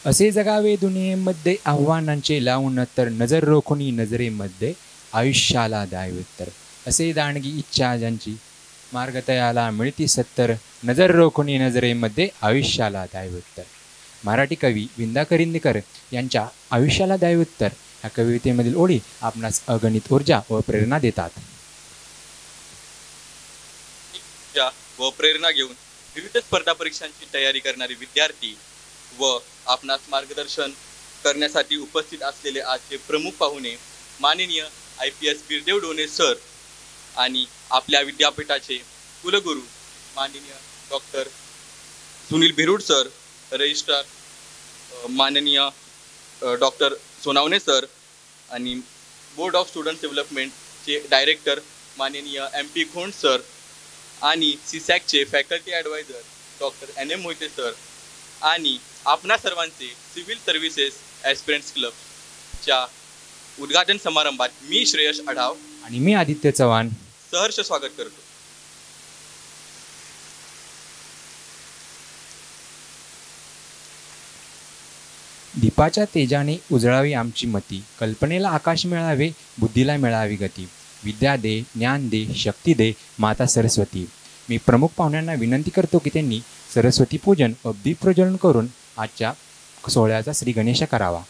असे जगावे दुनियेमध्ये आव्हानांचे लावून तर नजर रोखुनी नजरेमध्ये आयुष्याला द्यावे उत्तर. असे दांडगी इच्छा ज्यांची मार्ग तयाला मिळती सत्तर नजर रोखुनी नजरेमध्ये आयुष्याला द्यावे उत्तर. मराठी कवी विंदा करंदीकर यांच्या आयुष्याला द्यावे उत्तर ह्या कवितेमधील ओळी आपणास अगणित ऊर्जा व प्रेरणा देतात. व प्रेरणा घेऊन विविध स्पर्धा परीक्षांची तयारी करणारे विद्यार्थी व आपणास मार्गदर्शन करण्यासाठी उपस्थित असलेले आजचे प्रमुख पाहुणे माननीय IPS बिरदेव डोने सर आणि आपल्या विद्यापीठाचे कुलगुरू माननीय doctor Sunil Bhirud sir, registrar माननीय डॉक्टर सोनावणे सर आणि बोर्ड ऑफ स्टुडंट डेव्हलपमेंटचे डायरेक्टर माननीय MP खोंड सर आणि CSACचे faculty advisor doctor NM Mohite sir आणि आपणा सर्वांचे सिव्हिल सर्व्हिसेस ॲस्पिरंट्स क्लबच्या उद्घाटन समारंभात मी श्रेयश आढाव आणि मी आदित्य चव्हाण सहर्ष स्वागत करतो. दीपाच्या तेजाने उजळावी आमची मती, कल्पनेला आकाश मिळावे, बुद्धीला मिळावी गती. विद्या दे, ज्ञान दे, शक्ती दे माता सरस्वती. मी प्रमुख पाहुण्यांना विनंती करतो की त्यांनी सरस्वती पूजन व दीप प्रज्वलन करून आजच्या सोहळ्याचा श्री गणेश करावा.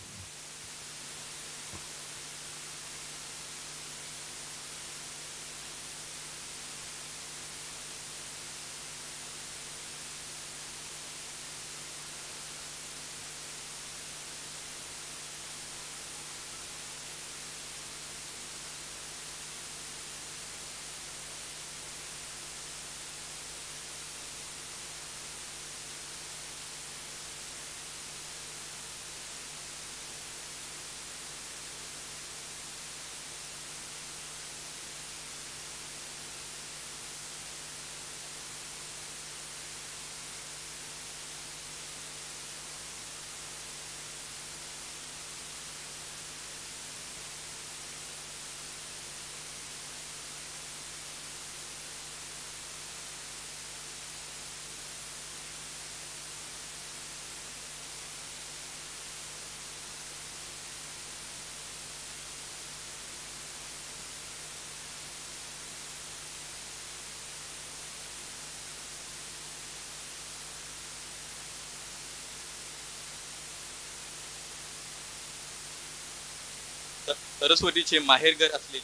सरस्वतीचे माहेरघर असलेले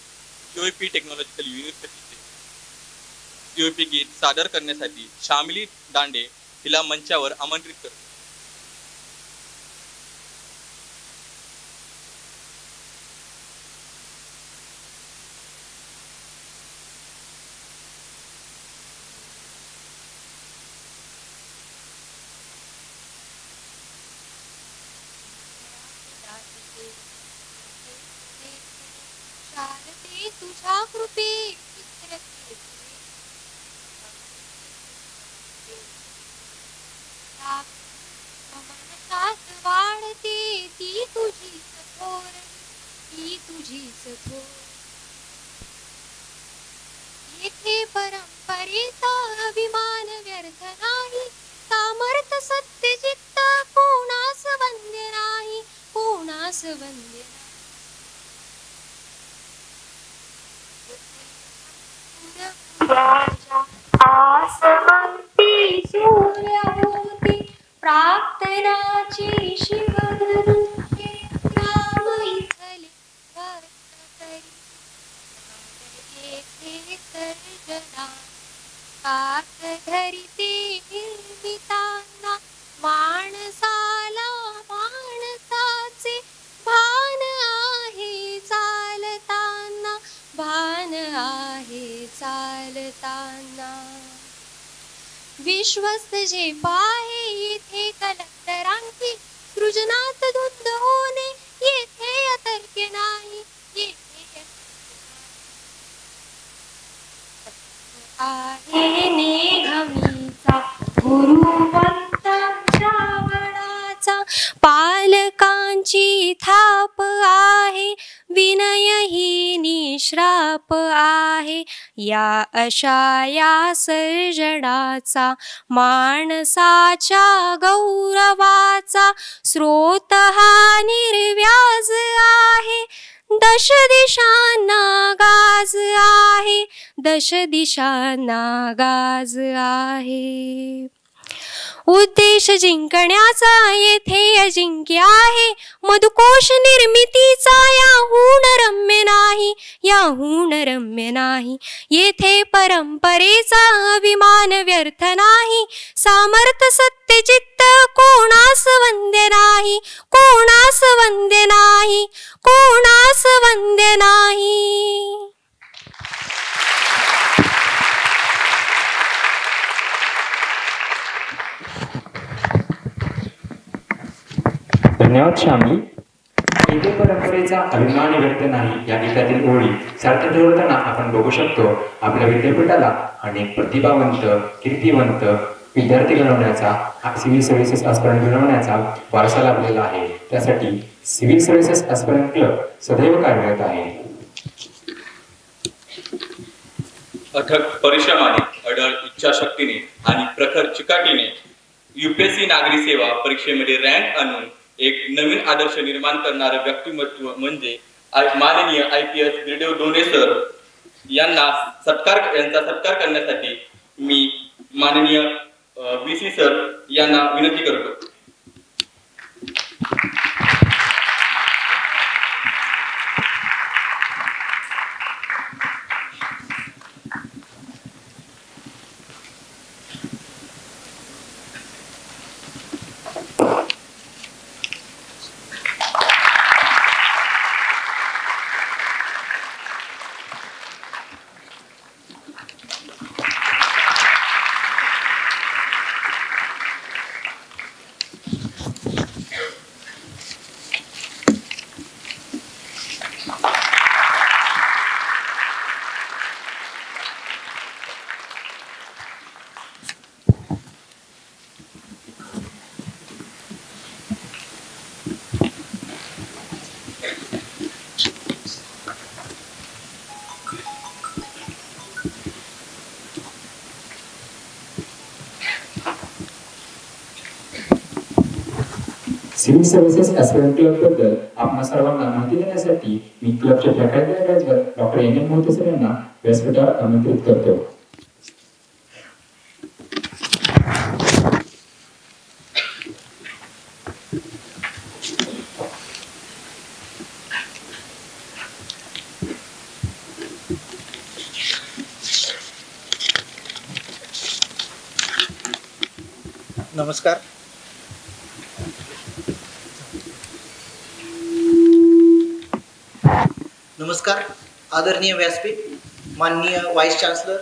COP टेक्नॉलॉजिकल युनिव्हर्सिटीचे COP गीत सादर करण्यासाठी शामिली दांडे हिला मंचावर आमंत्रित करतो. तुझ्या कृपे मनसात वाढते ती तुझीच थोर, ती तुझीच थोर. येथे परंपरेचा अभिमान व्यर्थ नाही, सामर्थ सत्य चित्त कोणास वंद्य नाही, कोणास वंद्य नाही. आसमंती सूर्य होती प्रार्थनाची शिवधनुष्ये नाम इथले वर्त करी येथे सर्जना कात धरिते निर्मितांना माणसाला माणसाचे भान आहे चालताना, भान आहे चालताना. विश्वस्त जे पाहे येथे कलंदरांची सृजनात धुंद होणे, येथे अतर्क्य नाही, येथे आहे नेहमीचा गुरुवंत श्रावणाचा, पालकांची थाप आहे विनयहीनी श्राप आहे. या अशा या सर्जनाचा माणसाच्या गौरवाचा स्रोत हा निर्व्याज आहे. दश दिशांना गाज आहे, दश दिशांना गाज आहे. उद्देश जिंकण्याचा येथे अजिंक्य आहे. मधुकोश निर्मितीचा याहून रम्य नाही, याहून रम्य नाही. येथे परंपरेचा अभिमान व्यर्थ नाही. सामर्थ सत्यचित्त कोणास वंद्य नाही, कोणास वंद्य नाही, कोणास वंद्य नाही. धन्यवाद श्यामी. येथे परंपरेचा अभिमान व्यक्त नाही या गीतातील ओळी सार्थ ठेवताना आपण बघू शकतो आपल्या विद्यापीठाला अनेक प्रतिभावंत कीर्तिवंत विद्यार्थी घडवण्याचा, सिव्हिल सर्व्हिसेस ॲस्पिरंट घडवण्याचा वारसा लाभलेला आहे. त्यासाठी सिव्हिल सर्व्हिसेस ॲस्पिरंट क्लब सदैव कार्यरत आहे. अथक परिश्रमाने, अढळ इच्छाशक्तीने आणि प्रखर चिकाटीने UPSC नागरी सेवा परीक्षेमध्ये रँक आणून एक नवीन आदर्श निर्माण करणारे व्यक्तिमत्व म्हणजे माननीय IPS गिरदेव डोने सर यांचा सत्कार करण्यासाठी मी माननीय VC सर यांना विनंती करतो. सिव्हिल सर्व्हिसेस ॲस्पिरंट क्लब बद्दल आपणा सर्वांना माहिती देण्यासाठी मी क्लबचे faculty advisor doctor NM Mohite sir यांना व्यासपीठावर आमंत्रित करतो. नमस्कार. नमस्कार. आदरणीय व्यासपीठ, माननीय vice chancellor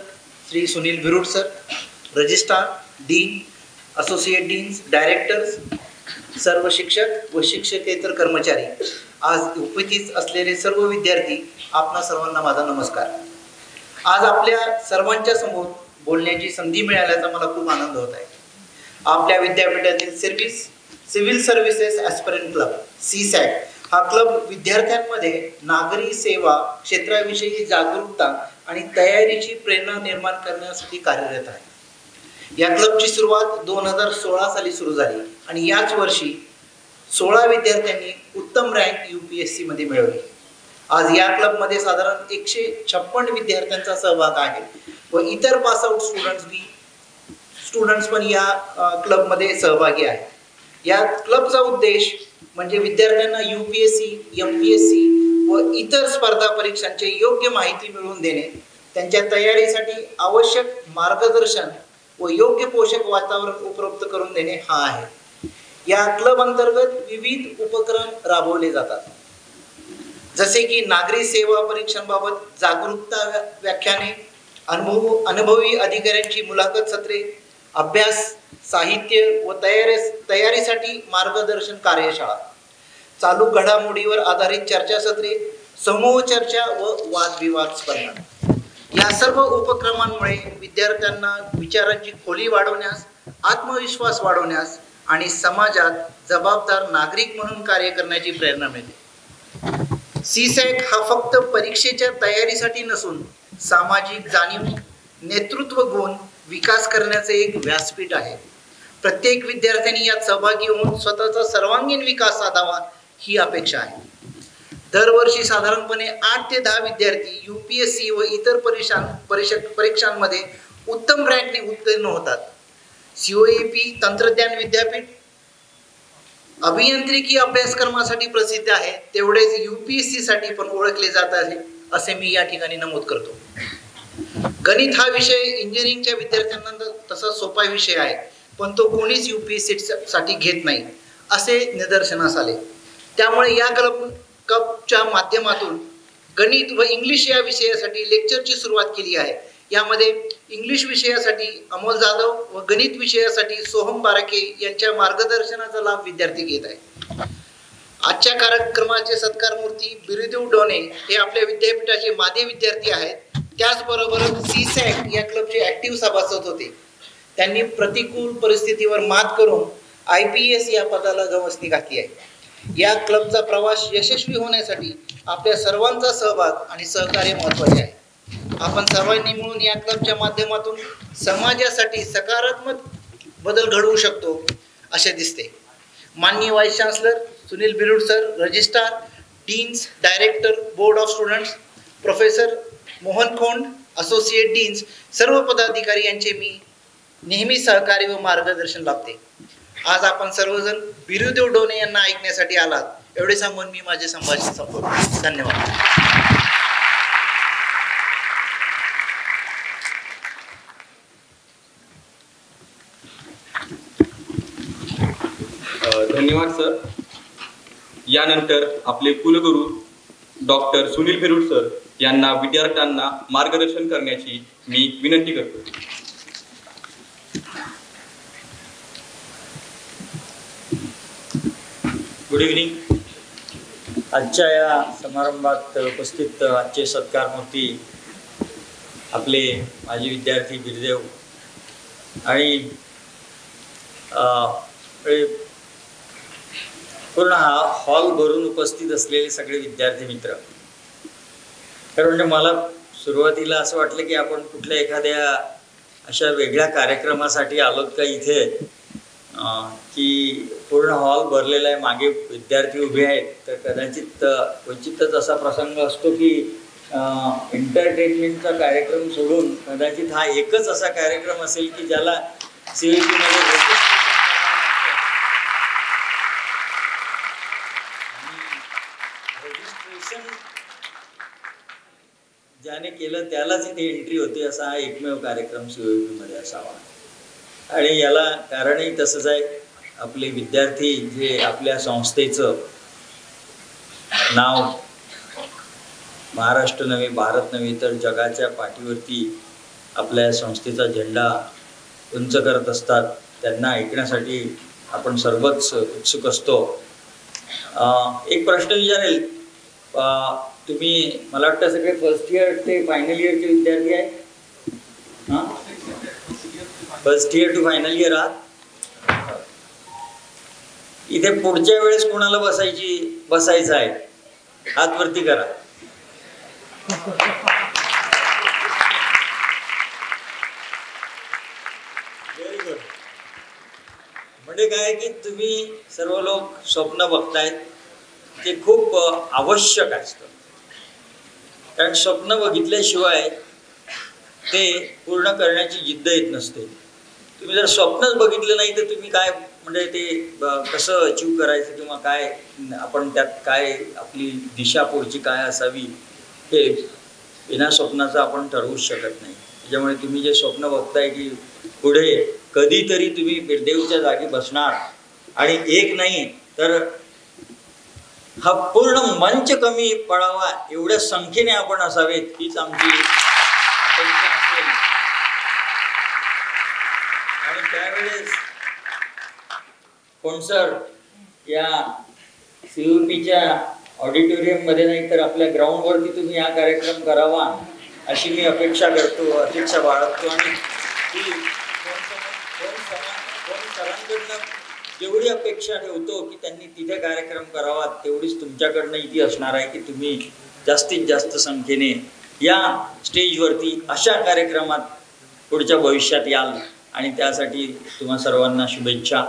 Shri Sunil Virud sir, registrar, dean, associate deans, directors, सर्व शिक्षक व शिक्षकेतर कर्मचारी, आज उपस्थित असलेले सर्व विद्यार्थी, आपणा सर्वांना माझा नमस्कार. आज आपल्या सर्वांच्या समोर बोलण्याची संधी मिळाल्याचा मला खूप आनंद होत आहे. आपल्या विद्यापीठातील civil services aspirant club CSAT हा क्लब विद्यार्थ्यांमध्ये नागरी सेवा क्षेत्राविषयी जागरूकता आणि तयारीची प्रेरणा निर्माण करण्यासाठी कार्यरत आहे. या क्लबची सुरुवात 2016 साली सुरू झाली आणि याच वर्षी 16 विद्यार्थ्यांनी उत्तम रँक UPSC मध्ये मिळवली. आज या क्लबमध्ये साधारण 156 विद्यार्थ्यांचा सहभाग आहे व इतर पासआउट स्टुडंट्स पण या क्लबमध्ये सहभागी आहेत. या क्लबचा उद्देश म्हणजे विद्यार्थ्यांना UPSC, MPSC व इतर स्पर्धा परीक्षांची योग्य माहिती मिळवून देणे, त्यांच्या तयारीसाठी आवश्यक मार्गदर्शन व योग्य पोषक वातावरण उपलब्ध करून देणे हा आहे. या क्लब अंतर्गत विविध उपक्रम राबवले जातात, जसे की नागरी सेवा परीक्षांबाबत जागरूकता व्याख्याने, अनुभवी अधिकाऱ्यांची मुलाखत सत्रे, अभ्यास साहित्य व तयारीसाठी मार्गदर्शन कार्यशाळा, चालू घडामोडीवर आधारित चर्चासत्रे, समूह चर्चा व वादविवाद स्पर्धा. या सर्व उपक्रमांमुळे विद्यार्थ्यांना विचारांची खोली वाढवण्यास, आत्मविश्वास वाढवण्यास आणि समाजात जबाबदार नागरिक म्हणून कार्य करण्याची प्रेरणा मिळते. CSEC हा फक्त परीक्षेच्या तयारीसाठी नसून सामाजिक जाणीव, नेतृत्व गुण विकास करण्याचे एक व्यासपीठ आहे. प्रत्येक विद्यार्थ्यांनी यात सहभागी होऊन स्वतःचा सर्वांगीण विकास साधावा ही अपेक्षा आहे. दरवर्षी साधारणपणे 8 ते 10 विद्यार्थी UPSC व इतर परीक्षांमध्ये उत्तम रँकने उत्तीर्ण होतात. COAP तंत्रज्ञान विद्यापीठ अभियांत्रिकी अभ्यासक्रमासाठी प्रसिद्ध आहे, तेवढेच UPSC साठी पण ओळखले जात आहे असे मी या ठिकाणी नमूद करतो. गणित हा विषय इंजिनिअरिंगच्या विद्यार्थ्यांना तसा सोपा विषय आहे, पण तो कोणीच UPSC साठी घेत नाही असे निदर्शनास आले. त्यामुळे या कपच्या माध्यमातून गणित व इंग्लिश या विषयासाठी लेक्चरची सुरुवात केली आहे. यामध्ये इंग्लिश विषयासाठी अमोल जाधव व गणित विषयासाठी सोहम बारके यांच्या मार्गदर्शनाचा लाभ विद्यार्थी घेत आहे. आजच्या कार्यक्रमाचे सत्कारमूर्ती बिरुदेव डोने हे आपल्या विद्यापीठाचे माजी विद्यार्थी आहेत. त्याचबरोबर CSEC या क्लबचे ॲक्टिव्ह सभासद होते. त्यांनी प्रतिकूल परिस्थितीवर मात करून IPS या पदाला गवसणी घातली आहे. या क्लबचा प्रवास यशस्वी होण्यासाठी आपल्या सर्वांचा सहभाग आणि सहकार्य महत्त्वाचे आहे. आपण सर्वांनी मिळून या क्लबच्या माध्यमातून समाजासाठी सकारात्मक बदल घडवू शकतो असे दिसते. माननीय vice chancellor Sunil Birud sir, registrar, deans, director, board of students, professor Mohan Khond, associate deans, सर्व पदाधिकारी यांचे मी नेहमी सहकार्य व मार्गदर्शन लाभते. आज आपण सर्वजण बिरुदेव डोने यांना ऐकण्यासाठी आलात. एवढे सांगून मी माझे संभाषण संपवतो. धन्यवाद. धन्यवाद सर. यानंतर आपले कुलगुरू डॉक्टर सुनील बिरुड सर यांना विद्यार्थ्यांना मार्गदर्शन करण्याची मी विनंती करतो. Good evening. आजच्या या समारंभात उपस्थित आजचे सत्कारमूर्ती आपले माजी विद्यार्थी बिरदेव आणि पूर्ण हा हॉल भरून उपस्थित असलेले सगळे विद्यार्थी मित्र. कारण म्हणजे मला सुरुवातीला असं वाटलं की आपण कुठल्या एखाद्या अशा वेगळ्या कार्यक्रमासाठी आलोत का इथे, की पूर्ण हॉल भरलेला आहे, मागे विद्यार्थी उभे आहेत, तर कदाचित क्वचितच असा प्रसंग असतो की एंटरटेनमेंटचा कार्यक्रम सोडून कदाचित हा एकच असा कार्यक्रम असेल की ज्याला CVP मध्ये रजिस्ट्रेशन ज्याने केलं त्यालाच इथे एंट्री होते असा हा एकमेव कार्यक्रम CVP मध्ये असावा. आणि याला कारणही तसंच आहे. आपले विद्यार्थी जे आपल्या संस्थेचं नाव महाराष्ट्र नव्हे, भारत नव्हे तर जगाच्या पाठीवरती आपल्या संस्थेचा झेंडा उंच करत असतात, त्यांना ऐकण्यासाठी आपण सर्वच उत्सुक असतो. एक प्रश्न विचारेल, तुम्ही मला वाटतं सगळे फर्स्ट इयर ते फायनल इयरचे विद्यार्थी आहेत? हां, first year to final year आहात. इथे पुढच्या वेळेस कोणाला बसायचं आहे हात वरती करा. Very good. म्हणजे काय की तुम्ही सर्व लोक स्वप्न बघतायत, ते खूप आवश्यक असतं. कारण स्वप्न बघितल्याशिवाय ते पूर्ण करण्याची जिद्द येत नसते. तुम्ही जर स्वप्नच बघितलं नाही तर तुम्ही काय म्हणजे ते कसं अचीव करायचं किंवा काय आपण त्यात काय आपली दिशा पुढची काय असावी हे बिना स्वप्नाचं आपण ठरवूच शकत नाही. त्याच्यामुळे तुम्ही जे स्वप्न बघताय की पुढे कधीतरी तुम्ही बिरदेवच्या जागी बसणार आणि एक नाही तर हा पूर्ण मंच कमी पडावा एवढ्या संख्येने आपण असावेत हीच आमची अपेक्षा असेल. आणि त्यावेळेस कोणसर या CVPच्या ऑडिटोरियममध्ये नाही तर आपल्या ग्राउंडवरती तुम्ही हा कार्यक्रम करावा अशी मी अपेक्षा करतो, अपेक्षा बाळगतो. आणि ती कोण सरांकडनं जेवढी अपेक्षा ठेवतो की त्यांनी तिथे कार्यक्रम करावा, तेवढीच तुमच्याकडनं इथे असणार आहे की तुम्ही जास्तीत जास्त संख्येने या स्टेजवरती अशा कार्यक्रमात पुढच्या भविष्यात याल आणि त्यासाठी तुम्हा सर्वांना शुभेच्छा.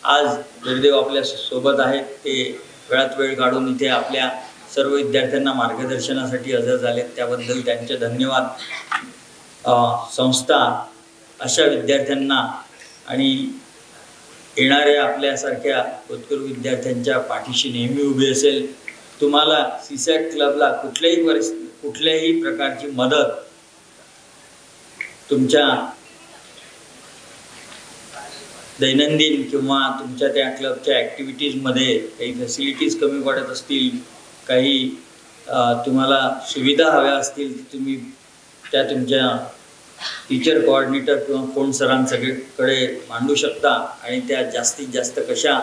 आज गुरुदेव आपल्या सोबत आहेत, ते वेळात वेळ काढून इथे आपल्या सर्व विद्यार्थ्यांना मार्गदर्शनासाठी हजर झालेत, त्याबद्दल त्यांचे धन्यवाद. संस्था अशा विद्यार्थ्यांना आणि येणाऱ्या आपल्यासारख्या होतकरू विद्यार्थ्यांच्या पाठीशी नेहमी उभी असेल. तुम्हाला सीसॅट क्लबला कुठल्याही प्रकारची मदत तुमच्या दैनंदिन किंवा तुमच्या त्या क्लबच्या ॲक्टिव्हिटीजमध्ये काही फॅसिलिटीज कमी पडत असतील, काही तुम्हाला सुविधा हव्या असतील, तुम्ही त्या तुमच्या टीचर कोऑर्डिनेटर किंवा कोण सरांकडे मांडू शकता आणि त्या जास्तीत जास्त कशा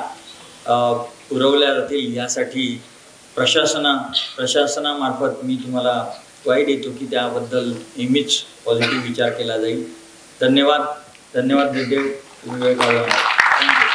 पुरवल्या जातील यासाठी प्रशासनामार्फत मी तुम्हाला ग्वाही देतो की त्याबद्दल नेहमीच पॉझिटिव्ह विचार केला जाईल. धन्यवाद. धन्यवाद गुरुदेव, तुम्ही वेळ काढला. थँक्यू.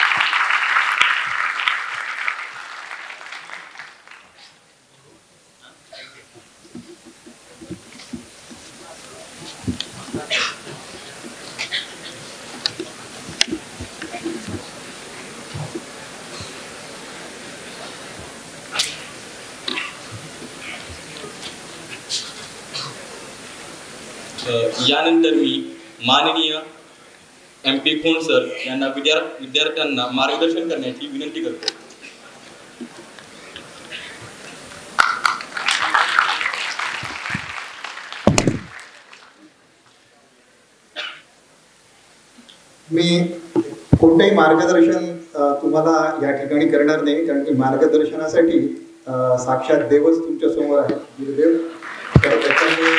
यानंतर मी माननीय MP खोंड सर यांना विद्यार्थ्यांना मार्गदर्शन करण्याची विनंती करतो. मी कोणतेही मार्गदर्शन तुम्हाला या ठिकाणी करणार नाही, कारण की मार्गदर्शनासाठी साक्षात देवच तुमच्या समोर आहे, गुरुदेव. तर त्याच्यामुळे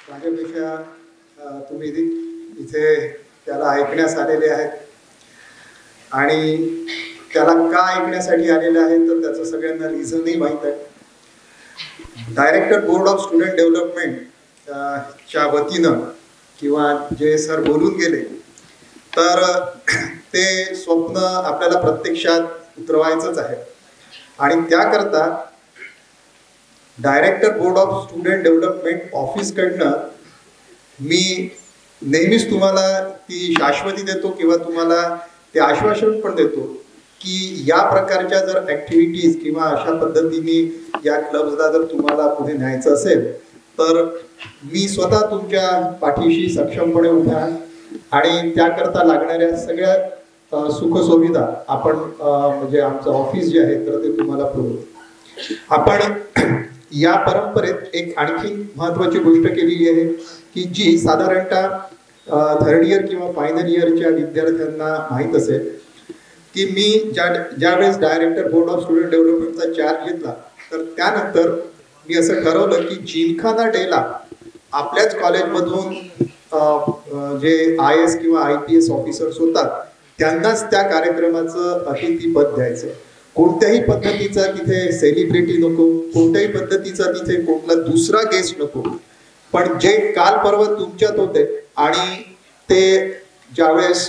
माझ्यापेक्षा तुम्ही इथे त्याला ऐकण्यास आलेले आहेत आणि त्याला का ऐकण्यासाठी आलेले आहेत तर त्याचं सगळ्यांना रिझनही माहीत आहे. Director board of student development च्या वतीनं किंवा जे सर बोलून गेले तर ते स्वप्न आपल्याला प्रत्यक्षात उतरवायचंच आहे आणि त्याकरता director board of student development ऑफिसकडनं मी नेहमीच तुम्हाला ती शाश्वती देतो किंवा तुम्हाला ते आश्वासन पण देतो की या प्रकारच्या जर ॲक्टिव्हिटीज किंवा अशा पद्धतीने या क्लब्सला जर तुम्हाला पुढे न्यायचं असेल तर मी स्वतः तुमच्या पाठीशी सक्षमपणे उभा आणि त्याकरता लागणाऱ्या सगळ्या सुखसुविधा आपण म्हणजे आमचं ऑफिस जे आहे तर ते तुम्हाला पुरवतो. आपण या परंपरेत एक आणखी महत्वाची गोष्ट केलेली आहे की जी साधारणतः थर्ड इयर किंवा फायनल इयरच्या विद्यार्थ्यांना माहीत असेल की मी ज्यावेळेस डायरेक्टर बोर्ड ऑफ स्टुडंट डेव्हलपमेंटचा चार्ज घेतला तर त्यानंतर मी असं ठरवलं की जिमखाना डेला आपल्याच कॉलेजमधून जे IAS किंवा IPS ऑफिसर्स होतात त्यांनाच त्या कार्यक्रमाचं अतिथीपद द्यायचं. कोणत्याही पद्धतीचा तिथे सेलिब्रिटी नको, कोणत्याही पद्धतीचा तिथे कुठला दुसरा गेस्ट नको, पण जे काल परवा तुमच्यात होते आणि ते ज्यावेळेस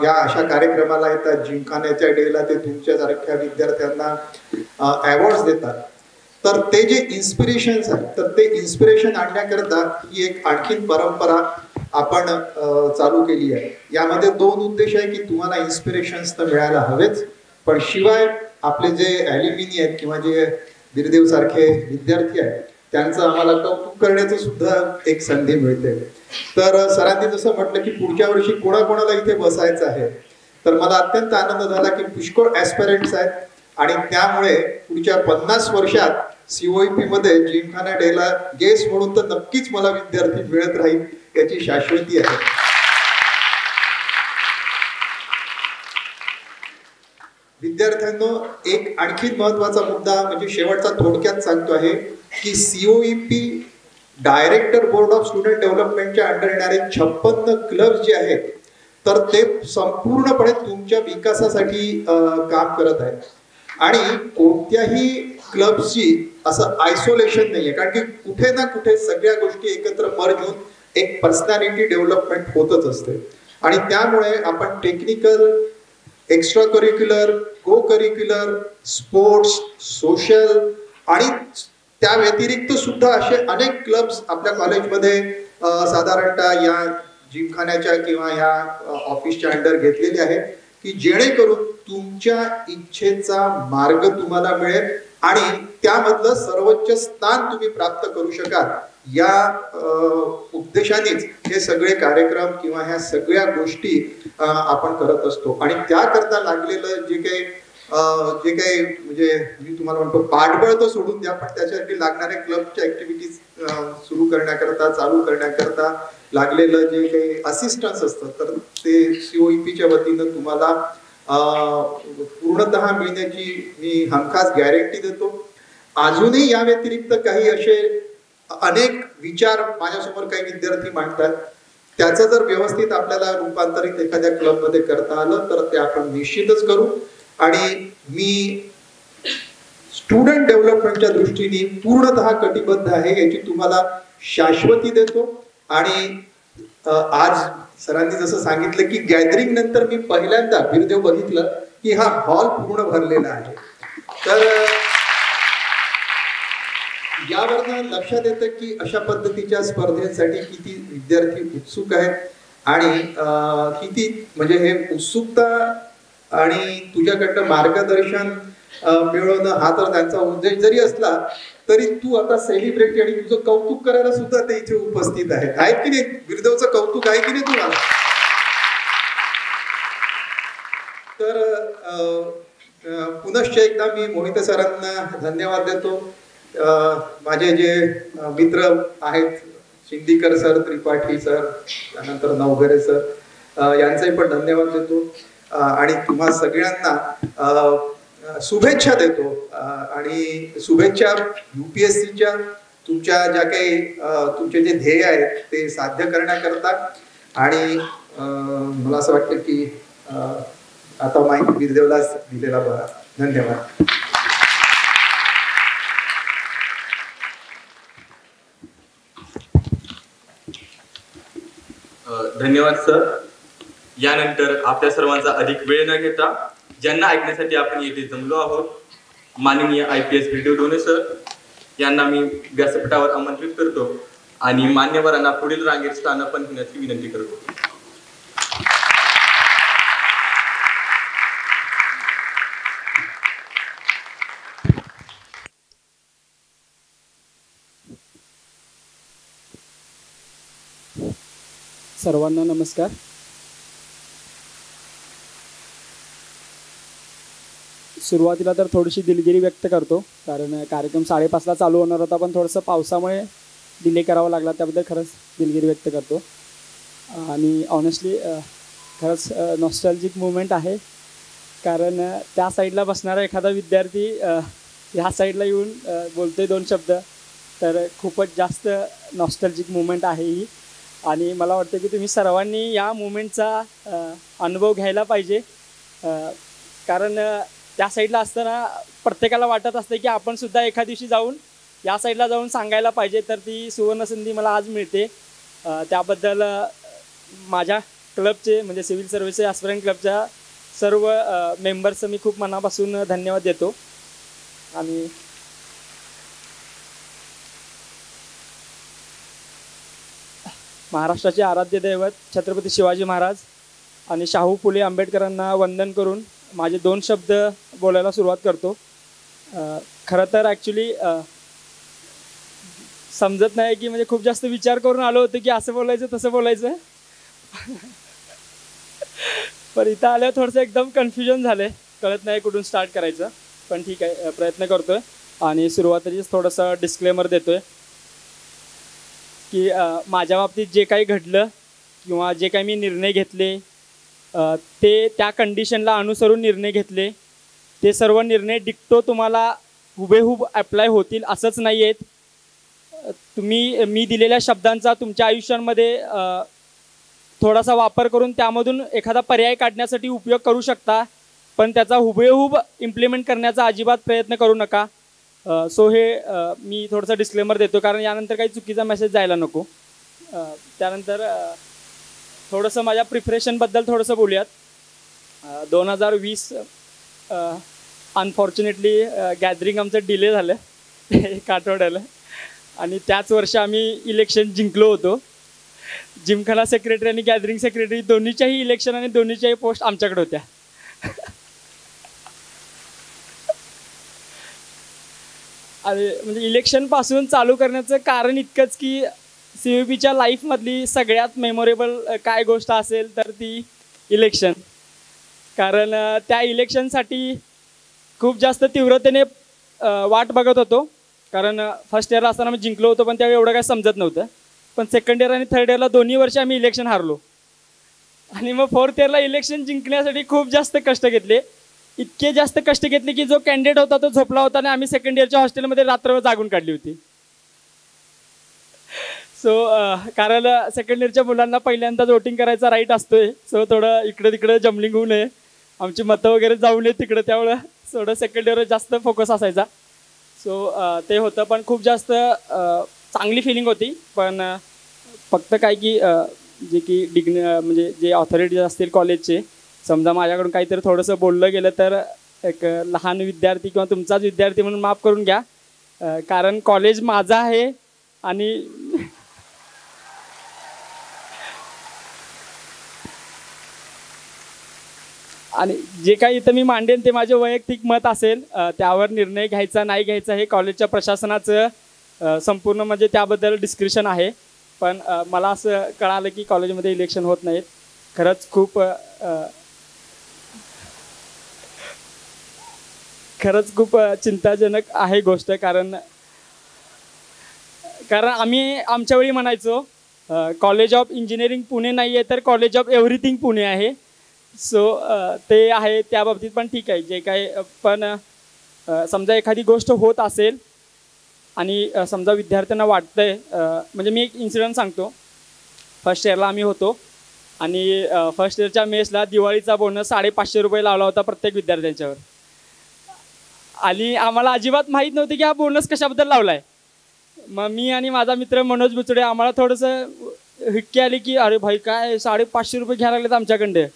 या अशा कार्यक्रमाला येतात, जिमखान्याच्या डेला ते तुमच्यासारख्या विद्यार्थ्यांना अवॉर्ड्स देतात, तर ते जे इन्स्पिरेशन्स आहेत तर ते इन्स्पिरेशन आणण्याकरता ही एक आणखीन परंपरा आपण चालू केली आहे. यामध्ये दोन उद्देश आहे की तुम्हाला इन्स्पिरेशन्स तर मिळायला हवेच, पण शिवाय आपले जे ॲल्युमिनी आहेत किंवा जे बिरदेव सारखे विद्यार्थी आहेत त्यांचं आम्हाला कौतुक करण्याचं सुद्धा एक संधी मिळते. तर सरांनी जसं म्हटलं की पुढच्या वर्षी कोणाकोणाला इथे बसायचं आहे, तर मला अत्यंत आनंद झाला की पुष्कळ ॲस्पिरंट्स आहेत आणि त्यामुळे पुढच्या 50 वर्षात COEP मध्ये जिमखाना डेला गेस्ट म्हणून तर नक्कीच मला विद्यार्थी मिळत राहील याची शाश्वती आहे. विद्यार्थ्यांनो, एक आणखी महत्वाचा मुद्दा म्हणजे शेवटचा थोडक्यात सांगतो आहे की COEP director board of student डेव्हलपमेंटच्या अंडर येणारे 56 क्लब जे आहेत तर ते संपूर्णपणे तुमच्या विकासासाठी काम करत आहेत आणि कोणत्याही क्लबची असं आयसोलेशन नाहीये, कारण की कुठे ना कुठे सगळ्या गोष्टी एकत्र मर्ज होऊन एक पर्सनॅलिटी डेव्हलपमेंट होतच असते. आणि त्यामुळे आपण टेक्निकल, एक्स्ट्रा करिक्युलर, को करिक्युलर, स्पोर्ट्स, सोशल आणि त्या व्यतिरिक्त सुद्धा असे अनेक क्लब्स आपल्या कॉलेजमध्ये साधारणतः या जिमखान्याच्या किंवा या ऑफिसच्या अंडर घेतलेले आहेत, की जेणेकरून तुमच्या इच्छेचा मार्ग तुम्हाला मिळेल आणि त्यामधलं सर्वोच्च स्थान तुम्ही प्राप्त करू शकाल. या उद्देशानेच हे सगळे कार्यक्रम किंवा ह्या सगळ्या गोष्टी आपण करत असतो. आणि त्याकरता लागलेलं जे काही म्हणजे मी तुम्हाला म्हणतो पाठबळ तर सोडून द्या, पण त्याच्यासाठी लागणाऱ्या क्लबच्या ऍक्टिव्हिटीज सुरू करण्याकरता, चालू करण्याकरता लागलेलं जे काही असिस्टन्स असतं, तर ते COEPच्या वतीनं तुम्हाला पूर्णतः मिळण्याची मी हमखास गॅरंटी देतो. अजूनही या व्यतिरिक्त काही असे अनेक विचार माझ्यासमोर काही विद्यार्थी मांडतात, त्याचं जर व्यवस्थित आपल्याला रूपांतरित एखाद्या क्लबमध्ये करता आलं तर ते आपण निश्चितच करू. आणि मी स्टुडंट डेव्हलपमेंटच्या दृष्टीने पूर्णतः कटिबद्ध आहे, याची तुम्हाला शाश्वती देतो. आणि आज सरांनी जसं सांगितलं की गॅदरिंग नंतर मी पहिल्यांदा बिरदेव बघितलं की हा हॉल पूर्ण भरलेला आहे. तर यावरनं लक्षात येतं की अशा पद्धतीच्या स्पर्धेसाठी किती विद्यार्थी उत्सुक आहेत आणि किती म्हणजे हे उत्सुकता आणि तुझ्याकडनं मार्गदर्शन मिळवणं हा तर त्यांचा उद्देश जरी असला तरी तू आता सेलिब्रिटी आणि तुझं कौतुक करायला सुद्धा ते इथे उपस्थित आहेत की नाही? बिरदेवचं कौतुक आहे की नाही तुम्हाला? तर पुनश्च एकदा मी मोहिते सरांना धन्यवाद देतो. माझे जे मित्र आहेत शिंदीकर सर, त्रिपाठी सर, त्यानंतर नवघरे सर, यांचाही पण धन्यवाद देतो. आणि तुम्हा सगळ्यांना शुभेच्छा देतो. आणि शुभेच्छा UPSCच्या तुमच्या ज्या काही तुमचे जे ध्येय आहेत ते साध्य करण्याकरता. आणि मला असं वाटतं की आता माईक बिरदेवलाच दिलेला बरा. धन्यवाद. धन्यवाद सर. यानंतर आपल्या सर्वांचा अधिक वेळ न घेता ज्यांना ऐकण्यासाठी आपण येथे जमलो आहोत, माननीय IPS व्हिडिओ डोने सर यांना मी व्यासपीठावर आमंत्रित करतो आणि मान्यवरांना पुढील रांगेत स्थानापन्न होण्याची विनंती करतो. सर्वांना नमस्कार. सुरुवातीला तर थोडीशी दिलगिरी व्यक्त करतो, कारण कार्यक्रम 5:30ला चालू होणार होता, पण थोडंसं पावसामुळे डिले करावा लागला, त्याबद्दल खरंच दिलगिरी व्यक्त करतो. आणि ऑनेस्टली खरंच नॉस्टॅल्जिक मुवमेंट आहे, कारण त्या साईडला बसणारा एखादा विद्यार्थी ह्या साईडला येऊन बोलतोय 2 शब्द, तर खूपच जास्त नॉस्टॅल्जिक मुवमेंट आहे ही. आणि मला वाटतं की तुम्ही सर्वांनी या मुवमेंटचा अनुभव घ्यायला पाहिजे, कारण त्या साईडला असताना प्रत्येकाला वाटत असतं की आपण सुद्धा एका दिवशी जाऊन या साईडला जाऊन सांगायला पाहिजे. तर ती सुवर्णसंधी मला आज मिळते. त्याबद्दल माझ्या क्लबचे म्हणजे सिव्हिल सर्व्हिसेस ॲस्पिरंट क्लबच्या सर्व मेंबर्सचं मी खूप मनापासून धन्यवाद देतो. आणि महाराष्ट्राचे आराध्य दैवत छत्रपती शिवाजी महाराज आणि शाहू फुले आंबेडकरांना वंदन करून माझे 2 शब्द बोलायला सुरुवात करतो. खरं तर ॲक्च्युली समजत नाही की म्हणजे खूप जास्त विचार करून आलो होतो की असं बोलायचं तसं बोलायचं, पण इथं आल्यावर थोडंसं एकदम कन्फ्युजन झालं, कळत नाही कुठून स्टार्ट करायचं. पण ठीक आहे, प्रयत्न करतो आहे. आणि सुरुवातीच थोडंसं डिस्क्लेमर देतो आहे की माझ्या बाबतीत जे काही घडलं किंवा जे काही मी निर्णय घेतले ते त्या कंडिशनला अनुसरून निर्णय घेतले. ते सर्व निर्णय डिक्टो तुम्हाला हुबेहूब अप्लाय होतील असंच नाही आहेत. मी दिलेल्या शब्दांचा तुमच्या आयुष्यांमध्ये थोडासा वापर करून त्यामधून एखादा पर्याय काढण्यासाठी उपयोग करू शकता, पण त्याचा हुबेहूब इम्प्लिमेंट करण्याचा अजिबात प्रयत्न करू नका. सो हे मी थोडंसं डिस्क्लेमर देतो, कारण यानंतर काही चुकीचा मेसेज जायला नको. त्यानंतर थोडंसं माझ्या प्रिपरेशनबद्दल थोडंसं बोलूयात. 2020 अनफॉर्च्युनेटली गॅदरिंग आमचं डिले झालं एक आठवड्याला, आणि त्याच वर्षी आम्ही इलेक्शन जिंकलो होतो. जिमखाना सेक्रेटरी आणि गॅदरिंग सेक्रेटरी दोन्हीच्याही इलेक्शन आणि दोन्हीच्याही पोस्ट आमच्याकडे होत्या. आणि म्हणजे इलेक्शनपासून चालू करण्याचं कारण इतकंच की CVPच्या लाईफमधली सगळ्यात मेमोरेबल काय गोष्ट असेल तर ती इलेक्शन. कारण त्या इलेक्शनसाठी खूप जास्त तीव्रतेने वाट बघत होतो. कारण फर्स्ट इयरला असताना मी जिंकलो होतो, पण त्यावेळी एवढं काय समजत नव्हतं. पण सेकंड इयर आणि थर्ड इयरला दोन्ही वर्षी आम्ही इलेक्शन हारलो, आणि मग फोर्थ इयरला इलेक्शन जिंकण्यासाठी खूप जास्त कष्ट घेतले. इतके जास्त कष्ट घेतले की जो कॅन्डिडेट होता तो झोपला होता आणि आम्ही सेकंड इयरच्या हॉस्टेलमध्ये रात्र जागून काढली होती. सो कारण सेकंड इयरच्या मुलांना पहिल्यांदाच वोटिंग करायचा राईट असतोय. सो थोडं इकडं तिकडं जम्बलिंग होऊ नये, आमची मतं वगैरे जाऊ नये तिकडं, त्यामुळं थोडं सेकंड इयरवर जास्त फोकस असायचा. सो ते होतं, पण खूप जास्त चांगली फिलिंग होती. पण फक्त काय की जे की म्हणजे जे ऑथॉरिटीज असतील कॉलेजचे, समजा माझ्याकडून काहीतरी थोडंसं बोललं गेलं तर एक लहान विद्यार्थी किंवा तुमचाच विद्यार्थी म्हणून माफ करून घ्या. कारण कॉलेज माझं आहे आणि जे काही इथं मी मांडेन ते माझे वैयक्तिक मत असेल. त्यावर निर्णय घ्यायचा नाही घ्यायचा हे कॉलेजच्या प्रशासनाचं संपूर्ण म्हणजे त्याबद्दल डिस्क्रिप्शन आहे. पण मला असं कळालं की कॉलेजमध्ये इलेक्शन होत नाहीत. खरंच खूप चिंताजनक आहे गोष्ट. कारण आम्ही आमच्या वेळी म्हणायचो कॉलेज ऑफ इंजिनिअरिंग पुणे नाही आहे तर कॉलेज ऑफ एव्हरीथिंग पुणे आहे. सो ते आहे त्या बाबतीत पण ठीक आहे जे काय. पण समजा एखादी गोष्ट होत असेल आणि समजा विद्यार्थ्यांना वाटतंय, म्हणजे मी एक इन्सिडेंट सांगतो. फर्स्ट इयरला आम्ही होतो आणि फर्स्ट इयरच्या मेसला दिवाळीचा बोनस 550 रुपये लावला होता प्रत्येक विद्यार्थ्यांच्यावर. आणि आम्हाला अजिबात माहीत नव्हतं की हा बोनस कशाबद्दल लावला आहे. मग मी आणि माझा मित्र मनोज बुचडे आम्हाला थोडंसं हिक्की आली की अरे भाई काय 550 रुपये घ्यायला लागलेत आमच्याकडे.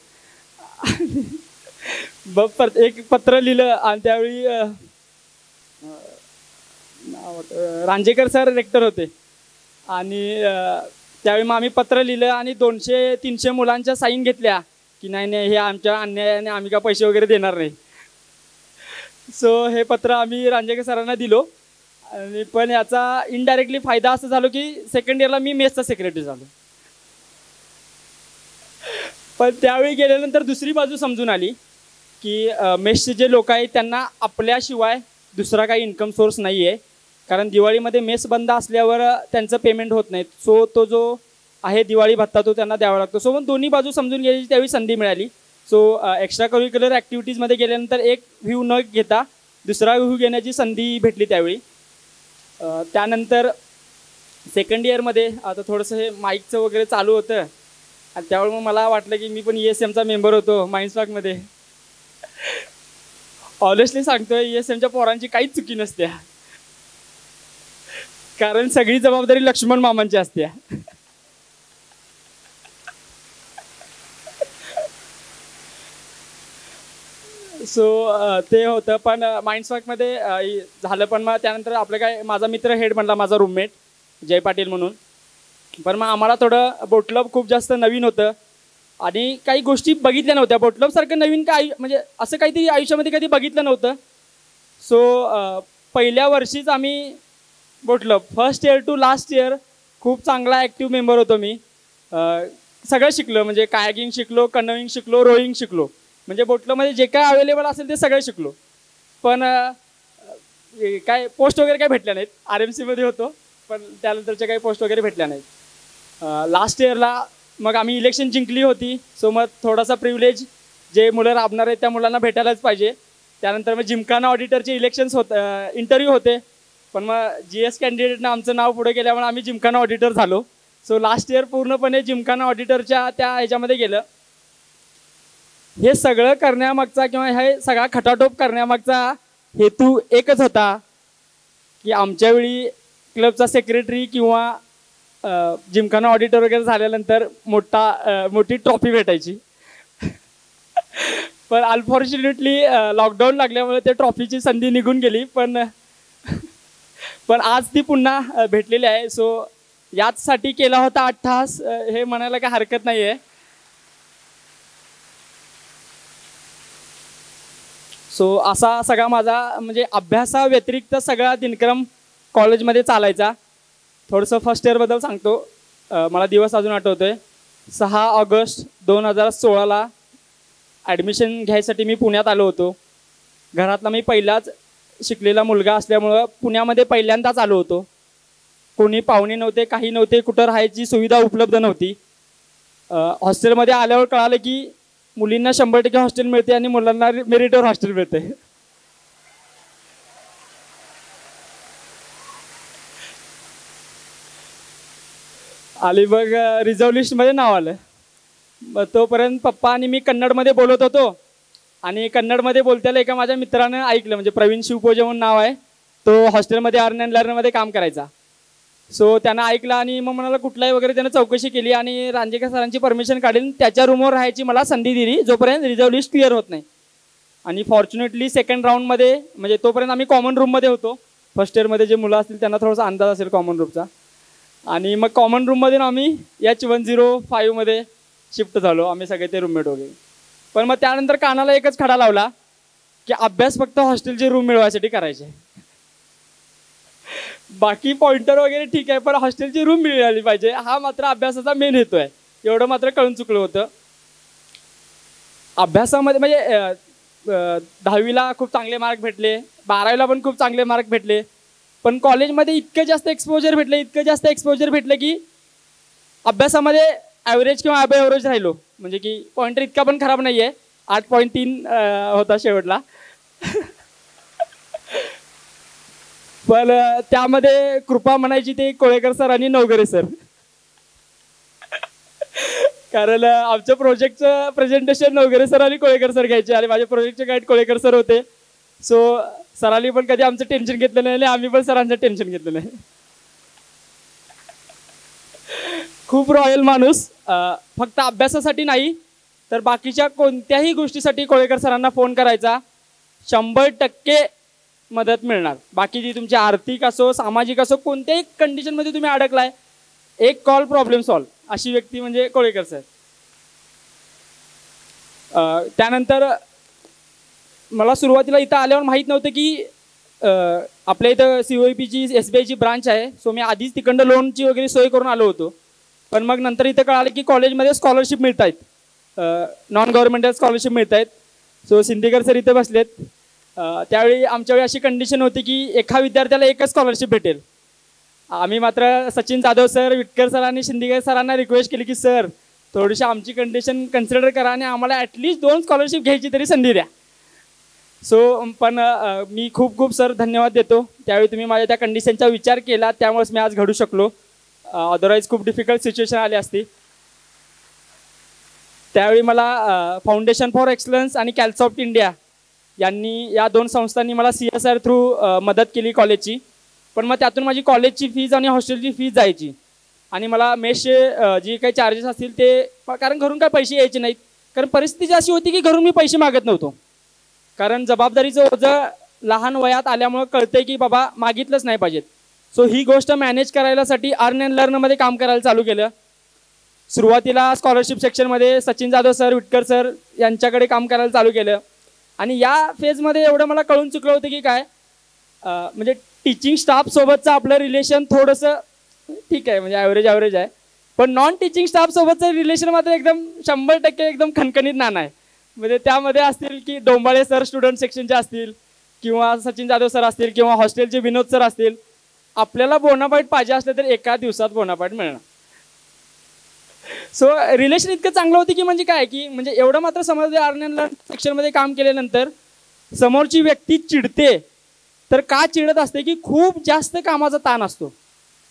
एक पत्र लिहिलं आणि त्यावेळी रांजेकर सर रेक्टर होते. आणि त्यावेळी मग आम्ही पत्र लिहिलं आणि 200-300 मुलांच्या साईन घेतल्या की नाही हे आमच्या अन्यायाने आम्ही का पैसे वगैरे देणार नाही. सो हे पत्र आम्ही रांजेकर सरांना दिलो. आणि पण याचा इनडायरेक्टली फायदा असं झालो की सेकंड इयरला मी मेसचा सेक्रेटरी झालो. पण त्यावेळी गेल्यानंतर दुसरी बाजू समजून आली की मेसचे जे लोक आहेत त्यांना आपल्याशिवाय दुसरा काही इन्कम सोर्स नाही आहे. कारण दिवाळीमध्ये मेस बंद असल्यावर त्यांचं पेमेंट होत नाही. सो तो जो आहे दिवाळी भत्ता तो त्यांना द्यावा लागतो. सो पण दोन्ही बाजू समजून घ्यायची त्यावेळी संधी मिळाली. सो एक्स्ट्रा करिक्युलर ॲक्टिव्हिटीजमध्ये गेल्यानंतर एक व्ह्यू न घेता दुसरा व्ह्यू घेण्याची संधी भेटली त्यावेळी. त्यानंतर सेकंड इयरमध्ये आता थोडंसं हे माईकचं वगैरे चालू होतं आणि त्यावेळी मग मला वाटलं की मी पण ESMचा मेंबर होतो माइंडस्पार्कमध्ये. ऑनेस्टली सांगतोय ESMच्या पोरांची काहीच चुकी नसते, कारण सगळी जबाबदारी लक्ष्मण मामांची असते. सो ते होतं. पण माइंडस्पार्कमध्ये झालं. पण मग त्यानंतर आपलं काय माझा मित्र हेड बनला, माझा रूममेट जय पाटील म्हणून. पण मग आम्हाला थोडं बोट क्लब खूप जास्त नवीन होतं आणि काही गोष्टी बघितल्या नव्हत्या. बोट क्लबसारखं नवीन काय म्हणजे असं काहीतरी आयुष्यामध्ये कधी बघितलं नव्हतं. सो पहिल्या वर्षीच आम्ही boat club first year to last year खूप चांगला ॲक्टिव्ह मेंबर होतो मी. सगळं शिकलो, म्हणजे कायाकिंग शिकलो, कनोईंग शिकलो, रोईंग शिकलो. म्हणजे बोट क्लबमध्ये जे काय अवेलेबल असेल ते सगळं शिकलो. पण काय पोस्ट वगैरे काय भेटल्या नाहीत. RMCमध्ये होतो पण त्यानंतरच्या काही पोस्ट वगैरे भेटल्या नाहीत. लास्ट इयरला मग आम्ही इलेक्शन जिंकली होती. सो मग थोडासा प्रिव्हिलेज जे मुलं राबणार आहेत त्या मुलांना भेटायलाच पाहिजे. त्यानंतर मग जिमखाना ऑडिटरचे इलेक्शन्स इंटरव्ह्यू होते. पण मग GS कॅन्डिडेटनं आमचं नाव पुढे गेल्यामुळे आम्ही जिमखाना ऑडिटर झालो. सो लास्ट इयर पूर्णपणे जिमखाना ऑडिटरच्या त्या ह्याच्यामध्ये गेलं. हे सगळं करण्यामागचा किंवा हे सगळा खटाटोप करण्यामागचा हेतू एकच होता की आमच्या वेळी क्लबचा सेक्रेटरी किंवा जिमखाना ऑडिटर वगैरे झाल्यानंतर मोठी ट्रॉफी भेटायची. पण अनफॉर्च्युनेटली लॉकडाऊन लागल्यामुळे त्या ट्रॉफीची संधी निघून गेली. पण आज ती पुन्हा भेटलेली आहे. सो याचसाठी केला होता अट्टहास हे म्हणायला काही हरकत नाही आहे. सो असा सगळा माझा म्हणजे अभ्यासाव्यतिरिक्त सगळा दिनक्रम कॉलेजमध्ये चालायचा. थोडंसं फर्स्ट इयरबद्दल सांगतो. मला दिवस अजून आठवतोय. 6 ऑगस्ट 2016 ॲडमिशन घ्यायसाठी मी पुण्यात आलो होतो. घरातला मी पहिलाच शिकलेला मुलगा असल्यामुळं पुण्यामध्ये पहिल्यांदाच आलो होतो. कोणी पाहुणे नव्हते, काही नव्हते, कुठं राहायची सुविधा उपलब्ध नव्हती. हॉस्टेलमध्ये आल्यावर कळालं की मुलींना 100% हॉस्टेल मिळते आणि मुलांना मेरिटवर हॉस्टेल मिळते. अलिबाग रिझर्व्ह लिस्टमध्ये नाव आलं. मग तोपर्यंत पप्पा आणि मी कन्नडमध्ये बोलत होतो आणि कन्नडमध्ये बोलताना एका माझ्या मित्रानं ऐकलं, म्हणजे प्रवीण शिवपोजे म्हणून नाव आहे, तो हॉस्टेलमध्ये अर्न अँड लर्नमध्ये काम करायचा. सो त्यानं ऐकलं आणि मग म्हणाला कुठलाही वगैरे त्यानं चौकशी केली आणि रांजेकर सरांची परमिशन काढून त्याच्या रूमवर राहायची मला संधी दिली जोपर्यंत रिझर्व्ह लिस्ट क्लिअर होत नाही. आणि फॉर्च्युनेटली सेकंड राऊंडमध्ये म्हणजे तोपर्यंत आम्ही कॉमन रूममध्ये होतो. फर्स्ट इयरमध्ये जे मुलं असतील त्यांना थोडासा अंदाज असेल कॉमन रूमचा. आणि मग कॉमन रूममध्ये आम्ही H105मध्ये शिफ्ट झालो, आम्ही सगळे ते रूममेट वगैरे. पण मग त्यानंतर कानाला एकच खडा लावला की अभ्यास फक्त हॉस्टेलचे रूम मिळवायसाठी करायचे. बाकी पॉइंटर वगैरे ठीक आहे, पण हॉस्टेलची रूम मिळाली पाहिजे हा मात्र अभ्यासाचा मेन हेतू आहे. एवढं मात्र कळून चुकलं होतं. अभ्यासामध्ये म्हणजे 10वीला खूप चांगले मार्क भेटले, 12वीला पण खूप चांगले मार्क भेटले. पण कॉलेजमध्ये इतकं जास्त एक्सपोजर भेटलं की अभ्यासामध्ये ॲव्हरेज किंवा अबे ॲव्हरेज राहिलो. म्हणजे की पॉइंटर इतका पण खराब नाही आहे, 8.3 होता शेवटला. पण त्यामध्ये कृपा म्हणायची ते कोळेकर सर आणि नवगरे सर. कारण आमच्या प्रोजेक्टचं प्रेझेंटेशन नवगरे सर आणि कोळेकर सर घ्यायचे आणि माझ्या प्रोजेक्टचे गाईड कोळेकर सर होते. सो सरांनी पण कधी आमचं टेन्शन घेतलं नाही आणि आम्ही पण सरांचं टेन्शन घेतलं नाही. खूप रॉयल माणूस. फक्त अभ्यासासाठी नाही तर बाकीच्या कोणत्याही गोष्टीसाठी कोळेकर सरांना फोन करायचा, 100% मदत मिळणार. बाकीची तुमची आर्थिक असो सामाजिक असो कोणत्याही कंडिशनमध्ये तुम्ही अडकलाय, एक कॉल प्रॉब्लेम सॉल्व अशी व्यक्ती म्हणजे कोळेकर सर. त्यानंतर मला सुरुवातीला इथं आल्यावर माहीत नव्हतं की आपल्या इथं COEPची SBIची ब्रांच आहे. सो मी आधीच तिकडं लोनची वगैरे सोय करून आलो होतो. पण मग नंतर इथं कळालं की कॉलेजमध्ये स्कॉलरशिप मिळत आहेत, नॉन गव्हर्नमेंटल स्कॉलरशिप मिळत आहेत. सो सिंदेकर सर इथे बसलेत. त्यावेळी आमच्यावेळी अशी कंडिशन होती की एका विद्यार्थ्याला एकच स्कॉलरशिप भेटेल. आम्ही मात्र Sachin Jadhav sir, Whittaker sir आणि सिंदेकर सरांना रिक्वेस्ट केली की सर थोडीशी आमची कंडिशन कन्सिडर करा आणि आम्हाला ॲटलिस्ट 2 स्कॉलरशिप घ्यायची तरी संधी द्या. सो पण मी खूप खूप सर धन्यवाद देतो. त्यावेळी तुम्ही माझ्या त्या कंडिशनचा विचार केला, त्यामुळेच मी आज घडू शकलो. अदरवाईज खूप डिफिकल्ट सिच्युएशन आली असती. त्यावेळी मला फाउंडेशन फॉर एक्सलन्स आणि कॅल्सॉफ्ट इंडिया यांनी या 2 संस्थांनी मला CSR थ्रू मदत केली कॉलेजची. पण मग त्यातून माझी कॉलेजची फीज आणि हॉस्टेलची फीज जायची आणि मला मेसचे जे काही चार्जेस असतील ते, कारण घरून काय पैसे यायचे नाहीत. कारण परिस्थिती अशी होती की घरून मी पैसे मागत नव्हतो. कारण जबाबदारीचं ओझं लहान वयात आल्यामुळं कळतंय की बाबा मागितलंच नाही पाहिजेत. सो ही गोष्ट मॅनेज करायलासाठी अर्न अँड लर्नमध्ये काम करायला चालू केलं. सुरुवातीला स्कॉलरशिप सेक्शनमध्ये Sachin Jadhav sir, Whittaker sir यांच्याकडे काम करायला चालू केलं. आणि या फेजमध्ये एवढं मला कळून चुकलं होतं की काय म्हणजे टीचिंग स्टाफसोबतचं आपलं रिलेशन थोडंसं ठीक आहे, म्हणजे ॲव्हरेज आहे. पण नॉन टीचिंग स्टाफसोबतचं रिलेशन मात्र एकदम 100% एकदम खणखणीत नाणं आहे. म्हणजे त्यामध्ये असतील की डोंबाळे सर स्टुडंट सेक्शनचे असतील किंवा सचिन जाधव सर असतील किंवा हॉस्टेलचे विनोद सर असतील. आपल्याला बोनाफाईड पाहिजे असलं तर एका दिवसात बोनाफाईड मिळणार. सो रिलेशन इतकं चांगलं होतं की म्हणजे काय की म्हणजे एवढं मात्र समजलं अर्न अँड लर्न सेक्शनमध्ये काम केल्यानंतर समोरची व्यक्ती चिडते तर का चिडत असते की खूप जास्त कामाचा ताण असतो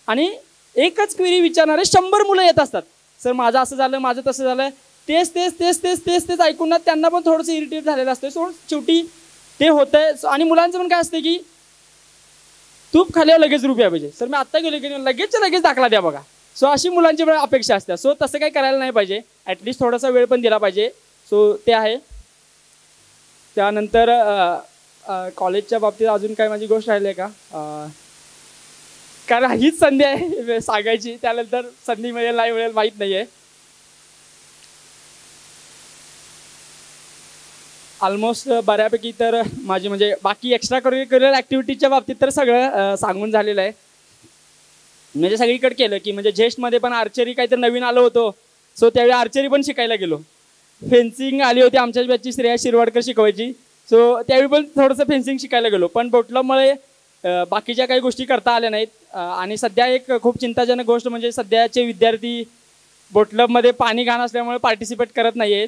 आणि एकच क्वेरी विचारणारे 100 मुलं येत असतात. सर माझं असं झालं, माझं तसं झालं, तेच ऐकून ना त्यांना पण थोडंसं इरिटेट झालेलं असतं. सो शेवटी ते होतंय. आणि मुलांचं पण काय असतं की तूप खाल्यावर लगेच रुपया पाहिजे. सर मी आत्ता गेलो की लगेच दाखला द्या बघा. सो अशी मुलांची पण अपेक्षा असते. सो तसं काही करायला नाही पाहिजे, ॲटलिस्ट थोडासा वेळ पण दिला पाहिजे. सो ते आहे. त्यानंतर कॉलेजच्या बाबतीत अजून काय माझी गोष्ट राहिली आहे का, कारण हीच संधी आहे सांगायची, त्यानंतर संधी मिळेल नाही मिळेल माहीत नाही आहे. ऑलमोस्ट बऱ्यापैकी तर माझी म्हणजे बाकी एक्स्ट्रा करिक्युलर ॲक्टिव्हिटीजच्या बाबतीत तर सगळं सांगून झालेलं आहे. म्हणजे सगळीकडे केलं की म्हणजे जेस्टमध्ये पण आर्चरी काहीतरी नवीन आलो होतो. सो त्यावेळी आर्चरी पण शिकायला गेलो. फेन्सिंग आली होती आमच्या बॅचची, श्रेया शिरवाडकर शिकवायची. सो त्यावेळी पण थोडंसं फेन्सिंग शिकायला गेलो. पण बोटक्लबमुळे बाकीच्या काही गोष्टी करता आल्या नाहीत. आणि सध्या एक खूप चिंताजनक गोष्ट म्हणजे सध्याचे विद्यार्थी बोटक्लबमध्ये पाणी घाण असल्यामुळे पार्टिसिपेट करत नाही आहेत.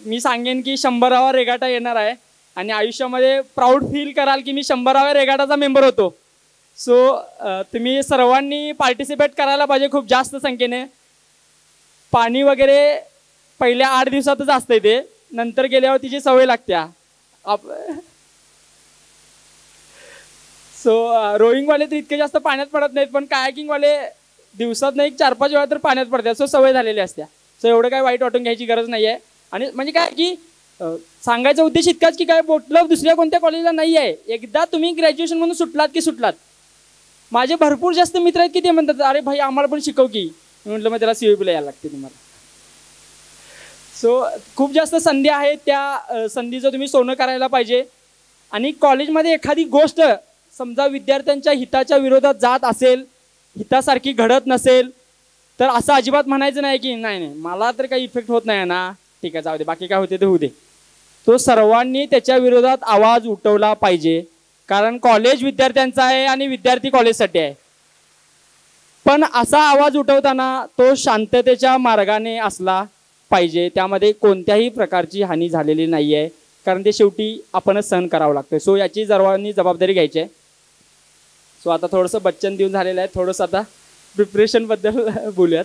मी सांगेन की 100वा रेगाटा येणार आहे आणि आयुष्यामध्ये प्राऊड फील कराल की मी 100व्या रेगाटाचा मेंबर होतो. सो तुम्ही सर्वांनी पार्टिसिपेट करायला पाहिजे खूप जास्त संख्येने. पाणी वगैरे पहिल्या 8 दिवसातच असते, ते नंतर गेल्यावर तिची सवय लागत्या. सो रोईंगवाले तर इतके जास्त पाण्यात पडत नाहीत, पण कायाकिंगवाले दिवसात नाही 4-5 वेळा तर पाण्यात पडतात. सो सवय झालेली असत्या. सो एवढं काय वाईट वाटून घ्यायची गरज नाही आहे. आणि म्हणजे काय की सांगायचा उद्देश इतकाच की काय बोटक्लब दुसऱ्या कोणत्या कॉलेजला नाही आहे. एकदा तुम्ही ग्रॅज्युएशनमधून सुटलात की सुटलात. माझे भरपूर जास्त मित्र आहेत की ते म्हणतात अरे भाई आम्हाला पण शिकव की. मी म्हटलं मग त्याला CVPला यायला लागते तुम्हाला. सो खूप जास्त संधी आहेत, त्या संधीचं तुम्ही सोनं करायला पाहिजे. आणि कॉलेजमध्ये एखादी गोष्ट समजा विद्यार्थ्यांच्या हिताच्या विरोधात जात असेल, हितासारखी घडत नसेल, तर असं अजिबात म्हणायचं नाही की नाही नाही मला तर काही इफेक्ट होत नाही ना, ठीक आहे जाऊ दे, बाकी काय होते ते होऊ दे. तो सर्वांनी त्याच्या विरोधात आवाज उठवला पाहिजे. कारण कॉलेज विद्यार्थ्यांचा आहे आणि विद्यार्थी कॉलेजसाठी आहे. पण असा आवाज उठवताना तो शांततेच्या मार्गाने असला पाहिजे. त्यामध्ये कोणत्याही प्रकारची हानी झालेली नाही आहे, कारण ते शेवटी आपणच सहन करावं लागतं. सो याची सर्वांनी जबाबदारी घ्यायची आहे. सो आता थोडंसं बच्चन देऊन झालेलं आहे, थोडंसं आता प्रिपरेशनबद्दल बोलूयात.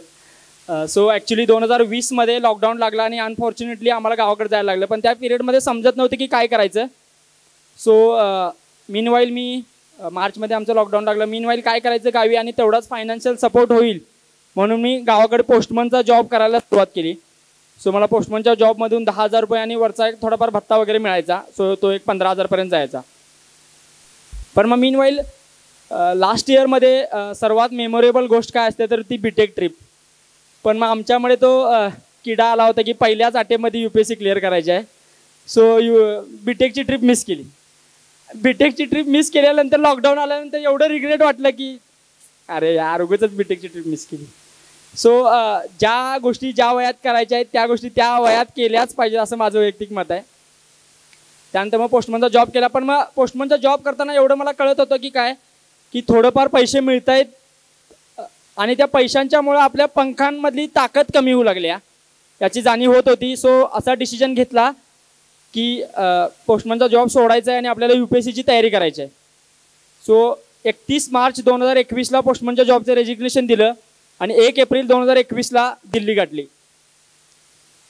सो ॲक्च्युली 2020मध्ये लॉकडाऊन लागला आणि अनफॉर्च्युनेटली आम्हाला गावाकडे जायला लागलं. पण त्या पिरियडमध्ये समजत नव्हतं की काय करायचं. सो मीनवाईल मी मार्चमध्ये आमचं लॉकडाऊन लागलं. मीनवाईल काय करायचं गावी आणि तेवढाच फायनान्शियल सपोर्ट होईल म्हणून मी गावाकडे पोस्टमनचा जॉब करायला सुरुवात केली. सो मला पोस्टमनच्या जॉबमधून 10,000 रुपये आणि वरचा एक थोडाफार भत्ता वगैरे मिळायचा. सो तो एक 15,000पर्यंत जायचा. पण मग मीनवाईल लास्ट इयरमध्ये सर्वात मेमोरेबल गोष्ट काय असते तर ती बीटेक ट्रिप. पण मग आमच्यामुळे तो किडा आला होता की पहिल्याच अटेम्प्टमध्ये UPSC क्लिअर करायची आहे. सो बीटेकची ट्रिप मिस केली. बीटेकची ट्रिप मिस केल्यानंतर लॉकडाऊन आल्यानंतर एवढं रिग्रेट वाटलं की अरे यार उगाचच बीटेकची ट्रिप मिस केली. सो ज्या गोष्टी ज्या वयात करायच्या आहेत त्या गोष्टी त्या वयात केल्याच पाहिजे असं माझं वैयक्तिक मत आहे. त्यानंतर मग पोस्टमनचा जॉब केला. पण मग पोस्टमनचा जॉब करताना एवढं मला कळत होतं की काय की थोडंफार पैसे मिळत आहेत आणि त्या पैशांच्यामुळं आपल्या पंखांमधली ताकद कमी होऊ लागल्या याची जाणीव होत होती. सो असा डिसिजन घेतला की पोस्टमनचा जॉब सोडायचा आहे आणि आपल्याला UPSCची तयारी करायची आहे. सो 31 मार्च 2021ला पोस्टमनच्या जॉबचं रेजिग्नेशन दिलं आणि 1 एप्रिल 2021ला दिल्ली गाठली.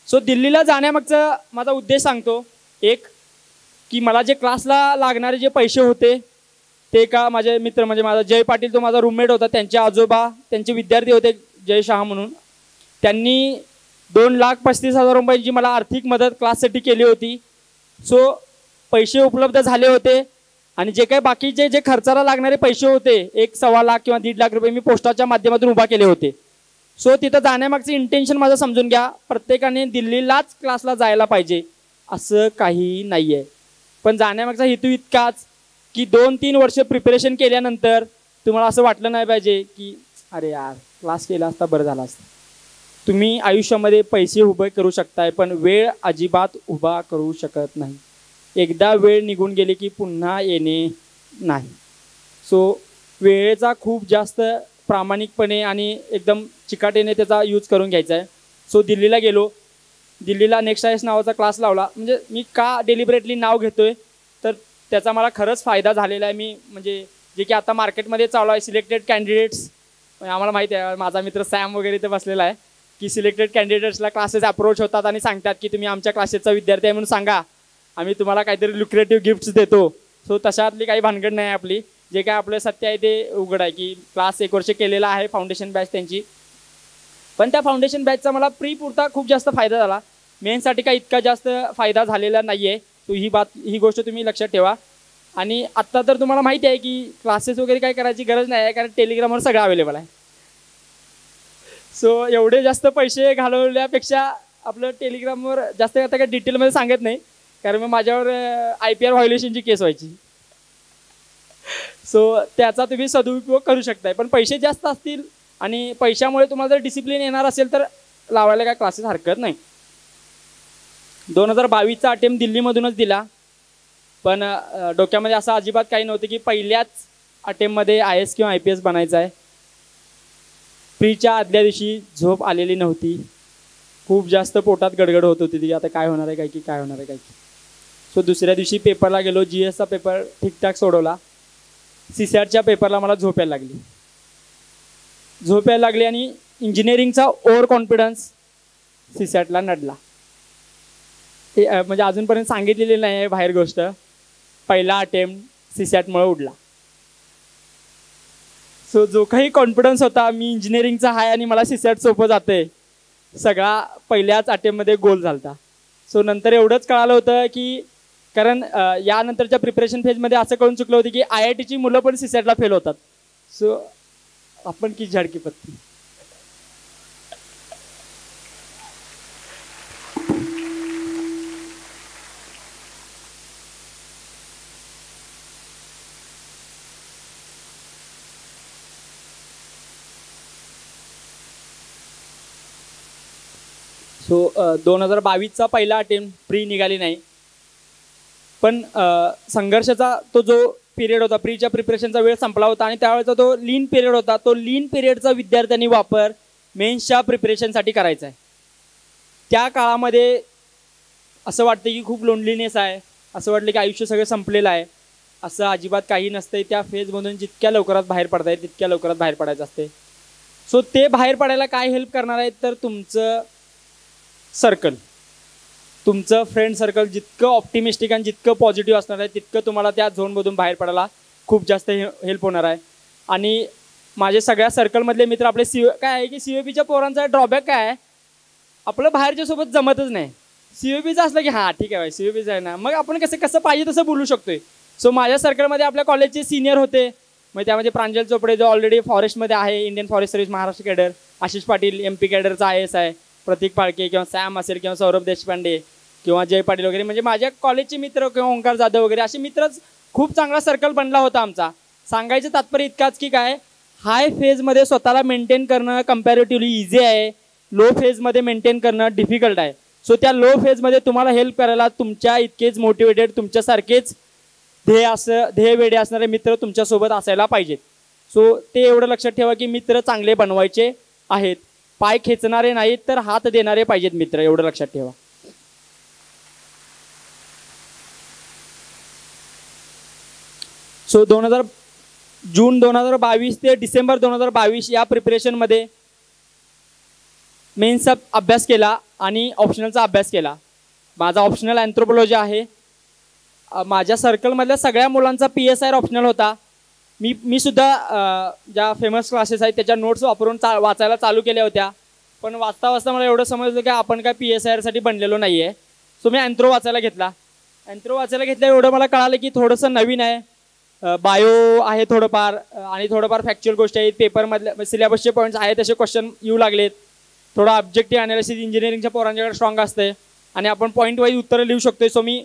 सो दिल्लीला जाण्यामागचा माझा उद्देश सांगतो. एक की मला जे क्लासला लागणारे जे पैसे होते ते का माझे मित्र म्हणजे माझा जय पाटील तो माझा रूममेट होता, त्यांचे आजोबा त्यांचे विद्यार्थी होते जय शहा म्हणून, त्यांनी 2,35,000 रुपयांची मला आर्थिक मदत क्लाससाठी केली होती. सो पैसे उपलब्ध झाले होते आणि जे काही बाकीचे जे खर्चाला लागणारे पैसे होते 1.25 लाख किंवा 1.5 लाख रुपये मी पोस्टाच्या माध्यमातून उभा केले होते. सो तिथं जाण्यामागचं इंटेन्शन माझं समजून घ्या. प्रत्येकाने दिल्लीलाच क्लासला जायला पाहिजे असं काही नाही आहे. पण जाण्यामागचा हेतू इतकाच की 2-3 वर्ष प्रिपरेशन केल्यानंतर तुम्हाला असं वाटलं नाही पाहिजे की अरे यार क्लास केला असता बरं झालं असतं. तुम्ही आयुष्यामध्ये पैसे उभे करू शकताय पण वेळ अजिबात उभा करू शकत नाही. एकदा वेळ निघून गेली की पुन्हा येणे नाही. सो वेळेचा खूप जास्त प्रामाणिकपणे आणि एकदम चिकाटीने त्याचा यूज करून घ्यायचा आहे. सो दिल्लीला गेलो. दिल्लीला नेक्स्ट आयएस नावाचा क्लास लावला. म्हणजे मी का डेलिबरेटली नाव घेतोय तर त्याचा मला खरंच फायदा झालेला आहे. मी म्हणजे जे की आता मार्केटमध्ये चालू आहे सिलेक्टेड कॅन्डिडेट्स, आम्हाला माहिती आहे माझा मित्र सॅम वगैरे इथे बसलेला आहे की सिलेक्टेड कॅन्डिडेट्सला क्लासेस अप्रोच होतात आणि सांगतात की तुम्ही आमच्या क्लासेसचा विद्यार्थी आहे म्हणून सांगा, आम्ही तुम्हाला काहीतरी लुक्रेटिव्ह गिफ्ट्स देतो. सो तशातली काही भानगड नाही आपली. जे काय आपलं सत्य आहे ते उघड आहे की क्लास 1 वर्ष केलेला आहे फाउंडेशन बॅच त्यांची, पण त्या फाउंडेशन बॅचचा मला प्री पुरता खूप जास्त फायदा झाला. मेनसाठी काय इतका जास्त फायदा झालेला नाही आहे. तो ही गोष्ट तुम्ही लक्षात ठेवा. आणि आत्ता तर तुम्हाला माहिती आहे की क्लासेस वगैरे काय करायची गरज नाही आहे, कारण टेलिग्रामवर सगळं अवेलेबल आहे. सो एवढे जास्त पैसे घालवल्यापेक्षा आपलं टेलिग्रामवर जास्त आता काय डिटेलमध्ये सांगत नाही, कारण मग माझ्यावर IPR व्हायोलेशनची केस व्हायची. सो त्याचा तुम्ही सदुपयोग करू शकताय. पण पैसे जास्त असतील आणि पैशामुळे तुम्हाला जर डिसिप्लिन येणार असेल तर लावायला काय क्लासेस हरकत नाही. 2022चा अटेम्प्ट दिल्लीमधूनच दिला, पण डोक्यामध्ये असं अजिबात काही नव्हतं की पहिल्याच अटेम्प्टमध्ये IAS किंवा IPS बनायचं आहे. प्रीच्या आदल्या दिवशी झोप आलेली नव्हती, खूप जास्त पोटात गडगड होत होती की आता काय होणार आहे काय होणार आहे. सो दुसऱ्या दिवशी पेपरला गेलो, GSचा पेपर ठीकठाक सोडवला. CSATच्या पेपरला मला झोप यायला लागली आणि इंजिनिअरिंगचा ओव्हर कॉन्फिडन्स CSATला नडला. म्हणजे अजूनपर्यंत सांगितलेली नाही आहे बाहेर गोष्ट. पहिला अटेम्प्ट CSATमुळे उडला. सो जो काही कॉन्फिडन्स होता मी इंजिनिअरिंगचा आहे आणि मला CSAT सोपं जाते, सगळा पहिल्याच अटेम्प्टमध्ये गोल झालता. सो नंतर एवढंच कळालं होतं की कारण यानंतरच्या प्रिपरेशन फेजमध्ये असं कळून चुकलं होतं की IITची मुलं पण CSATला फेल होतात. सो आपण की झाडकी पत्ती. सो 2022चा पहिला अटेम्प्ट प्री निघाली नाही, पण संघर्षाचा तो जो पिरियड होता, प्रीच्या प्रिपरेशनचा वेळ संपला होता आणि त्यावेळेचा तो लीन पिरियड होता. तो लीन पिरियडचा विद्यार्थ्यांनी वापर मेन्सच्या प्रिपरेशनसाठी करायचा आहे. त्या काळामध्ये असं वाटतं की खूप लोनलीनेस आहे, असं वाटलं की आयुष्य सगळं संपलेलं आहे. असं अजिबात काही नसतंय. त्या फेजमधून जितक्या लवकरात बाहेर पडता येईल तितक्या लवकरात बाहेर पडायचं असते. सो ते बाहेर पडायला काय हेल्प करणार आहे तर तुमचं सर्कल, तुमचं फ्रेंड सर्कल जितकं ऑप्टिमिस्टिक आणि जितकं पॉझिटिव्ह असणार आहे तितकं तुम्हाला त्या झोनमधून बाहेर पडायला खूप जास्त हेल्प होणार आहे. आणि माझे सगळ्या सर्कलमधले मित्र आपले काय आहे की CVPच्या पोरांचा ड्रॉबॅक काय आहे, आपलं बाहेरच्या सोबत जमतच नाही. CVPचं असलं की हां ठीक आहे CVPचं आहे ना, मग आपण कसं पाहिजे तसं बोलू शकतोय. सो माझ्या सर्कलमध्ये आपल्या कॉलेजचे सिनियर होते, मग त्यामध्ये प्रांजल चोपडे जो ऑलरेडी फॉरेस्टमध्ये आहे, Indian forest service Maharashtra cadre, Ashish Patil MP कॅडरचा IAS आहे, प्रतीक फाळके किंवा सॅम असेल किंवा सौरभ देशपांडे किंवा जय पाटील वगैरे, म्हणजे माझ्या कॉलेजचे मित्र किंवा ओंकार जाधव वगैरे असे मित्रच खूप चांगला सर्कल बनला होता आमचा. सांगायचं तात्पर्य इतकाच की काय हाय फेजमध्ये स्वतःला मेंटेन करणं कम्पॅरेटिव्हली इझी आहे, लो फेजमध्ये मेंटेन करणं डिफिकल्ट आहे. सो त्या लो फेजमध्ये तुम्हाला हेल्प करायला तुमच्या इतकेच मोटिवेटेड, तुमच्यासारखेच ध्येय वेडे असणारे मित्र तुमच्यासोबत असायला पाहिजेत. सो ते एवढं लक्षात ठेवा की मित्र चांगले बनवायचे आहेत, पाय खेचणारे नाहीत तर हात देणारे पाहिजेत मित्र, एवढं लक्षात ठेवा. सो जून 2022 ते डिसेंबर 2022 या प्रिपरेशनमध्ये मेन्सचा अभ्यास केला आणि ऑप्शनलचा अभ्यास केला. माझा ऑप्शनल अँथ्रोपोलॉजी आहे. माझ्या सर्कलमधल्या सगळ्या मुलांचा PSR ऑप्शनल होता. मी सुद्धा ज्या फेमस क्लासेस आहेत त्याच्या नोट्स वापरून वाचायला चालू केल्या होत्या, पण वाचता मला एवढं समजलं की आपण काय PSRसाठी बनलेलो नाही आहे. सो मी अँथ्रो वाचायला घेतला. एवढं मला कळालं की थोडंसं नवीन आहे, बायो आहे थोडंफार आणि थोडंफार फॅक्च्युअल गोष्टी आहेत, पेपरमधल्या सिलेबसचे पॉईंट्स आहेत तसे क्वेश्चन येऊ लागलेत. थोडं ऑब्जेक्टिव्ह अनालिसिस इंजिनिअरिंगच्या पोरांच्याकडे स्ट्रॉंग असते आणि आपण पॉईंट वाईज उत्तरं लिहू शकतोय. सो मी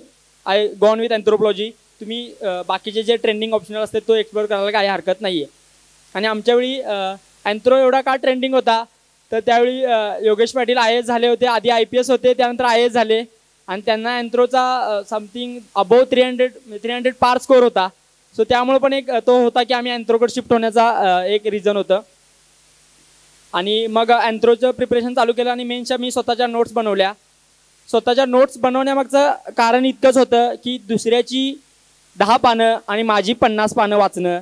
गॉन विथ अँथ्रोपोलॉजी. तुम्ही बाकीचे जे ट्रेंडिंग ऑप्शनल असते तो एक्सप्लोर करायला काही हरकत नाही आहे. आणि आमच्यावेळी अँथ्रो एवढा का ट्रेंडिंग होता तर त्यावेळी योगेश पाटील IAS झाले होते, आधी IPS होते, त्यानंतर IAS झाले आणि त्यांना अँथ्रोचा समथिंग अबोव 300 पार स्कोअर होता. सो त्यामुळे पण एक तो होता की आम्ही अँथ्रोकडे शिफ्ट होण्याचा एक रिझन होतं. आणि मग अँथ्रोचं प्रिपरेशन चालू केलं आणि मेन्सच्या मी स्वतःच्या नोट्स बनवल्या. स्वतःच्या नोट्स बनवण्यामागचं कारण इतकंच होतं की दुसऱ्याची 10 पानं आणि माझी 50 पानं वाचणं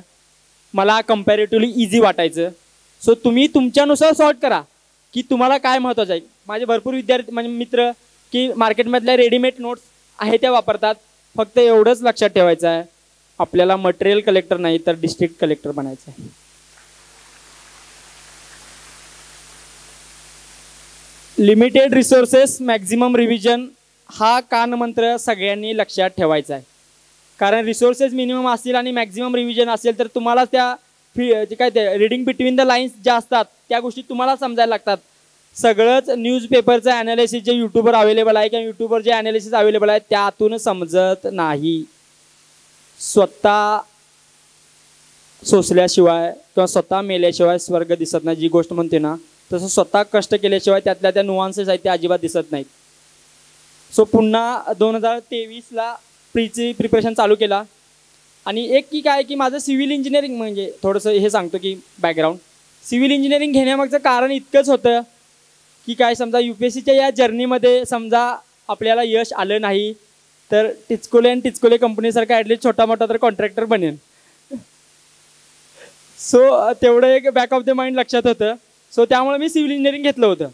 मला कम्पॅरेटिव्हली इझी वाटायचं. सो तुम्ही तुमच्यानुसार सॉर्ट करा की तुम्हाला काय महत्त्वाचं आहे. माझे भरपूर विद्यार्थी म्हणजे मित्र की मार्केटमधल्या रेडीमेड नोट्स आहे त्या वापरतात. फक्त एवढंच लक्षात ठेवायचं आहे आपल्याला मटेरियल कलेक्टर नाही तर डिस्ट्रिक्ट कलेक्टर बनायचं आहे. लिमिटेड रिसोर्सेस मॅक्झिमम रिव्हिजन हा कानमंत्र सगळ्यांनी लक्षात ठेवायचा आहे. कारण रिसोर्सेस मिनिमम असतील आणि मॅक्झिमम रिव्हिजन असेल तर तुम्हाला त्या काय ते रीडिंग बिटवीन द लाईन्स ज्या असतात त्या गोष्टी तुम्हाला समजायला लागतात. सगळंच न्यूजपेपरचं ॲनालिसिस जे यूट्यूबवर अवेलेबल आहे किंवा यूट्यूबवर जे ॲनालिसिस अवेलेबल आहे त्यातून समजत नाही. स्वतः सोसल्याशिवाय किंवा स्वतः मेल्याशिवाय स्वर्ग दिसत नाही, जी गोष्ट म्हणते ना तसं स्वतः कष्ट केल्याशिवाय त्यातल्या त्या नुआन्सेस आहेत त्या अजिबात दिसत नाहीत. सो पुन्हा 2023ला प्रीची प्रिपरेशन चालू केला. आणि एक की काय की माझं सिव्हिल इंजिनिअरिंग म्हणजे थोडंसं हे सांगतो की बॅकग्राऊंड सिव्हिल इंजिनिअरिंग घेण्यामागचं कारण इतकंच होतं की काय समजा UPSCच्या या जर्नीमध्ये समजा आपल्याला यश आलं नाही तर टिचकोले आणि टिचकोले कंपनीसारखा ॲटलीस्ट छोटा मोठा तर कॉन्ट्रॅक्टर बनेन. सो तेवढं एक बॅक ऑफ द माइंड लक्षात होतं. सो त्यामुळे मी सिव्हिल इंजिनिअरिंग घेतलं होतं.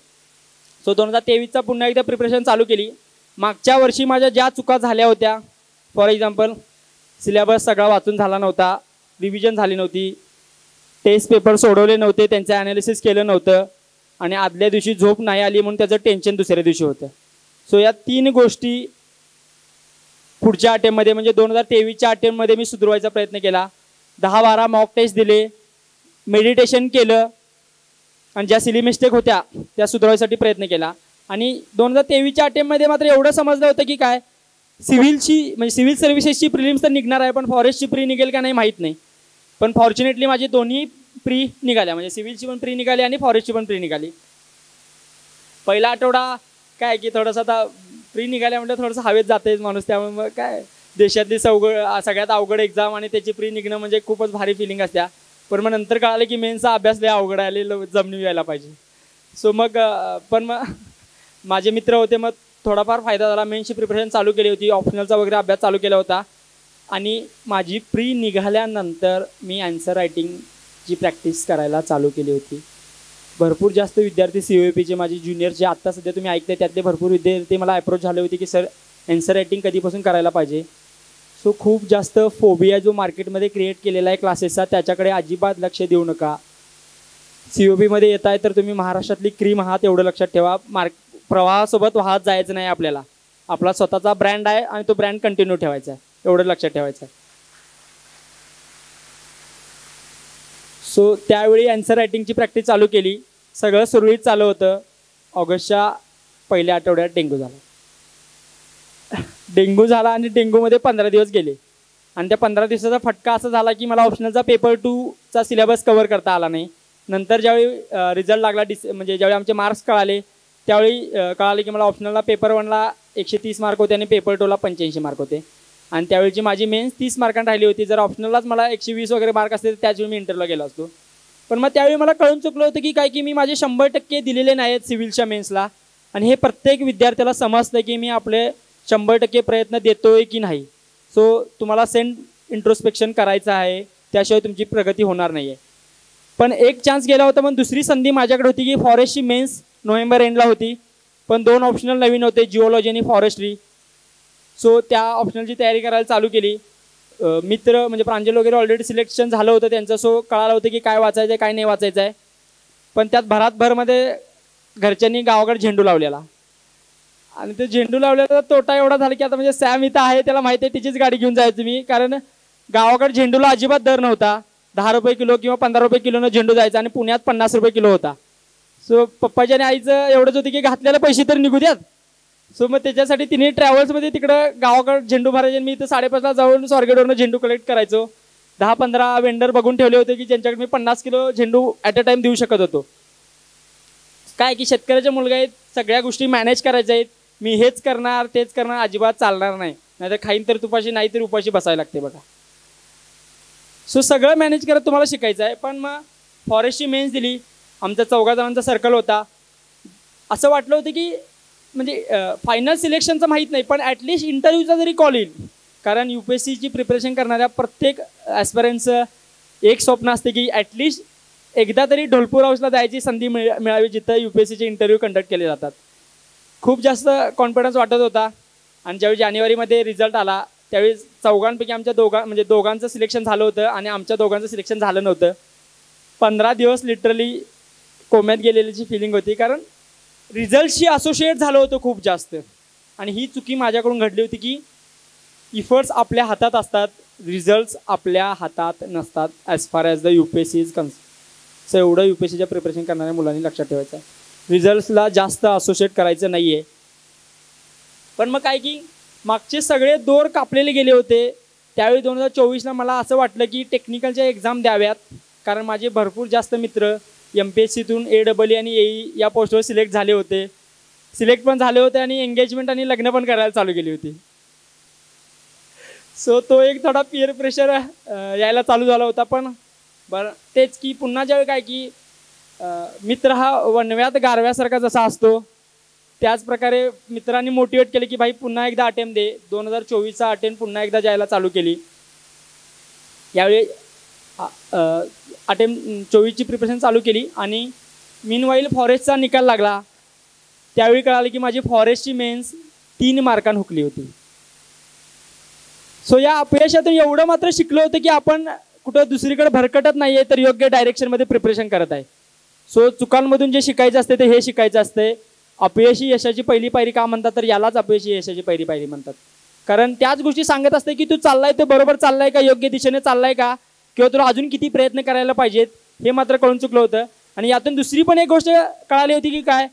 सो 2023चा पुन्हा एकदा प्रिपरेशन चालू केली. मागच्या वर्षी माझ्या ज्या चुका झाल्या होत्या, फॉर एक्झाम्पल सिलेबस सगळा वाचून झाला नव्हता, रिव्हिजन झाली नव्हती, टेस्ट पेपर सोडवले नव्हते, त्यांचं ॲनालिसिस केलं नव्हतं आणि आदल्या दिवशी झोप नाही आली म्हणून त्याचं टेन्शन दुसऱ्या दिवशी होतं. सो या 3 गोष्टी पुढच्या अटेम्पमध्ये म्हणजे 2023च्या अटेम्पमध्ये मी सुधारवायचा प्रयत्न केला. 10-12 मॉक टेस्ट दिले, मेडिटेशन केलं आणि ज्या सिली मिस्टेक होत्या त्या सुधारवायसाठी प्रयत्न केला. आणि 2023च्या अटेम्पमध्ये मात्र एवढं समजलं होतं की काय सिव्हिलची म्हणजे सिव्हिल सर्व्हिसेसची प्रिलिम्स तर निघणार आहे पण फॉरेस्टची प्री निघेल का नाही माहीत नाही. पण फॉर्च्युनेटली माझी दोन्ही प्री निघाल्या, म्हणजे सिव्हिलची पण प्री निघाली आणि फॉरेस्टची पण प्री निघाली. पहिला आठवडा काय की थोडंसं आता प्री निघाल्या म्हणजे थोडंसं हवेत जातेच माणूस, त्यामुळे मग काय देशातली सगळ्यात अवघड एक्झाम आणि त्याची प्री निघणं म्हणजे खूपच भारी फिलिंग असत्या. पण मग नंतर कळालं की मेन्सचा अभ्यास लय अवघड आले, जमनी यायला पाहिजे. सो मग पण मग माझे मित्र होते, मग थोडाफार फायदा झाला. मेन्सची प्रिपरेशन चालू केली होती, ऑप्शनलचा वगैरे अभ्यास चालू केला होता. आणि माझी प्री निघाल्यानंतर मी आन्सर रायटिंगची प्रॅक्टिस करायला चालू केली होती. भरपूर जास्त विद्यार्थी COAPचे माझे ज्युनियर जे आत्ता सध्या तुम्ही ऐकताय त्यातले भरपूर विद्यार्थी मला अप्रोच झाले होते की सर आन्सर रायटिंग कधीपासून करायला पाहिजे. सो खूप जास्त फोबिया जो मार्केटमध्ये क्रिएट केलेला आहे क्लासेसचा त्याच्याकडे अजिबात लक्ष देऊ नका. COP येत आहे तर तुम्ही महाराष्ट्रातली क्रीम आहात एवढं लक्षात ठेवा. प्रवाहासोबत वाहत जायचं नाही आपल्याला. आपला स्वतःचा ब्रँड आहे आणि तो ब्रँड कंटिन्यू ठेवायचा आहे, एवढं लक्षात ठेवायचं आहे. सो त्यावेळी आन्सर रायटिंगची प्रॅक्टिस चालू केली. सगळं सुरळीत चालू होतं. ऑगस्टच्या पहिल्या आठवड्यात डेंग्यू झाला आणि डेंग्यूमध्ये 15 दिवस गेले. आणि त्या 15 दिवसाचा फटका असा झाला की मला ऑप्शनलचा पेपर 2चा सिलेबस कव्हर करता आला नाही. नंतर ज्यावेळी रिझल्ट लागला म्हणजे ज्यावेळी आमचे मार्क्स कळाले त्यावेळी कळाले की मला ऑप्शनलला पेपर 1ला 130 मार्क होते आणि पेपर 2ला 85 मार्क होते. आणि त्यावेळीची माझी मेन्स 30 मार्कांनी राहिली होती. जर ऑप्शनललाच मला 120 वगैरे मार्क असते तर त्याच वेळी मी इंटरव्ह्यूला गेलो असतो. पण मग त्यावेळी मला कळून चुकलं होतं की काय की मी माझे 100% दिलेले नाही आहेत सिव्हिलच्या मेन्सला. आणि हे प्रत्येक विद्यार्थ्याला समजतं की मी आपले 100% प्रयत्न देतोय की नाही. सो तुम्हाला इंट्रोस्पेक्शन करायचं आहे, त्याशिवाय तुमची प्रगती होणार नाही आहे. पण एक चान्स गेला होता, पण दुसरी संधी माझ्याकडे होती की फॉरेस्टची मेन्स नोव्हेंबर एंडला होती, पण 2 ऑप्शनल नवीन होते, जिओलॉजी आणि फॉरेस्ट्री. सो त्या ऑप्शनलची तयारी करायला चालू केली. मित्र म्हणजे प्रांजल वगैरे ऑलरेडी सिलेक्शन झालं होतं त्यांचं. सो कळालं होतं की काय वाचायचं आहे काय नाही वाचायचं आहे. पण त्यात भरातभरमध्ये घरच्यांनी गावाकडे झेंडू लावलेला आणि ते झेंडू लावलेला तोटा एवढा झाला की आता म्हणजे सॅम इथं आहे त्याला माहिती आहे तिचीच गाडी घेऊन जायचं मी. कारण गावाकडे झेंडूला अजिबात दर नव्हता. 10 रुपये किलो किंवा 15 रुपये किलोनं झेंडू जायचा आणि पुण्यात 50 रुपये किलो होता. सो पप्पाच्या आणि आईचं एवढंच होतं की घातलेले पैसे तर निघू द्यात. सो मग त्याच्यासाठी तिने ट्रॅव्हल्समध्ये तिकडं गावाकडे झेंडू भरायचे. मी इथं 5:30ला जाऊन स्वारगेटवरून झेंडू कलेक्ट करायचो. 10-15 वेंडर बघून ठेवले होते की ज्यांच्याकडे मी 50 किलो झेंडू ॲट अ टाइम देऊ शकत होतो. काय की शेतकऱ्याचा मुलगा आहेत, सगळ्या गोष्टी मॅनेज करायच्या आहेत. मी हेच करणार तेच करणार अजिबात चालणार नाही. नाहीतर खाईन तर तुपाशी नाही तर उपाशी बसायला लागते बघा. सो सगळं मॅनेज करत तुम्हाला शिकायचं आहे. पण मग फॉरेस्टची मेन्स दिली. आमचा 4 जणांचा सर्कल होता. असं वाटलं होतं की म्हणजे फायनल सिलेक्शनचं माहीत नाही पण ॲटलिस्ट इंटरव्ह्यूचा जरी कॉल येईल. कारण UPSCची प्रिपरेशन करणाऱ्या प्रत्येक ॲस्पिरंटचं एक स्वप्न असते की ॲटलिस्ट एकदा तरी ढोलपूर हाऊसला जायची संधी मिळावी जिथं UPSCचे इंटरव्ह्यू कंडक्ट केले जातात. खूप जास्त कॉन्फिडन्स वाटत होता. आणि ज्यावेळी जानेवारीमध्ये रिझल्ट आला त्यावेळी चौघांपैकी आमच्या दोघांचं सिलेक्शन झालं होतं आणि आमच्या दोघांचं सिलेक्शन झालं नव्हतं. 15 दिवस लिटरली कोम्यात गेलेल्याची फिलिंग होती, कारण रिझल्टशी असोसिएट झालं होतं खूप जास्त. आणि ही चुकी माझ्याकडून घडली होती की इफर्ट्स आपल्या हातात असतात, रिझल्ट्स आपल्या हातात नसतात as far as the UPSC is so एवढं UPSCच्या प्रिपरेशन करणाऱ्या मुलांनी लक्षात ठेवायचं आहे. रिझल्ट्सला जास्त असोसिएट करायचं नाही आहे. पण मग काय की मागचे सगळे दोर कापलेले गेले होते. त्यावेळी 2024ला मला असं वाटलं की टेक्निकलच्या एक्झाम द्याव्यात, कारण माझे भरपूर जास्त मित्र MPSCतून AEE आणि AE या पोस्टवर सिलेक्ट झाले होते. सिलेक्ट पण झाले होते आणि एंगेजमेंट आणि लग्न पण करायला चालू केली होती. सो तो एक थोडा पिअर प्रेशर यायला चालू झाला होता. पण बरं तेच की पुन्हा ज्यावेळी काय की मित्र हा वणव्यात गारव्यासारखा जसा असतो त्याच प्रकारे मित्रांनी मोटिवेट केले की भाई पुन्हा एकदा अटेम्प्ट दे. 2024चा अटेम्प्ट पुन्हा एकदा जायला चालू केली. यावेळी अटेम्प्ट 24ची प्रिपरेशन चालू केली आणि मीनवाईल फॉरेस्टचा निकाल लागला. त्यावेळी कळालं की माझी फॉरेस्टची मेन्स 3 मार्कांनी हुकली होती. सो या अपयशातून एवढं मात्र शिकलो होतं की आपण कुठं दुसरीकडे भरकटत नाही आहे, तर योग्य डायरेक्शनमध्ये प्रिपरेशन करत आहे. सो चुकांमधून जे शिकायचं असते ते हे शिकायचं असते. अपयशी यशाची पहिली पायरी का म्हणतात, तर यालाच अपयशी यशाची पहिली पायरी म्हणतात. कारण त्याच गोष्टी सांगत असते की तू चाललाय तो बरोबर चाललाय का, योग्य दिशेने चाललाय का, किंवा तुला अजून किती प्रयत्न करायला पाहिजेत हे मात्र कळून चुकलं होतं. आणि यातून दुसरी पण एक गोष्ट कळाली होती की काय,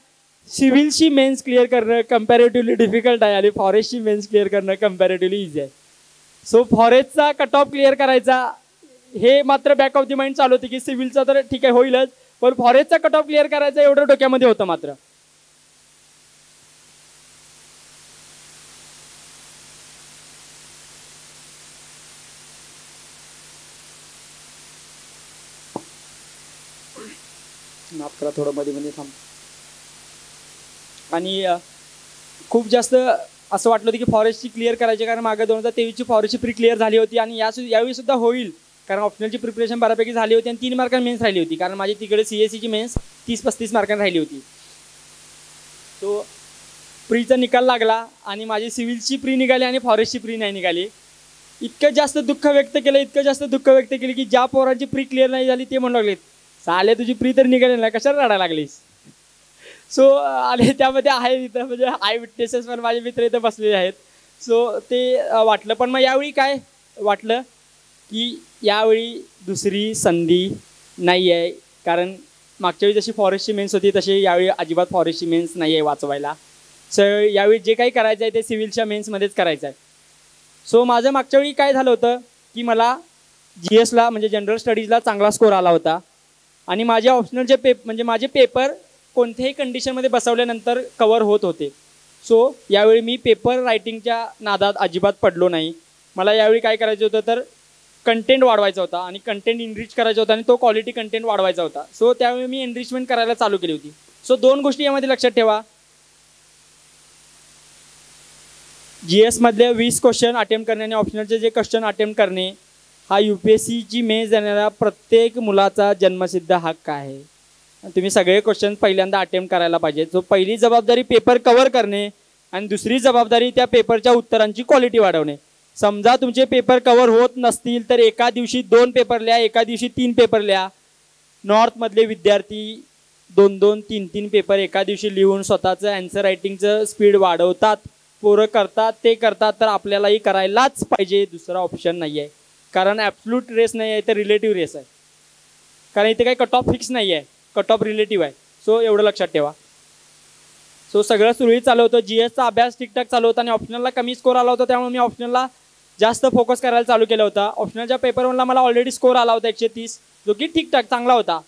सिव्हिलची मेन्स क्लिअर करणं कम्पॅरेटिव्हली डिफिकल्ट आहे आणि फॉरेस्टची मेन्स क्लिअर करणं कम्पॅरेटिव्हली इझी आहे. सो फॉरेस्टचा कट ऑफ क्लिअर करायचा हे मात्र बॅक ऑफ द माइंड चालू होती की सिव्हिलचा तर ठीक आहे होईलच, पण फॉरेस्टचा कट ऑफ क्लिअर करायचा एवढं डोक्यामध्ये होतं मात्र. माफ करा थोडं मध्ये थांब. आणि खूप जास्त असं वाटलं होतं की फॉरेस्टची क्लिअर करायची, कारण मागे 2023ची फॉरेस्टची प्री क्लिअर झाली होती आणि यावेळी सुद्धा होईल, कारण ऑप्शनलची प्रिपरेशन बऱ्यापैकी झाली होती आणि 3 मार्कांनी मेन्स राहिली होती, कारण माझी तिकडे CSEची मेन्स 30-35 मार्कांनी राहिली होती. तो प्रीचा निकाल लागला आणि माझी सिव्हिलची प्री निघाली आणि फॉरेस्टची प्री नाही निघाली. इतकं जास्त दुःख व्यक्त केलं की ज्या पोरांची प्री क्लिअर नाही झाली ते म्हणू लागलेत, साले तुझी प्री तर निघाली नाही, कशाला रडायला लागलीस. सो आणि त्यामध्ये आहे इथं म्हणजे आय विटनेसेस पण माझे मित्र इथं बसलेले आहेत. सो ते वाटलं. पण मग यावेळी काय वाटलं की यावेळी दुसरी संधी नाही आहे, कारण मागच्या वेळी जशी फॉरेस्टची मेन्स होती तशी यावेळी अजिबात फॉरेस्टची मेन्स नाही आहे वाचवायला. सो यावेळी जे काही करायचं आहे ते सिव्हिलच्या मेन्समध्येच करायचं आहे. सो माझं मागच्या वेळी काय झालं होतं की मला GSला म्हणजे जनरल स्टडीजला चांगला स्कोर आला होता आणि माझे ऑप्शनलचे म्हणजे माझे पेपर कोणत्याही कंडिशनमध्ये बसवल्यानंतर कवर होत होते. सो यावेळी मी पेपर रायटिंगच्या नादात अजिबात पडलो नाही. मला यावेळी काय करायचं होतं तर कंटेंट वाढवायचा होता आणि कंटेंट इनरिच करायचा होता आणि तो क्वालिटी कंटेंट वाढवायचा होता. सो त्यावेळी मी एनरिचमेंट करायला चालू केली होती. सो 2 गोष्टी यामध्ये लक्षात ठेवा. GSमधले 20 क्वेश्चन अटेम्प्ट करणे आणि ऑप्शनलचे जे क्वेश्चन अटेम्प्ट करणे हा UPSCची मेन्स देणाऱ्या प्रत्येक मुलाचा जन्मसिद्ध हक्क आहे. तुम्ही सगळे क्वेश्चन पहिल्यांदा अटेम्प्ट करायला पाहिजे. सो पहिली जबाबदारी पेपर कव्हर करणे आणि दुसरी जबाबदारी त्या पेपरच्या उत्तरांची क्वालिटी वाढवणे. समजा तुमचे पेपर कव्हर होत नसतील तर एका दिवशी 2 पेपर लिहा, एका दिवशी 3 पेपर लिहा. नॉर्थमधले विद्यार्थी 2-2, 3-3 पेपर एका दिवशी लिहून स्वतःचं अँसर रायटिंगचं स्पीड वाढवतात. पोरं करतात ते करतात, तर आपल्यालाही करायलाच पाहिजे. दुसरा ऑप्शन नाही आहे, कारण ॲब्सल्यूट रेस नाही आहे तर रिलेटिव्ह रेस आहे. कारण इथे काही कट ऑफ फिक्स नाही आहे, कट ऑफ रिलेटिव्ह आहे. सो एवढं लक्षात ठेवा. सो सगळं सुरळीत चालू होतं. GSचा अभ्यास ठीकठाक चालू होता आणि ऑप्शनलला कमी स्कोर आला होता, त्यामुळे मी ऑप्शनलला जास्त फोकस करायला चालू केला होता. ऑप्शनलच्या पेपरवरला मला ऑलरेडी स्कोर आला होता 130, जो की ठीकठाक चांगला होता.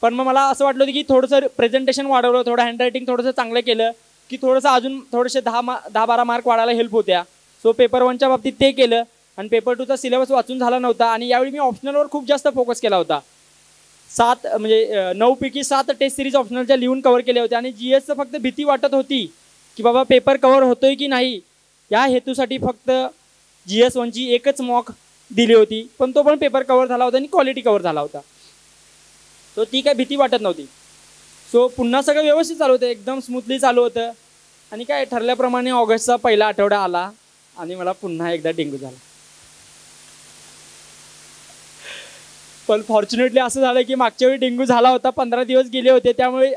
पण मग मला असं वाटलं होतं की थोडंसं प्रेझेंटेशन वाढवलं, थोडं हँडरायटिंग थोडंसं चांगलं केलं की थोडंसं अजून थोडेसे 10-12 मार्क वाढायला हेल्प होत्या. सो पेपर 1च्या बाबतीत ते केलं आणि पेपर 2चा सिलेबस वाचून झाला नव्हता आणि यावेळी मी ऑप्शनलवर खूप जास्त फोकस केला होता. 9 पैकी 7 टेस्ट सिरीज ऑप्शनलच्या लिहून कव्हर केले होते आणि GSचं फक्त भीती वाटत होती की बाबा पेपर कव्हर होतोय की नाही. या हेतूसाठी फक्त GS1ची एकच मॉक दिली होती, पण तो पण पेपर कव्हर झाला होता आणि क्वालिटी कव्हर झाला होता. सो ती काय भीती वाटत नव्हती. सो पुन्हा सगळं व्यवस्थित चालू होतं, एकदम स्मूथली चालू होतं. आणि काय ठरल्याप्रमाणे ऑगस्टचा पहिला आठवडा आला आणि मला पुन्हा एकदा डेंग्यू झाला. पण फॉर्च्युनेटली असं झालं की मागच्या वेळी डेंग्यू झाला होता, 15 दिवस गेले होते, त्यामुळे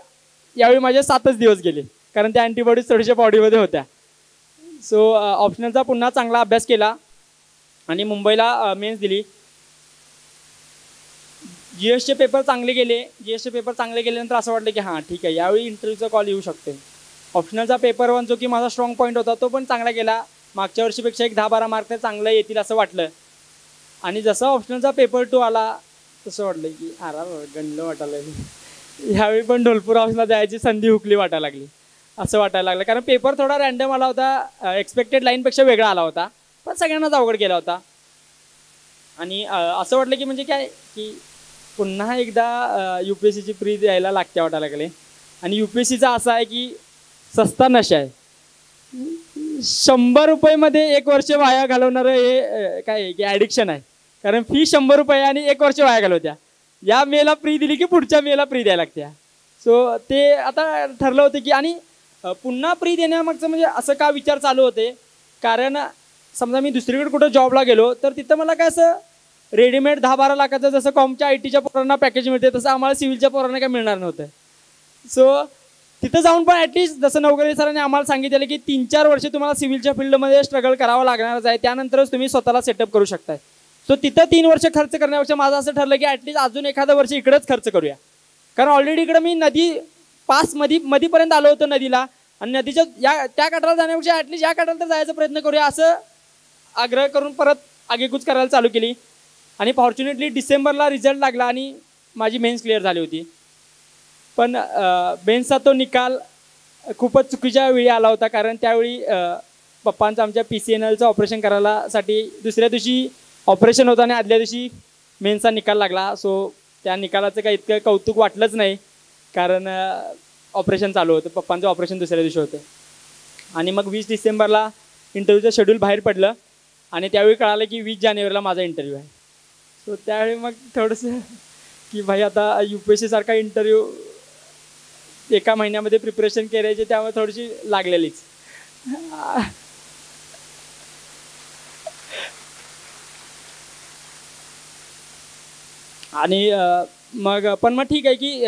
यावेळी माझे 7च दिवस गेले, कारण त्या अँटीबॉडीज थोड्याशा बॉडीमध्ये होत्या. सो ऑप्शनलचा पुन्हा चांगला अभ्यास केला आणि मुंबईला मेन्स दिली. GSचे पेपर चांगले गेले. GSचे पेपर चांगले गेल्यानंतर असं वाटलं की हां ठीक आहे, यावेळी इंटरव्ह्यूचा कॉल येऊ शकते. ऑप्शनलचा पेपर 1 जो की माझा स्ट्रॉंग पॉईंट होता तो पण चांगला गेला. मागच्या वर्षीपेक्षा एक 10-12 मार्क चांगलं येतील असं वाटलं. आणि जसा ऑप्शनलचा पेपर 2 आला तसं वाटलं की अरे गणलं वाटायला लागली, ह्यावेळी पण ढोलपूर हाऊसला जायची संधी हुकली वाटायला लागली असं वाटायला लागलं. कारण पेपर थोडा रँडम आला होता, एक्सपेक्टेड लाईनपेक्षा वेगळा आला होता, पण सगळ्यांनाच अवघड गेला होता. आणि असं वाटलं की म्हणजे काय की पुन्हा एकदा UPSCची प्री द्यायला लागते वाटायला लागले. आणि UPSCचा असा आहे की सस्ता नशा आहे. 100 रुपयेमध्ये 1 वर्ष वाया घालवणारं हे काय आहे की ॲडिक्शन आहे. कारण फी 100 रुपये आणि 1 वर्ष वाया घालवत्या. या मेला प्री दिली की पुढच्या मेला प्री द्यायला लागत्या. सो ते आता ठरलं होतं की आणि पुन्हा प्री देण्यामागचं म्हणजे असं का विचार चालू होते, कारण समजा मी दुसरीकडे कुठं जॉबला गेलो तर तिथं मला काय असं रेडीमेड 10-12 लाखाचं जसं कॉमच्या IT च्या पोरांना पॅकेज मिळते तसं आम्हाला सिव्हिलच्या पोरांना काय मिळणार नव्हतं. सो तिथं जाऊन पण ॲटलिस्ट जसं नवकरी सरांनी आम्हाला सांगितलं की 3-4 वर्ष तुम्हाला सिव्हिलच्या फील्डमध्ये स्ट्रगल करावं लागणारच आहे, त्यानंतरच तुम्ही स्वतःला सेटअप करू शकताय. सो तिथं 3 वर्ष खर्च करण्यापेक्षा माझं असं ठरलं की ॲटलिस्ट अजून एखादं वर्ष इकडेच खर्च करूया. कारण ऑलरेडी इकडं मी नदी पास मधीपर्यंत आलो होतो नदीला, आणि नदीच्या त्या काठाला जाण्यापेक्षा ॲटलिस्ट या काठाला तर जायचा प्रयत्न करूया असं आग्रह करून परत आगेकूच करायला चालू केली. आणि फॉर्च्युनेटली डिसेंबरला रिझल्ट लागला आणि माझी मेन्स क्लिअर झाली होती. पण मेन्सचा तो निकाल खूपच चुकीच्या वेळी आला होता, कारण त्यावेळी पप्पांचं आमच्या PCNLचं ऑपरेशन करायलासाठी दुसऱ्या दिवशी ऑपरेशन होतं आणि आदल्या दिवशी मेन्सचा निकाल लागला. सो त्या निकालाचं काही इतकं कौतुक वाटलंच नाही, कारण ऑपरेशन चालू होतं, पप्पांचं ऑपरेशन दुसऱ्या दिवशी होतं. आणि मग 20 डिसेंबरला इंटरव्ह्यूचं शेड्यूल बाहेर पडलं आणि त्यावेळी कळालं की 20 जानेवारीला माझा इंटरव्ह्यू आहे. सो त्यावेळी मग थोडंसं की भाई आता UPSC सारखा इंटरव्ह्यू 1 महिन्यामध्ये प्रिपरेशन करायची, त्यामुळे थोडीशी लागलेलीच. आणि मग ठीक आहे की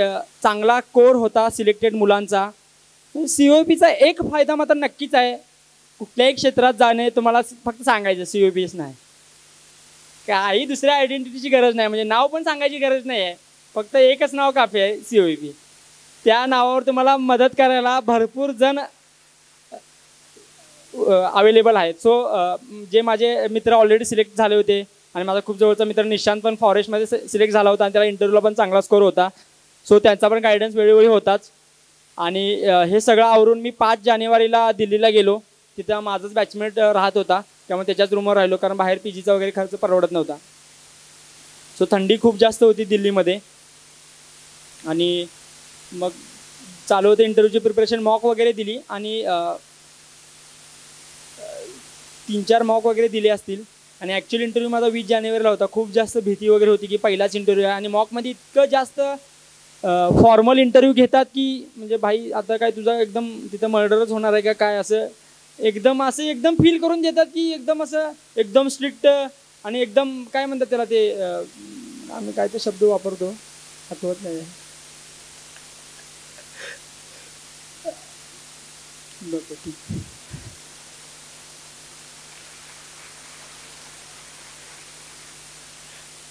चांगला कोर होता सिलेक्टेड मुलांचा. COEPचा एक फायदा मात्र नक्कीच आहे, कुठल्याही क्षेत्रात जाणे तुम्हाला फक्त सांगायचं COEPच नाही, काही दुसऱ्या आयडेंटिटीची गरज नाही, म्हणजे नाव पण सांगायची गरज नाही आहे, फक्त एकच नाव काफी आहे COEP. त्या नावावर तुम्हाला मदत करायला भरपूर जण अवेलेबल आहेत. सो जे माझे मित्र ऑलरेडी सिलेक्ट झाले होते आणि माझा खूप जवळचा मित्र निशांत पण फॉरेस्टमध्ये सिलेक्ट झाला होता आणि त्याला इंटरव्ह्यूला पण चांगला स्कोर होता. सो त्यांचा पण गायडन्स वेळोवेळी होताच. आणि हे सगळं आवरून मी 5 जानेवारीला दिल्लीला गेलो. तिथं माझाच बॅचमेट राहत होता, त्यामुळे त्याच्याच रूमवर राहिलो, कारण बाहेर PGचा वगैरे खर्च परवडत नव्हता. सो थंडी खूप जास्त होती दिल्लीमध्ये. आणि मग चालू होते इंटरव्ह्यूची प्रिपरेशन, मॉक वगैरे दिली आणि 3-4 मॉक वगैरे दिले असतील. आणि ॲक्च्युअली इंटरव्ह्यू माझा 20 जानेवारीला होता. खूप जास्त भीती वगैरे होती की पहिलाच इंटरव्ह्यू आहे आणि मॉकमध्ये इतकं जास्त फॉर्मल इंटरव्ह्यू घेतात की म्हणजे भाई आता काय तुझा एकदम तिथं मर्डरच होणार आहे का काय, असं एकदम फील करून देतात की एकदम स्ट्रिक्ट आणि एकदम काय म्हणतात त्याला ते आम्ही काय ते शब्द वापरतो आठवत नाही. ठीक.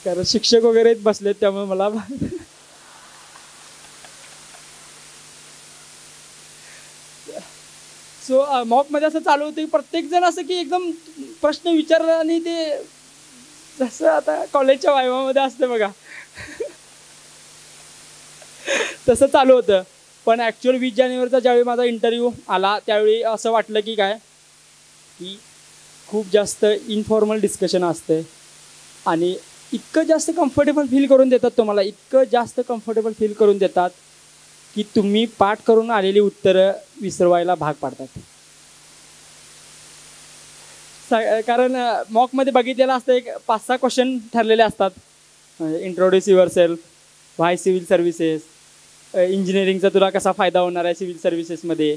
कारण शिक्षक वगैरे बसलेत त्यामुळे मला सो मॉकमध्ये असं चालू होतं की प्रत्येक जण असं की एकदम प्रश्न विचारला आणि ते जसं आता कॉलेजच्या वायवामध्ये असतं बघा तसं चालू होतं. पण ॲक्च्युअल 20 जानेवारीचा ज्यावेळी माझा इंटरव्ह्यू आला त्यावेळी असं वाटलं की काय की खूप जास्त इनफॉर्मल डिस्कशन असते आणि इतकं जास्त कम्फर्टेबल फील करून देतात तुम्हाला, इतकं जास्त कम्फर्टेबल फील करून देतात की तुम्ही पाठ करून आलेली उत्तरं विसरवायला भाग पाडतात. कारण मॉकमध्ये बघितलेलं असतं एक 5-6 क्वेश्चन ठरलेले असतात. Introduce yourself, why civil services, इंजिनिअरिंगचा तुला कसा फायदा होणार आहे सिव्हिल सर्व्हिसेसमध्ये,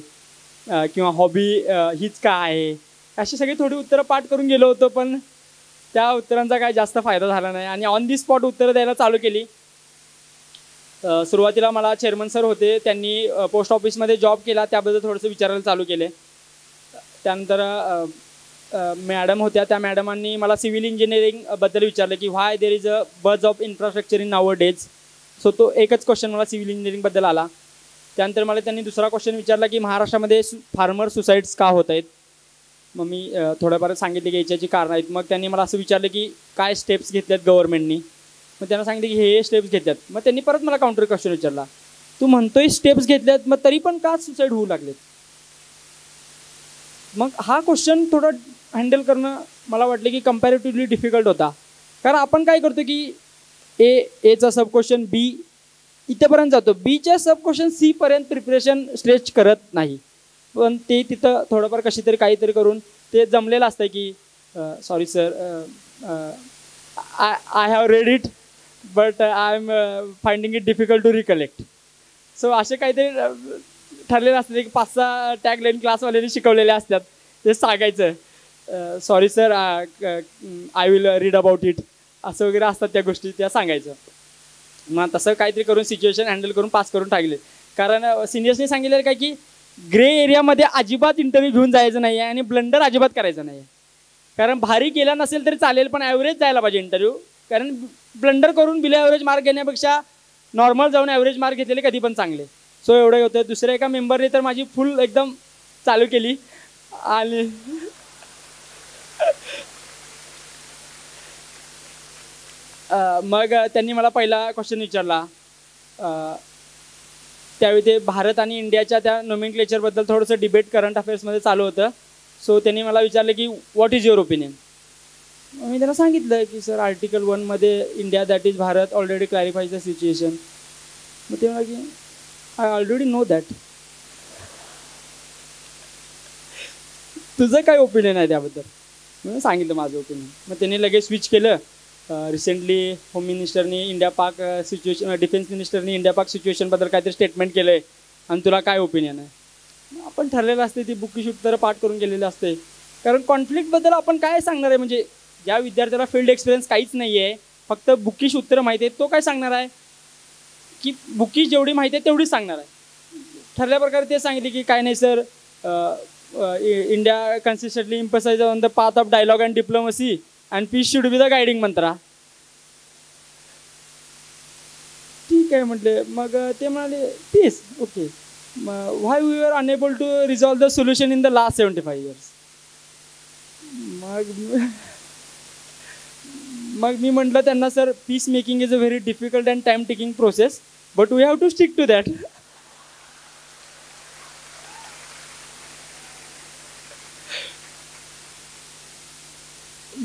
किंवा हॉबी हीच का आहे, अशी सगळी थोडी उत्तरं पाठ करून गेलो होतो, पण त्या उत्तरांचा काय जास्त फायदा झाला नाही आणि ऑन दी स्पॉट उत्तरं द्यायला चालू केली. सुरुवातीला मला चेअरमन सर होते, त्यांनी पोस्ट ऑफिसमध्ये जॉब केला त्याबद्दल थोडंसं विचारायला चालू केले. त्यानंतर मॅडम होत्या, त्या मॅडमांनी मला सिव्हिल इंजिनिअरिंगबद्दल विचारलं की व्हाय देर is a buzz of infrastructure in nowadays. So तो एकच क्वेश्चन मला सिव्हिल इंजिनिअरिंगबद्दल आला. त्यानंतर मला त्यांनी दुसरा क्वेश्चन विचारला की महाराष्ट्रामध्ये फार्मर सुसाईड्स का होत आहेत. मग मी थोडंफार सांगितले की याच्याची कारणं आहेत. मग त्यांनी मला असं विचारलं की काय स्टेप्स घेतल्यात गव्हर्नमेंटनी. मग त्यांना सांगितलं की हे स्टेप्स घेतल्यात. मग त्यांनी परत मला काउंटर क्वेश्चन विचारला, तू म्हणतोय स्टेप्स घेतल्यात, मग तरी पण का सुसाईड होऊ लागलेत. मग हा क्वेश्चन थोडं हँडल करणं मला वाटलं की कम्पॅरेटिव्हली डिफिकल्ट होता. कारण आपण काय करतो की एचा सब क्वेश्चन बी इथेपर्यंत जातो, बीच्या सब क्वेश्चन सीपर्यंत प्रिपरेशन स्ट्रेच करत नाही. पण ते तिथं थोडंफार कशी तरी काहीतरी करून ते जमलेलं असतं की sorry sir I have read it but I am finding it difficult to recollect. So असे काहीतरी ठरलेलं असतं की 5-6 टॅगलाईन क्लासवाल्यांनी शिकवलेले असतात, ते सांगायचं sorry sir I will read about it असं वगैरे असतात त्या गोष्टी, त्या सांगायचं. मग तसं काहीतरी करून सिच्युएशन हँडल करून पास करून टाकले. कारण सिनियर्सनी सांगितलेलं काय की ग्रे एरियामध्ये अजिबात इंटरव्ह्यू घेऊन जायचं नाही आहे आणि ब्लंडर अजिबात करायचं नाही आहे. कारण भारी केला नसेल तरी चालेल, पण ॲव्हरेज जायला पाहिजे इंटरव्ह्यू. कारण ब्लंडर करून बिलो ॲव्हरेज मार्क घेण्यापेक्षा नॉर्मल जाऊन ॲव्हरेज मार्क घेतलेले कधी पण चांगले. सो एवढं होतं. दुसऱ्या एका मेंबरने तर माझी फुल एकदम चालू केली आणि मग त्यांनी मला पहिला क्वेश्चन विचारला. त्यावेळी ते भारत आणि इंडियाच्या त्या नोमेनक्लेचरबद्दल थोडंसं डिबेट करंट अफेअर्समध्ये चालू होतं. सो त्यांनी मला विचारलं की व्हॉट इज युअर ओपिनियन. मी त्यांना सांगितलं की सर आर्टिकल 1मध्ये India that is Bharat already clarifies the situation. मग ते म्हणाले की आय ऑलरेडी नो दॅट. तुझं काय ओपिनियन आहे त्याबद्दल. मी सांगितलं माझं ओपिनियन. मग त्यांनी लगेच स्विच केलं. रिसेंटली होम मिनिस्टरनी इंडिया पाक सिच्युएशन, डिफेन्स मिनिस्टरनी इंडिया पाक सिच्युएशनबद्दल काहीतरी स्टेटमेंट केलं आहे आणि तुला काय ओपिनियन आहे. आपण ठरलेलं असते, ती बुकिश उत्तरं पाठ करून गेलेलं असते. कारण कॉन्फ्लिक्टबद्दल आपण काय सांगणार आहे. म्हणजे ज्या विद्यार्थ्याला फील्ड एक्सपिरियन्स काहीच नाही आहे, फक्त बुकिश उत्तरं माहिती आहेत, तो काय सांगणार आहे की बुकिश जेवढी माहिती आहे तेवढीच सांगणार आहे. ठरल्या प्रकारे ते सांगितले की काय नाही sir, India consistently emphasise on the path of dialogue and diplomacy and peace should be the guiding mantra. ठीक आहे म्हटले. मग ते म्हणाले peace okay, why we are unable to resolve the solution in the last 75 years. मग मी म्हटलं त्यांना sir peace making is a very difficult and time taking process but we have to stick to that.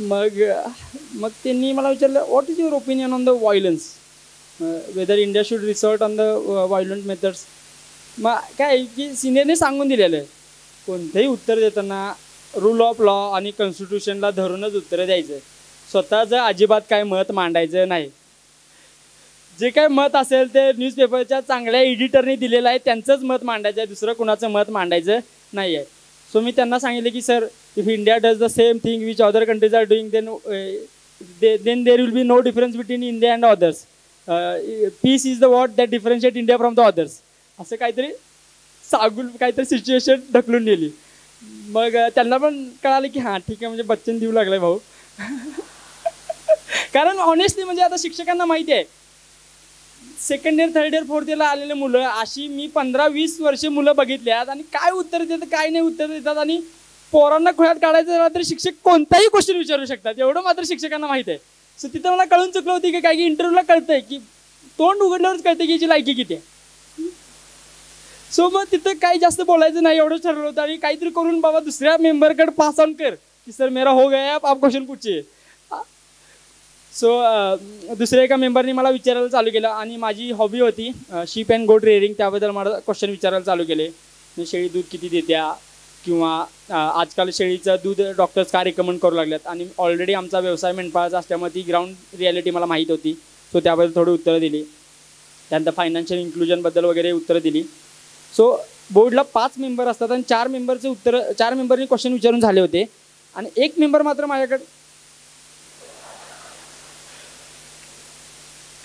मग त्यांनी मला विचारलं what is your opinion on the violence, weather India should resort on the violent methods. मग काय की सिनियरने सांगून दिलेलं आहे कोणतंही उत्तर देताना रूल ऑफ लॉ आणि कॉन्स्टिट्यूशनला धरूनच उत्तरं द्यायचं. स्वतःचं अजिबात काय मत मांडायचं नाही. जे काय मत असेल ते न्यूजपेपरच्या चांगल्या एडिटरने दिलेलं आहे, त्यांचंच मत मांडायचं आहे, दुसरं कुणाचं मत मांडायचं नाही आहे. सो मी त्यांना सांगितले की sir if India does the same thing which other countries are doing then there will be no difference between India and others. Peace is the what that differentiate India from the others. असं काहीतरी सांगून काहीतरी situation ढकलून नेली. मग त्यांना पण कळालं की हां ठीक आहे, म्हणजे बच्चन देऊ लागलाय भाऊ. कारण ऑनेस्टली म्हणजे आता शिक्षकांना माहिती आहे second year, third year, fourth इयरला आलेले मुलं अशी मी 15-20 वर्षे मुलं बघितल्यात आणि काय उत्तर देतात काय नाही उत्तर देतात. आणि पोरांना खोळ्यात काढायचं झालं तर शिक्षक कोणताही क्वेश्चन विचारू शकतात, एवढं मात्र शिक्षकांना माहिती आहे. सो तिथं मला कळून चुकलं होती की काय की इंटरव्ह्यूला कळतंय की तोंड उघडल्यावरच कळतं की याची लायकी किती आहे. सो मग तिथं काही जास्त बोलायचं नाही एवढंच ठरवलं होतं. आणि काहीतरी करून बाबा दुसऱ्या मेंबरकडे पास ऑन कर की सर मेरा हो गया आप क्वेश्चन पूछिए. सो दुसऱ्या एका मेंबरनी मला विचारायला चालू केलं आणि माझी हॉबी होती शीप अँड गोट रेअरिंग, त्याबद्दल मला क्वेश्चन विचारायला चालू केले. शेळी दूध किती देत्या किंवा आजकाल शेळीचं दूध डॉक्टर्स का रिकमेंड करू लागल्यात. आणि ऑलरेडी आमचा व्यवसाय मेंढपाळाचा असल्यामुळे ती ग्राउंड रिॲलिटी मला माहीत होती. सो त्याबद्दल थोडी उत्तरं दिली. त्यानंतर फायनान्शियल इन्क्लुजनबद्दल वगैरे उत्तरं दिली. सो बोर्डला 5 मेंबर असतात आणि 4 मेंबरचे उत्तर 4 मेंबरनी क्वेश्चन विचारून झाले होते आणि एक मेंबर मात्र माझ्याकडे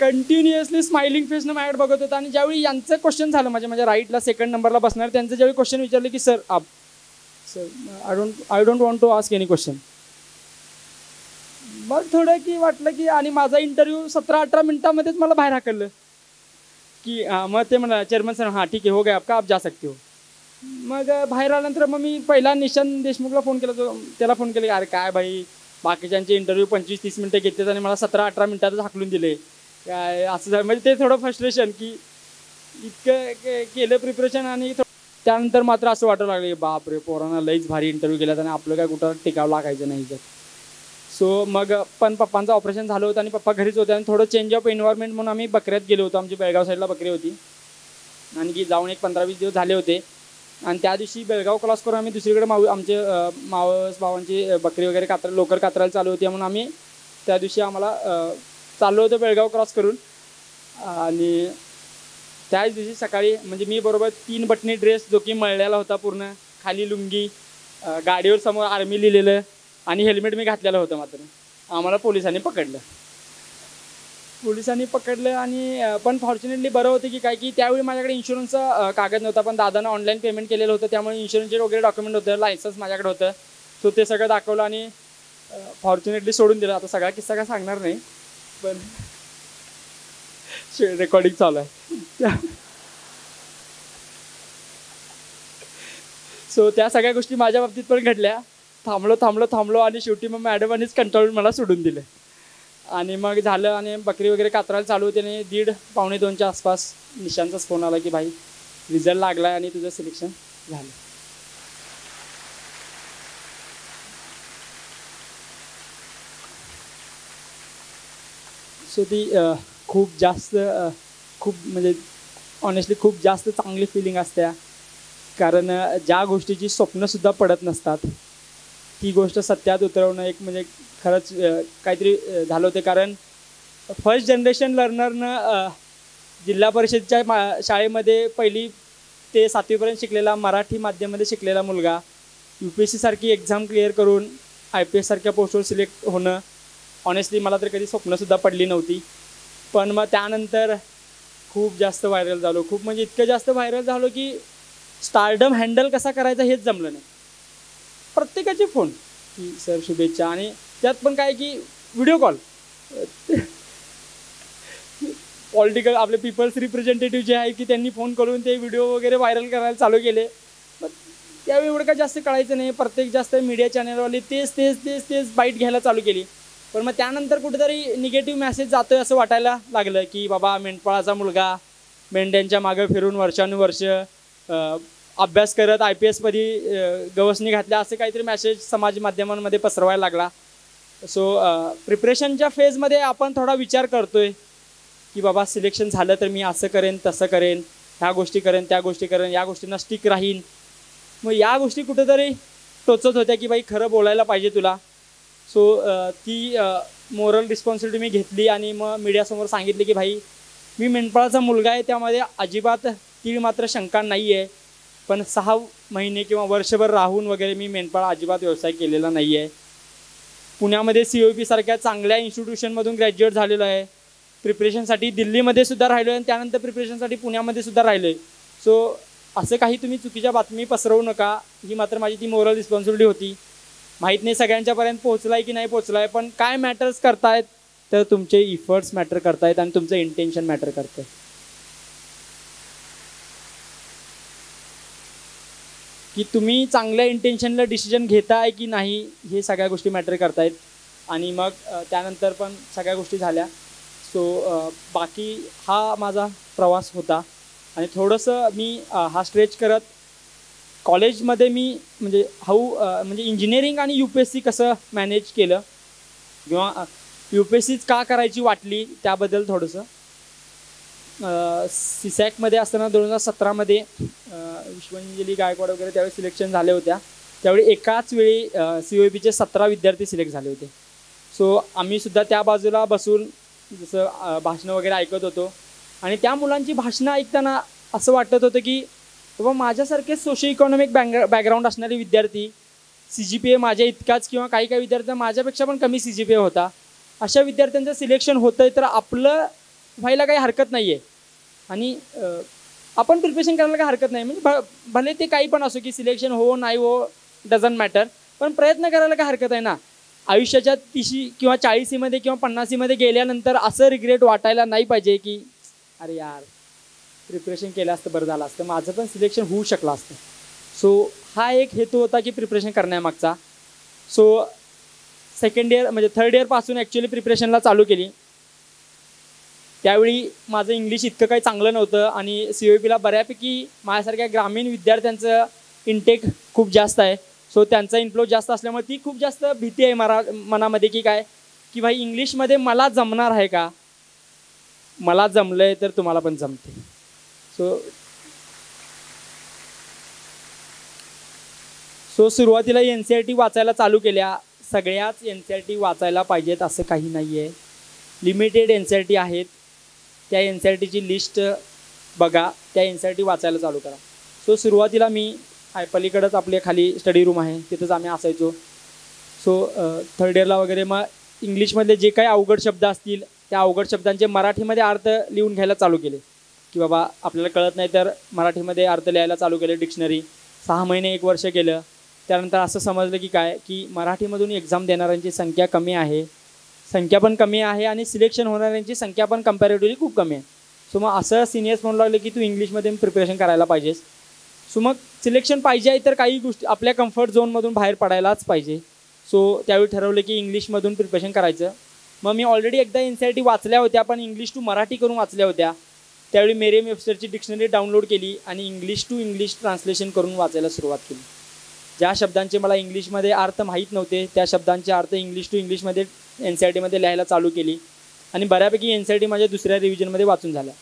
कंटिन्युअसली स्माइलिंग फेसनं माझ्याकडे बघत होता. आणि ज्यावेळी यांचं क्वेश्चन झालं माझ्या राईटला सेकंड नंबरला बसणार त्यांचं ज्यावेळी क्वेश्चन विचारले की sir I don't want to ask any question. मग थोडं की वाटलं की आणि माझा इंटरव्ह्यू 17-18 मिनिटामध्येच मला बाहेर हाकललं की मग ते म्हणा चेअरमन सर हां ठीक आहे हो गया आपका आप जा सकते हो. मग बाहेर आल्यानंतर मग मी पहिला निशांत देशमुखला फोन केला त्याला फोन केला की अरे काय भाई बाकीच्यांचे इंटरव्ह्यू 25-30 मिनटं घेतात आणि मला 17-18 मिनिटातच हाकलून दिले काय असं झालं. म्हणजे ते थोडं फ्रस्ट्रेशन की इतकं केलं प्रिपरेशन आणि त्यानंतर मात्र असं वाटायला लागलं की बापरे पोरांना लईच भारी इंटरव्ह्यू केलात आणि आपलं काय कुठं टिकावं लागायचं नाही तर. सो मग पण पप्पांचं ऑपरेशन झालं होतं आणि पप्पा घरीच होते आणि थोडं चेंज ऑफ एन्व्हायरमेंट म्हणून आम्ही बकऱ्यात गेलो होतो. आमची बेळगाव साईडला बकरी होती आणखी जाऊन एक 15-20 दिवस झाले होते आणि त्या दिवशी बेळगाव क्रॉस करून आम्ही दुसरीकडे आमचे मावस भावांची बकरी वगैरे लोकर कातरायला चालू होती म्हणून आम्ही त्या दिवशी आम्हाला चाललो होतो बेळगाव क्रॉस करून. आणि त्याच दिवशी सकाळी म्हणजे मी बरोबर 3 बटणी ड्रेस जो की मळलेला होता पूर्ण खाली लुंगी गाडीवर समोर आर्मी लिहिलेलं आणि हेल्मेट मी घातलेलं होतं मात्र आम्हाला पोलिसांनी पकडलं आणि पण फॉर्च्युनेटली बरं होतं की काय की त्यावेळी माझ्याकडे इन्शुरन्सचा कागद नव्हता पण दादानं ऑनलाईन पेमेंट केलेलं होतं त्यामुळे इन्शुरन्सचे वगैरे डॉक्युमेंट होतं लायसन्स माझ्याकडे होतं. सो ते सगळं दाखवलं आणि फॉर्च्युनेटली सोडून दिलं. आता सगळा किस्सा काय सांगणार नाही पण रेकॉर्डिंग चालू आहे. सो त्या सगळ्या गोष्टी माझ्या बाबतीत पण घडल्या. थांबलो आणि शेवटी मग मॅडमांनीच कंटाळून मला सोडून दिलं आणि मग झालं आणि बकरी वगैरे कातरायला चालू होते आणि 1:30-1:45च्या आसपास निशांचाच फोन आला की भाई रिझल्ट लागला आहे आणि तुझं सिलेक्शन झालं. सो ती खूप म्हणजे ऑनेस्टली खूप जास्त चांगली फिलिंग असते कारण ज्या गोष्टीची स्वप्नसुद्धा पडत नसतात ती गोष्ट सत्यात उतरवणं एक म्हणजे खरंच काहीतरी झालं होतं. कारण फर्स्ट जनरेशन लर्नरनं जिल्हा परिषदच्या शाळेमध्ये 1ली ते 7वीपर्यंत शिकलेला मराठी माध्यमामध्ये शिकलेला मुलगा UPSC सारखी एक्झाम क्लिअर करून IPS सारख्या पोस्टवर सिलेक्ट होणं ऑनेस्टली मला तर कधी स्वप्नसुद्धा पडली नव्हती. पण मग त्यानंतर खूप जास्त व्हायरल झालो म्हणजे इतकं जास्त व्हायरल झालो की स्टारडम हँडल कसा करायचा हेच जमलं नाही. प्रत्येकाचे फोन की सर शुभेच्छा आणि त्यात पण काय की व्हिडिओ कॉल पॉलिटिकल आपले पीपल्स रिप्रेझेंटेटिव्ह जे आहे की त्यांनी फोन करून ते व्हिडिओ वगैरे व्हायरल करायला चालू केले. मग त्यावेळी एवढं काय जास्त कळायचं नाही. प्रत्येक जास्त मीडिया चॅनलवाले तेच बाईट घ्यायला चालू केली. पण मग त्यानंतर कुठेतरी निगेटिव्ह मेसेज जातोय असं वाटायला लागलं की बाबा मेंढपाळाचा मुलगा मेंढ्यांच्या मागं फिरून वर्षानुवर्ष अभ्यास करत IPSमध्ये गवसणी घातल्या असं काहीतरी मेसेज समाज माध्यमांमध्ये पसरवायला लागला. सो प्रिपरेशनच्या फेजमध्ये आपण थोडा विचार करतोय की बाबा सिलेक्शन झालं तर मी असं करेन तसं करेन ह्या गोष्टी करेन त्या गोष्टी करेन या गोष्टींना स्टिक राहीन. मग या गोष्टी कुठेतरी टोचत होत्या की बाई खरं बोलायला पाहिजे तुला. सो ती मोरल रिस्पॉन्सिबिलिटी मी घेतली आणि मग मीडियासमोर सांगितले की भाई मी मेंढपाळाचा मुलगा आहे त्यामध्ये अजिबात ती मात्र शंका नाही आहे. पण 6 महिने किंवा वर्षभर राहून वगैरे मी मेंढपाळ अजिबात व्यवसाय केलेला नाही आहे. पुण्यामध्ये COP सारख्या चांगल्या इन्स्टिट्यूशनमधून ग्रॅज्युएट झालेलो आहे. प्रिपरेशनसाठी दिल्लीमध्ये सुद्धा राहिलो आहे आणि त्यानंतर प्रिपरेशनसाठी पुण्यामध्ये सुद्धा राहिलो आहे. सो असं काही तुम्ही चुकीच्या बातमी पसरवू नका ही मात्र माझी ती मोरल रिस्पॉन्सिबिलिटी होती. माहीत नाही सगळ्यांच्यापर्यंत पोहोचला आहे की नाही पोहोचला आहे पण काय मॅटर्स करतायत तर तुमचे इफर्ट्स मॅटर करतायत आणि तुमचं इंटेन्शन मॅटर करतं. की तुम्ही चांगल्या इंटेन्शनला डिसिजन घेताय की नाही हे सगळ्या गोष्टी मॅटर करतायत. आणि मग त्यानंतर पण सगळ्या गोष्टी झाल्या. सो बाकी हा माझा प्रवास होता आणि थोडंसं मी हा स्ट्रेच करत कॉलेजमध्ये मी म्हणजे म्हणजे इंजिनिअरिंग आणि UPSC कसं मॅनेज केलं किंवा UPSCच का करायची वाटली त्याबद्दल थोडंसं. CSACमध्ये असताना 2017मध्ये विश्वंजली गायकवाड वगैरे त्यावेळी सिलेक्शन झाले होत्या. त्यावेळी एकाच वेळी COEPचे 17 विद्यार्थी सिलेक्ट झाले होते. सो आम्हीसुद्धा त्या बाजूला बसून जसं भाषणं वगैरे ऐकत होतो आणि त्या मुलांची भाषणं ऐकताना असं वाटत होतं की बाबा माझ्यासारखे सोशो इकॉनॉमिक बॅकग्राऊंड असणारे विद्यार्थी CGPA माझ्या इतकाच किंवा काही काही विद्यार्थ्यांना माझ्यापेक्षा पण कमी CGPA होता, अशा विद्यार्थ्यांचं सिलेक्शन होतं आहे तर आपलं व्हायला काही हरकत नाही आहे. आणि आपण प्रिपरेशन करायला काही हरकत नाही. म्हणजे भले ते काही पण असो की सिलेक्शन हो नाही हो डझंट मॅटर, पण प्रयत्न करायला काही हरकत आहे ना. आयुष्याच्या 30 किंवा 40मध्ये किंवा 50मध्ये गेल्यानंतर असं रिग्रेट वाटायला नाही पाहिजे की अरे यार प्रिपरेशन केलं असतं बरं झालं असतं, माझं पण सिलेक्शन होऊ शकलं असतं. सो हा एक हेतू होता की प्रिपरेशन करण्यामागचा. सो सेकंड इयर म्हणजे थर्ड इयरपासून ॲक्च्युली प्रिपरेशनला चालू केली. त्यावेळी माझं इंग्लिश इतकं काही चांगलं नव्हतं आणि COEPला बऱ्यापैकी माझ्यासारख्या ग्रामीण विद्यार्थ्यांचं इनटेक खूप जास्त आहे. सो त्यांचा इन्फ्लो जास्त असल्यामुळे ती खूप जास्त भीती आहे मनामध्ये की काय की भाई इंग्लिशमध्ये मला जमणार आहे का, मला जमलं आहे तर तुम्हाला पण जमते. सो सुरुवातीला NCERT वाचायला चालू केल्या. सगळ्याच NCERT वाचायला पाहिजेत असं काही नाही आहे, लिमिटेड NCERT आहेत. त्या NCERTची लिस्ट बघा, त्या NCERT वाचायला चालू करा. सो सुरुवातीला मी पलीकडंच आपल्या खाली स्टडी रूम आहे तिथंच आम्ही असायचो. सो थर्ड इयरला वगैरे मग इंग्लिशमधले जे काही अवघड शब्द असतील त्या अवघड शब्दांचे मराठीमध्ये अर्थ लिहून घ्यायला चालू केले की बाबा आपल्याला कळत नाही तर मराठीमध्ये अर्थ लिहायला चालू केले. डिक्शनरी 6 महिने 1 वर्ष केलं. त्यानंतर असं समजलं की काय की मराठीमधून एक्झाम देणाऱ्यांची संख्या कमी आहे, संख्या पण कमी आहे आणि सिलेक्शन होणाऱ्यांची संख्या पण कम्पॅरेटिव्हली खूप कमी आहे. सो मग असं सिनियर्स म्हणू लागले की तू इंग्लिशमध्ये प्रिपरेशन करायला पाहिजेस. सो मग सिलेक्शन पाहिजे आहे तर काही गोष्टी आपल्या कम्फर्ट झोनमधून बाहेर पडायलाच पाहिजे. सो त्यावेळी ठरवलं की इंग्लिशमधून प्रिपरेशन करायचं. मग मी ऑलरेडी एकदा NCERT वाचल्या होत्या पण इंग्लिश टू मराठी करून वाचल्या होत्या. त्यावेळी मेरियम वेबस्टरची डिक्शनरी डाउनलोड केली आणि इंग्लिश टू इंग्लिश ट्रान्सलेशन करून वाचायला सुरुवात केली. ज्या शब्दांचे मला इंग्लिशमध्ये अर्थ माहीत नव्हते त्या शब्दांचे अर्थ इंग्लिश टू इंग्लिशमध्ये NCERTमध्ये लिहायला चालू केली आणि बऱ्यापैकी NCERT माझ्या दुसऱ्या रिव्हिजनमध्ये वाचून झाल्या.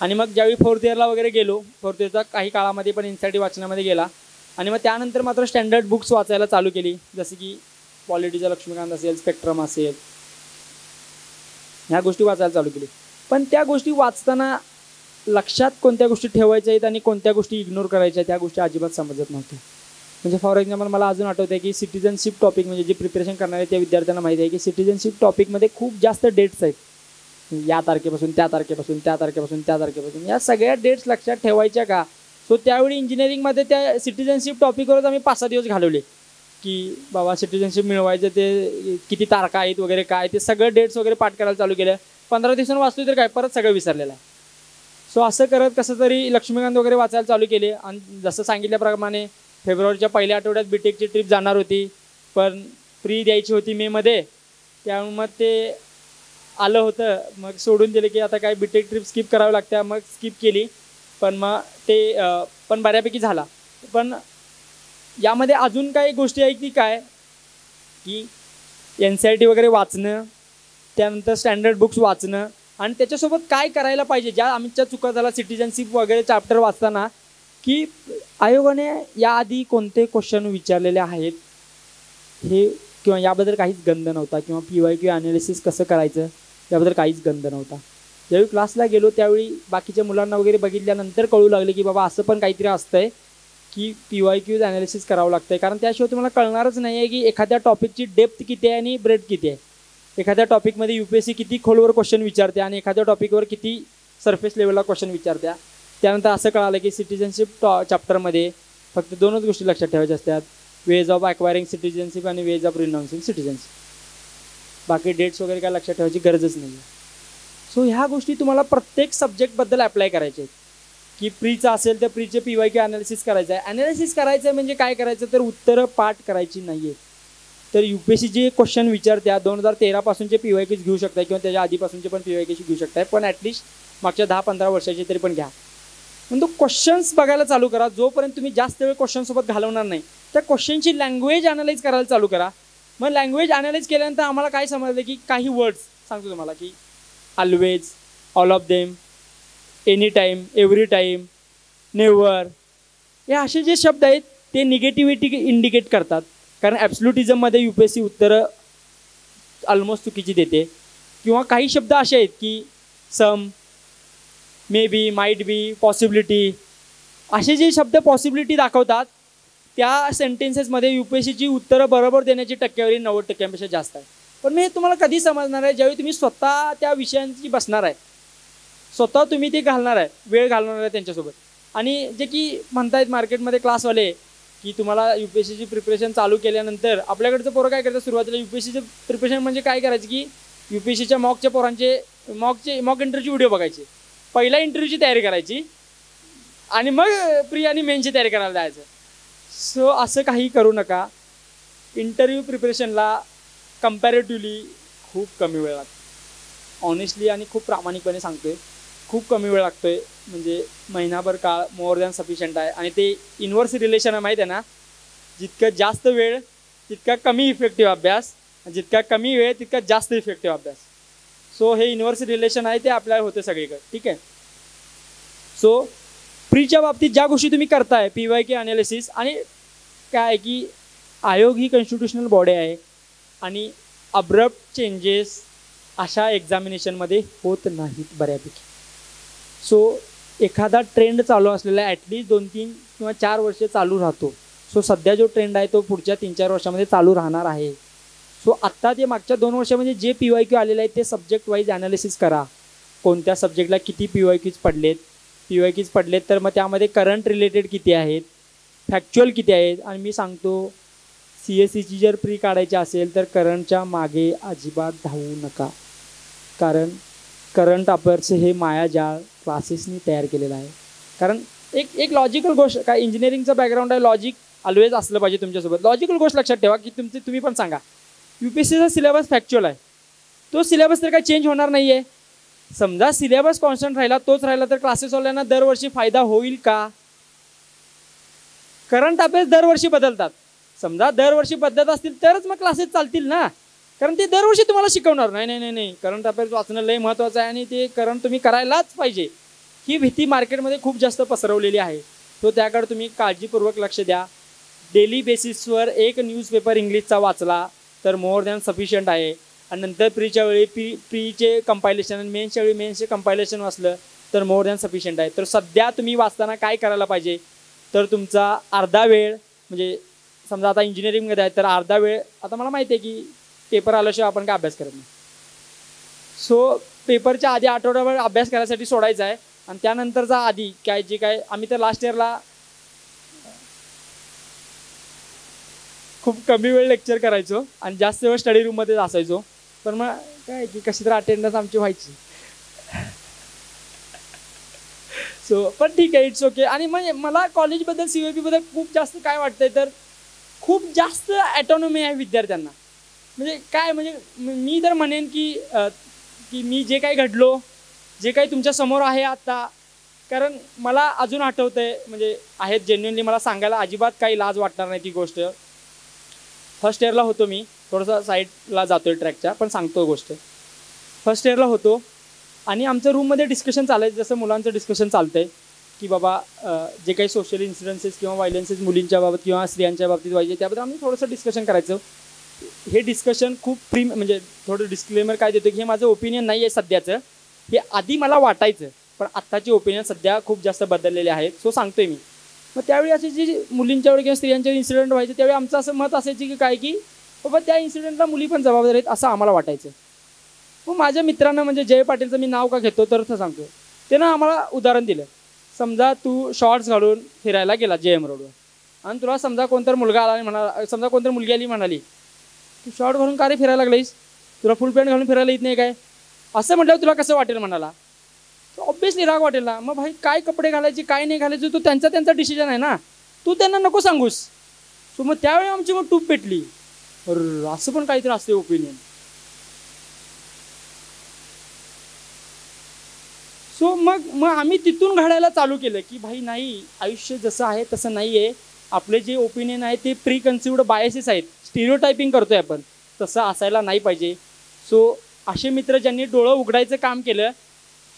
आणि मग ज्यावेळी 4th इयरला वगैरे गेलो, 4th इयरचा काही काळामध्ये पण NCERT वाचण्यामध्ये गेला. आणि मग त्यानंतर मात्र स्टँडर्ड बुक्स वाचायला चालू केली, जसं की पॉलिटीचा लक्ष्मीकांत असेल, स्पेक्ट्रम असेल, ह्या गोष्टी वाचायला चालू केली. पण त्या गोष्टी वाचताना लक्षात कोणत्या गोष्टी ठेवायच्या आहेत आणि कोणत्या गोष्टी इग्नोर करायच्या आहेत त्या गोष्टी अजिबात समजत नव्हत्या. म्हणजे फॉर एक्झाम्पल मला अजून आठवतं आहे की सिटिझनशिप टॉपिक म्हणजे जे प्रिपरेशन करणारे त्या विद्यार्थ्यांना माहिती आहे की सिटिझनशिप टॉपिकमध्ये खूप जास्त डेट्स आहेत. या तारखेपासून त्या तारखेपासून त्या तारखेपासून त्या तारखेपासून या सगळ्या डेट्स लक्षात ठेवायच्या का. सो त्यावेळी इंजिनिअरिंगमध्ये त्या सिटिझनशिप टॉपिकवरच आम्ही 5-6 दिवस घालवले की बाबा सिटिझनशिप मिळवायचं ते किती तारखा आहेत वगैरे काय ते सगळं डेट्स वगैरे पाठ करायला चालू केलं. 15 दिवसांनी वाचतो तर काय परत सगळं विसरलेलं आहे. सो असं करत कसं तरी लक्ष्मीकांत वगैरे वाचायला चालू केले. आणि जसं सांगितल्याप्रमाणे फेब्रुवारीच्या पहिल्या आठवड्यात बीटेकची ट्रिप जाणार होती पण प्री द्यायची होती मेमध्ये, त्यामुळे मग ते आलं होतं. मग सोडून दिले की आता काय बीटेक ट्रिप स्किप करावी लागते, मग स्किप केली. पण मग ते पण बऱ्यापैकी झाला. पण यामध्ये अजून काही गोष्टी आहेत की काय की NCERT वगैरे वाचणं, त्यानंतर स्टँडर्ड बुक्स वाचणं आणि त्याच्यासोबत काय करायला पाहिजे. ज्या आमच्या चुका झाला सिटिझनशिप वगैरे चॅप्टर वाचताना की आयोगाने याआधी कोणते क्वेश्चन विचारलेले आहेत हे किंवा याबद्दल काहीच गंध नव्हता किंवा PYQ ॲनालिसिस कसं करायचं याबद्दल काहीच गंध नव्हता. ज्यावेळी क्लासला गेलो त्यावेळी बाकीच्या मुलांना वगैरे बघितल्यानंतर कळू लागले की बाबा असं पण काहीतरी असतंय की PYQ ॲनालिसिस करावं लागतं आहे. कारण त्याशिवाय तुम्हाला कळणारच नाही आहे की एखाद्या टॉपिकची डेप्थ किती आहे आणि ब्रेड किती आहे. एखाद्या टॉपिकमध्ये UPSC किती खोलवर क्वेश्चन विचारते आणि एखाद्या टॉपिकवर किती सरफेस लेवलला क्वेश्चन विचारत्या. त्यानंतर असं कळालं की सिटिझनशिप चॅप्टरमध्ये फक्त 2च गोष्टी लक्षात ठेवायच्या असतात, वेज ऑफ ॲक्वायरिंग सिटिझनशिप आणि वेज ऑफ रिनाऊन्सिंग सिटिझनशिप. बाकी डेट्स वगैरे काय लक्षात ठेवायची गरजच नाही आहे. सो ह्या गोष्टी तुम्हाला प्रत्येक सब्जेक्टबद्दल अप्लाय करायचे आहेत की प्रीचं असेल तर प्रीचे PYQ ॲनालिसिस करायचं आहे. ॲनालिसिस करायचं आहे म्हणजे काय करायचं तर उत्तरं पाठ करायची नाही आहे. तर UPSC जे क्वेश्चन विचारत्या 2013पासूनचे PYQs घेऊ शकताय किंवा त्याच्या आधीपासूनचे पण PYQs घेऊ शकताय, पण ॲटलिस्ट मागच्या 10-15 वर्षाचे तरी पण घ्या. पण तो क्वेश्चन्स बघायला चालू करा. जोपर्यंत तुम्ही जास्त वेळ क्वेश्चनसोबत घालवणार नाही त्या क्वेश्चनची लँग्वेज ॲनालाइज करायला चालू करा. मग लँग्वेज ॲनालाइज केल्यानंतर आम्हाला काय समजलं की काही वर्ड्स सांगतो तुम्हाला की always, all of them, any time, every time, never, हे असे जे शब्द आहेत ते निगेटिव्हिटी इंडिकेट करतात. कारण ॲब्सोल्युटिझममध्ये UPSC उत्तरं ऑलमोस्ट चुकीची देते. किंवा काही शब्द असे आहेत की सम, may be, might be, possibility, असे जे शब्द पॉसिबिलिटी दाखवतात त्या सेंटेन्सेसमध्ये UPSCची उत्तरं बरोबर देण्याची टक्केवारी 90% जास्त आहे. पण मी हे तुम्हाला कधी समजणार आहे, ज्यावेळी तुम्ही स्वतः त्या विषयांची बसणार आहे, स्वतः तुम्ही ते घालणार आहे, वेळ घालणार आहे त्यांच्यासोबत. आणि जे की म्हणतायत मार्केटमध्ये क्लासवाले की तुम्हाला UPSCची प्रिपरेशन चालू केल्यानंतर आपल्याकडचं पोरं काय करतं, सुरुवातीला UPSCचं प्रिपरेशन म्हणजे काय करायचं की UPSCच्या मॉकच्या पोरांचे मॉक इंटरव्ह्यूची व्हिडिओ बघायचे, पहिला इंटरव्ह्यूची तयारी करायची आणि मग प्री आणि मेनची तयारी करायला जायचं. सो असं काही करू नका. इंटरव्ह्यू प्रिपरेशनला कम्पॅरेटिव्हली खूप कमी वेळ लागतो. ऑनेस्टली आणि खूप प्रामाणिकपणे सांगतोय, खूप कमी वेळ लागतो आहे. म्हणजे महिनाभर काळ मोर दॅन सफिशियंट आहे. आणि ते इन्व्हर्स रिलेशन आहे माहीत आहे ना, जितकं जास्त वेळ तितका कमी इफेक्टिव्ह अभ्यास, जितका कमी वेळ तितका जास्त इफेक्टिव्ह अभ्यास. सो हे इन्व्हर्स रिलेशन आहे ते आपल्याला होतं सगळीकडे. ठीक आहे. सो प्रीच्या बाबतीत ज्या गोष्टी तुम्ही करताय PYQ अनालिसिस, आणि काय आहे की आयोग ही कॉन्स्टिट्युशनल बॉडी आहे आणि अब्रप्ट चेंजेस अशा एक्झामिनेशनमध्ये होत नाहीत बऱ्यापैकी. सो एखादा ट्रेंड चालू असलेला ॲटलिस्ट 2-3 किंवा 4 वर्ष चालू राहतो. सो सध्या जो ट्रेंड आहे तो पुढच्या 3-4 वर्षामध्ये चालू राहणार आहे. सो आत्ता ते मागच्या 2 वर्षामध्ये जे PYQ आलेले आहेत ते सब्जेक्ट वाईज ॲनालिसिस करा. कोणत्या सब्जेक्टला किती PYQs पडलेत, तर मग त्यामध्ये करंट रिलेटेड किती आहेत, फॅक्च्युअल किती आहेत. आणि मी सांगतो CSEची जर प्री काढायची असेल तर करंटच्या मागे अजिबात धावू नका, कारण करंट अफेअर्स हे मायाजाळ क्लासेसनी तयार केलेलं आहे. कारण एक लॉजिकल गोष्ट, काय इंजिनिअरिंगचं बॅकग्राऊंड आहे, लॉजिक ऑलवेज असलं पाहिजे तुमच्यासोबत. लॉजिकल गोष्ट लक्षात ठेवा की तुम्ही पण सांगा UPSCचा सिलेबस फॅक्च्युअल आहे, तो सिलेबस तर काही चेंज होणार नाही आहे. समजा सिलेबस कॉन्स्टंट राहिला, तोच राहिला, तर क्लासेसवाल्यांना दरवर्षी फायदा होईल का? करंट अफेअर्स दरवर्षी बदलतात. समजा दरवर्षी बदलत असतील तरच मग क्लासेस चालतील ना, कारण ते दरवर्षी तुम्हाला शिकवणार नाही. करंट अफेअर्स वाचणं लय महत्त्वाचं आहे आणि ते करंट तुम्ही करायलाच पाहिजे. ही भीती मार्केटमध्ये खूप जास्त पसरवलेली आहे. तो त्याकडे तुम्ही काळजीपूर्वक लक्ष द्या. डेली बेसिसवर एक न्यूजपेपर इंग्लिशचा वाचला तर मोर दॅन सफिशियंट आहे. आणि नंतर प्रीच्या वेळी प्रीचे कंपायलेशन आणि मेन्सच्या वेळी मेन्सचे कंपायलेशन वाचलं तर मोर दॅन सफिशियंट आहे. तर सध्या तुम्ही वाचताना काय करायला पाहिजे, तर तुमचा अर्धा वेळ, म्हणजे समजा आता इंजिनिअरिंगमध्ये आहे तर अर्धा वेळ, आता मला माहिती आहे की पेपर आल्याशिवाय आपण काय अभ्यास करत नाही. सो पेपरच्या आधी आठवड्याभर अभ्यास करायसाठी सोडायचा आहे. आणि त्यानंतरचा आधी काय आम्ही तर लास्ट इयरला खूप कमी वेळ लेक्चर करायचो आणि जास्त वेळ स्टडी रूममध्येच असायचो. पण मग काय की कशी तर अटेंडन्स आमची व्हायची. सो पण ठीक आहे, इट्स ओके. आणि म्हणजे मला कॉलेजबद्दल CYP बद्दल खूप जास्त काय वाटतंय, तर खूप जास्त ॲटॉनॉमी आहे विद्यार्थ्यांना. म्हणजे काय, म्हणजे मी तर म्हणेन की मी जे काही घडलो, जे काही तुमच्या समोर आहे आता, कारण मला अजून आठवतं आहे, म्हणजे आहेत जेन्युनली, मला सांगायला अजिबात काही लाज वाटणार नाही ती गोष्ट. फर्स्ट इयरला होतो मी, थोडंसं साईडला जातो आहे ट्रॅकच्या, पण सांगतो गोष्ट. फर्स्ट इयरला होतो आणि आमचं रूममध्ये डिस्कशन चालायचं, जसं मुलांचं डिस्कशन चालतं आहे की बाबा जे काही सोशल इन्सिडन्सेस किंवा व्हायलन्सेस मुलींच्या बाबत किंवा स्त्रियांच्या बाबतीत व्हायचे त्याबद्दल आम्ही थोडंसं डिस्कशन करायचं. हे डिस्कशन खूप म्हणजे थोडं डिस्क्लेमर काय देतो की हे माझं ओपिनियन नाही आहे सध्याचं, हे आधी मला वाटायचं, पण आत्ताचे ओपिनियन सध्या खूप जास्त बदललेले आहेत. सो सांगतोय मी. मग त्यावेळी असे जे मुलींच्यावर किंवा स्त्रियांच्यावर इन्सिडेंट व्हायचे त्यावेळी आमचं असं मत असायचं की काय की बाबा त्या इन्सिडेंटला मुली पण जबाबदार आहेत असं आम्हाला वाटायचं. मग माझ्या मित्रांना, म्हणजे जय पाटीलचं मी नाव का घेतो तर सांगतो, त्यानं आम्हाला उदाहरण दिलं. समजा तू शॉर्ट्स घालून फिरायला गेला JM रोडवर आणि तुला समजा कोणतर मुलगा आला आणि म्हणाला, समजा कोणतरी मुलगी आली म्हणाली तू शॉर्ट घालून का रे फिरायला लागलीस, तुला फुल पॅन्ट घालून फिरायला येत नाही काय, असं म्हटल्यावर तुला कसं वाटेल म्हणाला. ऑब्विसली राग वाटेल ना. मग भाई काय कपडे घालायचे काय नाही घालायचे तो त्यांचा डिसिजन आहे ना, तू त्यांना नको सांगूस. सो मग त्यावेळी आमची मग टूप पेटली, असं पण काहीतरी असते ओपिनियन. सो मग आम्ही तिथून घडायला चालू केलं की भाई नाही, आयुष्य जसं आहे तसं नाही आहे, आपले जे ओपिनियन आहे ते प्री कन्सिव्ड बायसेस आहेत, स्टिरियोटायपिंग करतोय आपण, तसं असायला नाही पाहिजे. सो असे मित्र ज्यांनी डोळं उघडायचं काम केलं,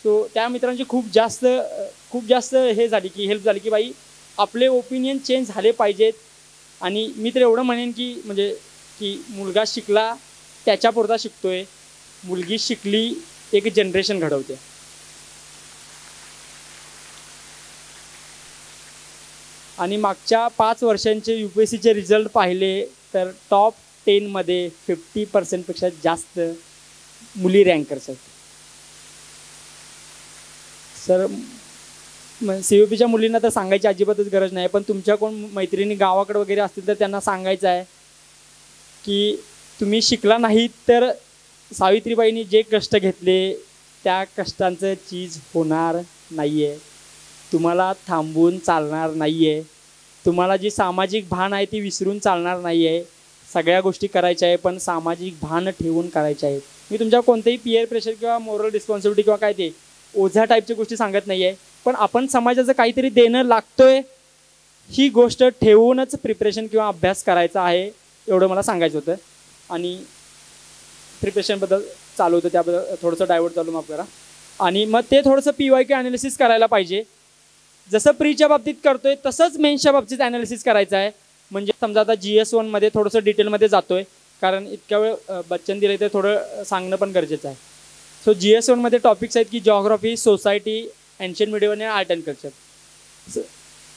सो त्या मित्रांची खूप जास्त हे झाली की हेल्प झाली की बाई आपले ओपिनियन चेंज झाले पाहिजेत. आणि मी तर एवढं म्हणेन की म्हणजे की मुलगा शिकला त्याच्यापुरता शिकतोय, मुलगी शिकली एक जनरेशन घडवते. आणि मागच्या 5 वर्षांचे UPSCचे रिझल्ट पाहिले तर टॉप 10मध्ये 50% जास्त मुली रँकर्स आहेत. सर COPच्या मुलींना तर सांगायची अजिबातच गरज नाही, पण तुमच्या कोण मैत्रिणी गावाकडे वगैरे असतील तर त्यांना सांगायचं आहे की तुम्ही शिकला नाहीत तर सावित्रीबाईंनी जे कष्ट घेतले त्या कष्टांचं चीज होणार नाही आहे. तुम्हाला थांबून चालणार नाही आहे. तुम्हाला जी सामाजिक भान आहे ती विसरून चालणार नाही आहे. सगळ्या गोष्टी करायच्या आहे पण सामाजिक भान ठेवून करायच्या आहेत. मी तुमच्या कोणतेही पिअर प्रेशर किंवा मोरल रिस्पॉन्सिबिलिटी किंवा काय ते ओझा टाईपच्या गोष्टी सांगत नाही आहे, पण आपण समाजाचं काहीतरी देणं लागतोय ही गोष्ट ठेवूनच प्रिपरेशन किंवा अभ्यास करायचा आहे, एवढं मला सांगायचं होतं. आणि प्रिपरेशनबद्दल चालू होतं त्याबद्दल थोडंसं डायवर्ट चालू माफ करा. आणि मग ते थोडंसं PYQ ॲनालिसिस करायला पाहिजे. जसं प्रीच्या बाबतीत करतोय तसंच मेन्सच्या बाबतीत ॲनालिसिस करायचं आहे. म्हणजे समजा आता GS1मध्ये थोडंसं डिटेलमध्ये जातो आहे कारण इतक्या वेळ बच्चन दिलं तर थोडं सांगणं पण गरजेचं आहे. सो GS1मध्ये टॉपिक्स आहेत की जॉग्राफी, सोसायटी, एन्शियंट मिडिवल आणि आर्ट अँड कल्चर.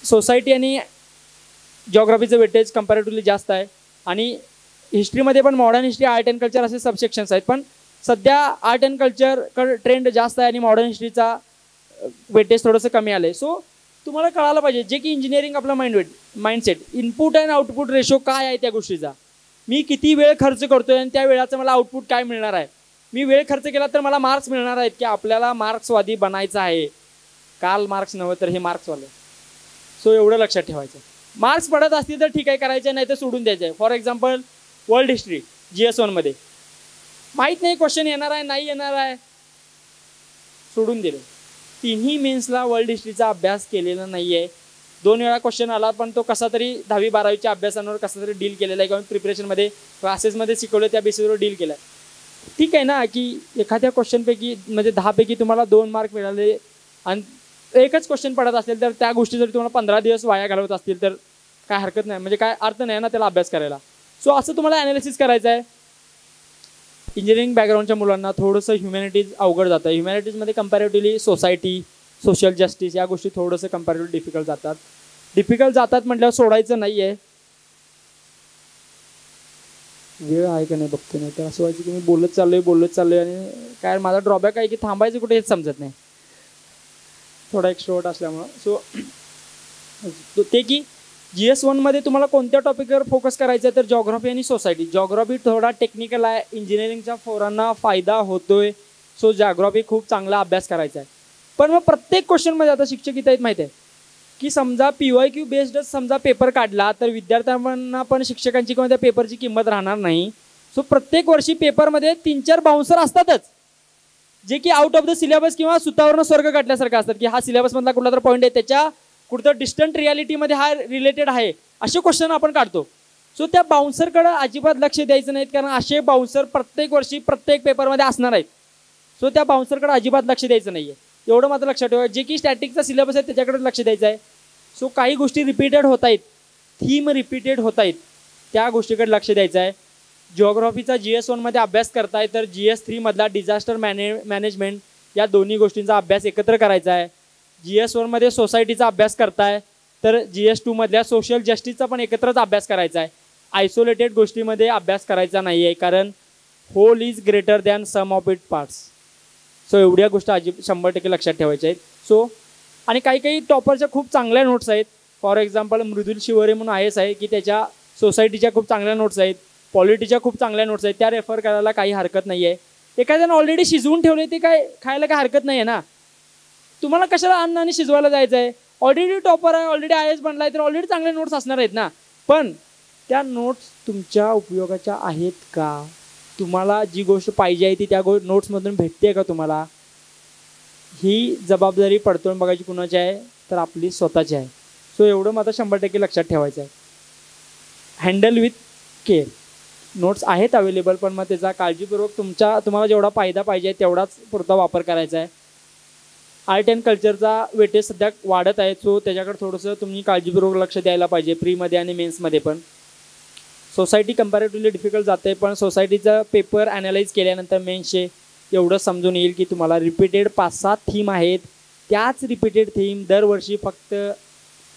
सोसायटी आणि जॉग्राफीचं वेटेज कंपॅरेटिव्हली जास्त आहे आणि हिस्ट्रीमध्ये पण modern history, art and culture असे सबसेक्शन्स आहेत. पण सध्या आर्ट अँड कल्चर ट्रेंड जास्त आहे आणि मॉडर्न हिस्ट्रीचा वेटेज थोडंसं कमी आलं आहे. सो तुम्हाला कळायला पाहिजे जे की इंजिनिअरिंग आपलं mindset, input and output ratio काय आहे त्या गोष्टीचा. मी किती वेळ खर्च करतोय आणि त्या वेळाचं मला आउटपुट काय मिळणार आहे. मी वेळ खर्च केला तर मला मार्क्स मिळणार आहेत की आपल्याला मार्क्सवादी बनायचं आहे. काल मार्क्स नव्हे तर हे मार्क्सवाले. सो एवढं लक्षात ठेवायचं. मार्क्स पडत असतील तर ठीक आहे करायचं, नाही तर सोडून द्यायचं आहे. फॉर एक्झाम्पल वर्ल्ड हिस्ट्री GS1मध्ये माहीत नाही क्वेश्चन येणार आहे नाही येणार आहे, सोडून दिलं. तिन्ही मेन्सला वर्ल्ड हिस्ट्रीचा अभ्यास केलेला नाही आहे. 2 वेळा क्वेश्चन आला पण तो कसा तरी 10वी-12वीच्या अभ्यासांवर कसा तरी डील केलेला आहे किंवा प्रिपरेशनमध्ये क्लासेसमध्ये शिकवलं त्या बेसिसवर डील केलं आहे. ठीक आहे ना की एखाद्या क्वेश्चनपैकी म्हणजे 10पैकी तुम्हाला 2 मार्क मिळाले आणि एकच क्वेश्चन पडत असेल तर त्या गोष्टी जर तुम्हाला 15 दिवस वाया घालवत असतील तर काय हरकत नाही, म्हणजे काय अर्थ नाही ना त्याला अभ्यास करायला. सो असं तुम्हाला ॲनालिसिस करायचं आहे. इंजिनिअरिंग बॅकग्राऊंडच्या मुलांना थोडंसं ह्युमॅनिटीज अवघड जातं. ह्युमॅनिटीजमध्ये कंपॅरेटिव्हली सोसायटी, सोशल जस्टिस या गोष्टी थोडंसं कंपॅरेटिव्हली डिफिकल्ट जातात म्हटल्यावर सोडायचं नाही आहे. वेळ आहे का नाही बघतो, नाही तर असं व्हायचं की मी बोलत चाललोय आणि काय माझा ड्रॉबॅक आहे की थांबायचं कुठे हेच समजत नाही थोडा एक्स्ट्रोवर्ट असल्यामुळं. सो ते की GS1मध्ये तुम्हाला कोणत्या टॉपिकवर फोकस करायचं आहे तर जॉग्राफी आणि सोसायटी. जॉग्राफी थोडा टेक्निकल आहे, इंजिनिअरिंगच्या पोरांना फायदा होतोय. सो जॉग्राफी खूप चांगला अभ्यास करायचा आहे. पण मग प्रत्येक क्वेश्चनमध्ये आता शिक्षक इथं आहेत माहिती आहे की समजा PYQ बेस्डच समजा पेपर काढला तर विद्यार्थ्यांना पण शिक्षकांची किंवा त्या पेपरची किंमत राहणार नाही. सो प्रत्येक वर्षी पेपरमध्ये 3-4 बाउन्सर असतातच जे की आउट ऑफ द सिलेबस किंवा सुतावरनं स्वर्ग काढल्यासारखं असतात की हा सिलेबसमधला कुठला तर पॉईंट आहे त्याच्या कुठं डिस्टंट रियालिटीमध्ये हा रिलेटेड आहे असे क्वेश्चन आपण काढतो. सो त्या बाउन्सरकडे अजिबात लक्ष द्यायचं नाहीत कारण असे बाउन्सर प्रत्येक वर्षी प्रत्येक पेपरमध्ये असणार आहेत. सो त्या बाउन्सरकडे अजिबात लक्ष द्यायचं नाही आहे, एवढं मात्र लक्षात ठेवा. जे की स्टॅटिकचा सिलेबस आहे त्याच्याकडे लक्ष द्यायचं आहे. सो काही गोष्टी रिपीटेड होत आहेत, थीम रिपीटेड होत आहेत, त्या गोष्टीकडे लक्ष द्यायचं आहे. जिओग्राफीचा GS1मध्ये अभ्यास करताय तर GS3मधला डिझास्टर मॅनेजमेंट या दोन्ही गोष्टींचा अभ्यास एकत्र करायचा आहे. GS1मध्ये सोसायटीचा अभ्यास करताय तर GS2मधल्या सोशल जस्टिसचा पण एकत्रच अभ्यास करायचा आहे. आयसोलेटेड गोष्टीमध्ये अभ्यास करायचा नाही आहे कारण whole is greater than sum of it parts. So एवढ्या गोष्टी 100% लक्षात ठेवायच्या आहेत. सो आणि काही टॉपरच्या खूप चांगल्या नोट्स आहेत. फॉर एक्झाम्पल मृदुल शिवरे म्हणून IAS आहे की त्याच्या सोसायटीच्या खूप चांगल्या नोट्स आहेत, पॉलिटीच्या खूप चांगल्या नोट्स आहेत, त्या रेफर करायला काही हरकत नाही आहे. एखाद्यानं ऑलरेडी शिजवून ठेवले ते काय खायला काय हरकत नाही आहे ना. तुम्हाला कशाला अन्न आणि शिजवायला जायचं आहे. ऑलरेडी टॉपर आहे, ऑलरेडी IAS बनला आहे तर ऑलरेडी चांगले नोट्स असणार आहेत ना. पण त्या नोट्स तुमच्या उपयोगाच्या आहेत का, तुम्हाला जी गोष्ट पाहिजे आहे ती त्या नोट्समधून भेटते का तुम्हाला, ही जबाबदारी पडतून बघायची कुणाची आहे तर आपली स्वतःची आहे. सो एवढं मात्र 100% लक्षात ठेवायचं आहे. Handle with care. नोट्स आहेत अवेलेबल पण मग त्याचा काळजीपूर्वक तुम्हाला जेवढा फायदा पाहिजे तेवढाच पुरता वापर करायचा आहे. आर्ट अँड कल्चरचा वेटेज सध्या वाढत आहे सो त्याच्याकडे थोडंसं तुम्ही काळजीपूर्वक लक्ष द्यायला पाहिजे प्रीमध्ये आणि मेन्समध्ये पण. सोसायटी कंपॅरेटिव्हली डिफिकल्ट जाते पण सोसायटीचा पेपर ॲनालाइज केल्यानंतर मेन्सचे एवढं समजून येईल की तुम्हाला रिपीटेड 5-7 थीम आहेत. त्याच रिपीटेड थीम दरवर्षी फक्त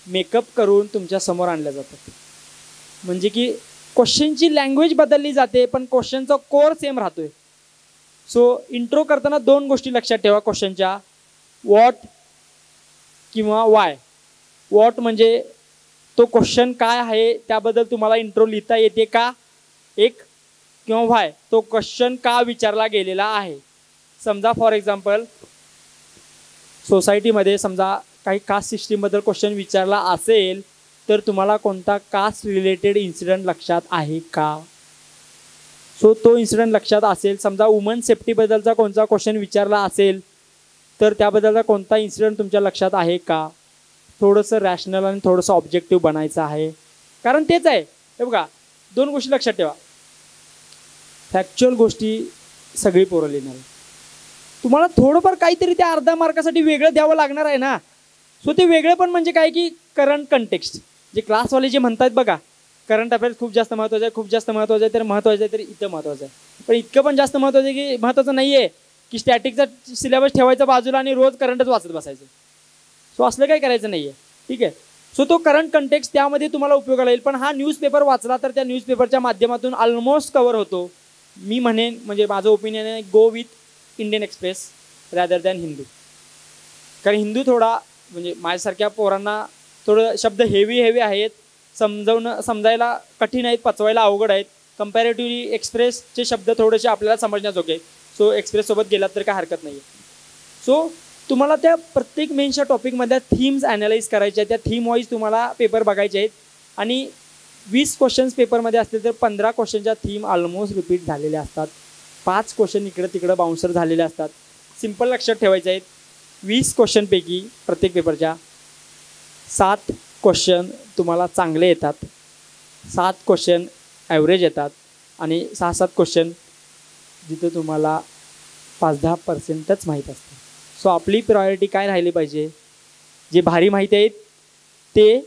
मेकअप करून तुमच्या समोर आणल्या जातात. म्हणजे की क्वेश्चनची लँग्वेज बदलली जाते पण क्वेश्चनचा कोर सेम राहतोय. सो इंट्रो करताना 2 गोष्टी लक्षात ठेवा क्वेश्चनच्या, व्हॉट किंवा वाय. व्हॉट म्हणजे तो क्वेश्चन काय आहे त्याबद्दल तुम्हाला इंट्रो लिहिता येते का, एक, किंवा व्हाय तो क्वेश्चन का विचारला गेलेला आहे. समजा फॉर एक्झाम्पल सोसायटीमध्ये समजा काही कास्ट सिस्टीमबद्दल क्वेश्चन विचारला असेल तर तुम्हाला कोणता कास्ट रिलेटेड इन्सिडेंट लक्षात आहे का. सो तो इन्सिडेंट लक्षात असेल. समजा वुमन सेफ्टीबद्दलचा कोणता क्वेश्चन विचारला असेल तर त्याबद्दलचा कोणता इन्सिडेंट तुमच्या लक्षात आहे का. थोडंसं रॅशनल आणि थोडंसं ऑब्जेक्टिव्ह बनायचं आहे. कारण तेच आहे, हे बघा 2 गोष्टी लक्षात ठेवा. फॅक्च्युअल गोष्टी सगळी पोरं लिहिणार, तुम्हाला थोडंफार काहीतरी त्या अर्धा मार्कासाठी वेगळं द्यावं लागणार आहे ना. सो ते वेगळं पण म्हणजे काय की करंट कंटेक्स्ट, जे क्लासवाले जे म्हणतात बघा करंट अफेअर्स खूप जास्त महत्त्वाचं आहे, खूप जास्त महत्त्वाचं आहे, तर महत्त्वाचं आहे तर इथं महत्त्वाचं आहे. पण इतकं पण जास्त महत्त्वाचं आहे की महत्त्वाचं नाही आहे की स्टॅटिकचा सिलेबस ठेवायचा बाजूला आणि रोज करंटच वाचत बसायचं. सो असलं काही करायचं नाही आहे, ठीक आहे. सो तो करंट कंटेक्स्ट त्यामध्ये तुम्हाला उपयोगाला येईल. पण हा न्यूजपेपर वाचला तर त्या न्यूजपेपरच्या माध्यमातून ऑलमोस्ट कवर होतो. मी म्हणेन म्हणजे माझं ओपिनियन आहे, go with Indian express rather than Hindu. कारण हिंदू थोडा म्हणजे माझ्यासारख्या पोरांना थोडं शब्द हेवी आहेत, समजायला कठीण आहेत, पचवायला अवघड आहेत. कम्पॅरेटिव्हली एक्सप्रेसचे शब्द थोडेसे आपल्याला समजण्याजोगे. सो एक्सप्रेससोबत गेलात तर काय हरकत नाही आहे. सो तुम्हाला त्या प्रत्येक मेन्सच्या टॉपिकमधल्या थीम्स ॲनालाइज करायच्या आहेत. त्या थीम वाईज तुम्हाला पेपर बघायचे आहेत. आणि 20 क्वेश्चन्स पेपरमध्ये असतील तर 15 क्वेश्चनच्या थीम ऑलमोस्ट रिपीट झालेल्या असतात. 5 क्वेश्चन इकडं तिकडं बाउन्सर झालेले असतात. सिम्पल लक्षात ठेवायचे आहेत. 20 क्वेश्चनपैकी प्रत्येक पेपरच्या 7 क्वेश्चन तुम्हाला चांगले येतात, 7 क्वेश्चन ॲव्हरेज येतात आणि 6-7 क्वेश्चन जिथं तुम्हाला 5-10% माहीत असतं. सो आपली प्रायोरिटी काय राहिली पाहिजे, जे भारी माहिती आहेत ते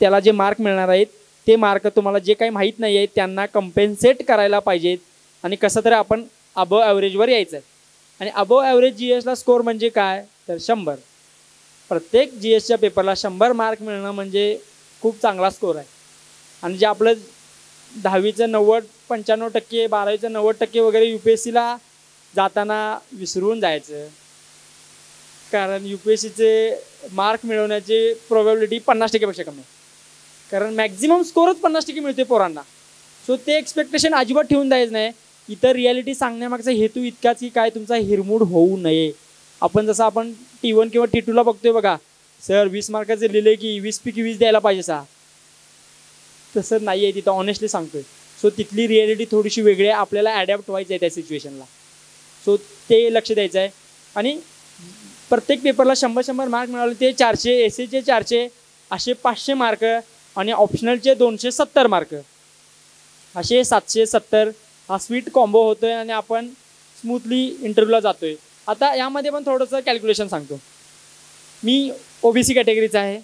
त्याला जे मार्क मिळणार आहेत ते मार्क तुम्हाला जे काही माहीत नाही आहेत त्यांना कंपेन्सेट करायला पाहिजेत. आणि कसं तरी आपण अबव ॲव्हरेजवर यायचं आहे. आणि अबव ॲव्हरेज जी एसला स्कोअर म्हणजे काय तर 100. प्रत्येक जी एसच्या पेपरला 100 मार्क मिळणं म्हणजे खूप चांगला स्कोअर आहे. आणि जे आपलं 10वीचं 90-95%, 12वीचं 90% वगैरे UPSCला जाताना विसरून जायचं. कारण UPSCचे मार्क मिळवण्याची प्रोबॅबिलिटी 50%पेक्षा कमी आहे. कारण मॅक्झिमम स्कोअरच 50% मिळते पोरांना. सो ते एक्सपेक्टेशन अजिबात ठेवून द्यायचं नाही. इतर रियालिटी सांगण्यामागचा हेतू इतकाच की काय तुमचा हिरमूड होऊ नये. आपण T1 किंवा T2ला बघतोय बघा, सर 20 मार्काचे लिहिले की 20 पैकी 20 द्यायला पाहिजे सा. तसं नाही आहे तिथं, ऑनेस्टली सांगतोय. सो तिथली रियालिटी थोडीशी वेगळी आहे. आपल्याला ॲडॅप्ट व्हायचं आहे त्या सिच्युएशनला. सो ते लक्ष द्यायचं आहे. आणि प्रत्येक पेपरला 100 मार्क मिळाले ते 400, एसेचे 400, असे 500 मार्क आणि ऑप्शनलचे 270 मार्क, असे 770. हा स्वीट कॉम्बो होतोय आणि आपण स्मूथली इंटरव्ह्यूला जातोय. आता यामध्ये पण थोडंसं कॅल्क्युलेशन सांगतो. मी OBC कॅटेगरीचा आहे.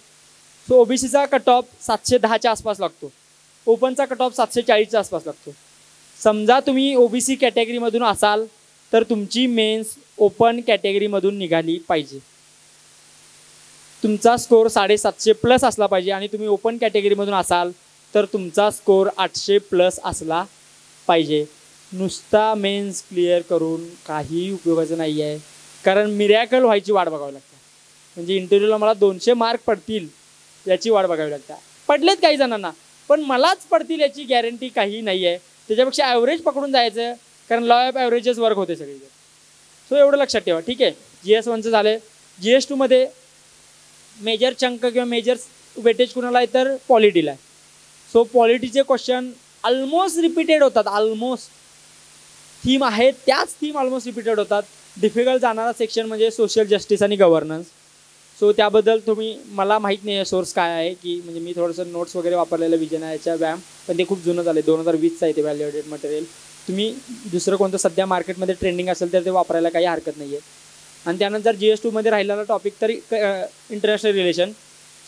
सो OBCचा कट ऑफ 710च्या आसपास लागतो. ओपनचा कट ऑफ 740च्या आसपास लागतो. समजा तुम्ही OBC कॅटेगरीमधून असाल तर तुमची मेन्स ओपन कॅटेगरीमधून निघाली पाहिजे. तुमचा स्कोअर 750+ असला पाहिजे. आणि तुम्ही ओपन कॅटेगरीमधून असाल तर तुमचा स्कोअर 800+ असला पाहिजे. नुसता मेन्स क्लिअर करून काही उपयोगाचं नाही आहे. कारण मिरॅकल व्हायची वाट बघावी लागते. म्हणजे इंटरव्ह्यूला मला 200 मार्क पडतील याची वाट बघावी लागते. पडलेत काही जणांना, पण मलाच पडतील याची गॅरंटी काही नाही आहे. त्याच्यापेक्षा ॲव्हरेज पकडून जायचं, कारण लॉ ऑफ ॲव्हरेजेस वर्क होते सगळीकडे. सो एवढं लक्षात ठेवा, ठीक आहे. GS1चं झालं. GS2मध्ये मेजर चंक किंवा मेजर वेटेज कुणाला आहे तर पॉलिटीला आहे. सो पॉलिटीचे क्वेश्चन ऑलमोस्ट रिपीटेड होतात. ऑलमोस्ट थीम आहेत त्याच थीम ऑलमोस्ट रिपीटेड होतात. डिफिकल्ट जाणारा सेक्शन म्हणजे सोशल जस्टिस आणि गव्हर्नन्स. सो त्याबद्दल मला माहीत नाही आहे सोर्स काय आहे, की म्हणजे मी थोडंसं नोट्स वगैरे वापरलेलं विजनाच्या व्यायाम, पण ते खूप जुनं झालं. 2020चं आहे ते व्हॅल्युएटेड मटेरियल. तुम्ही दुसरं कोणतं सध्या मार्केटमध्ये ट्रेंडिंग असेल तर ते वापरायला काही हरकत नाही आहे. आणि त्यानंतर GS2मध्ये राहिलेला टॉपिक तरी international relation.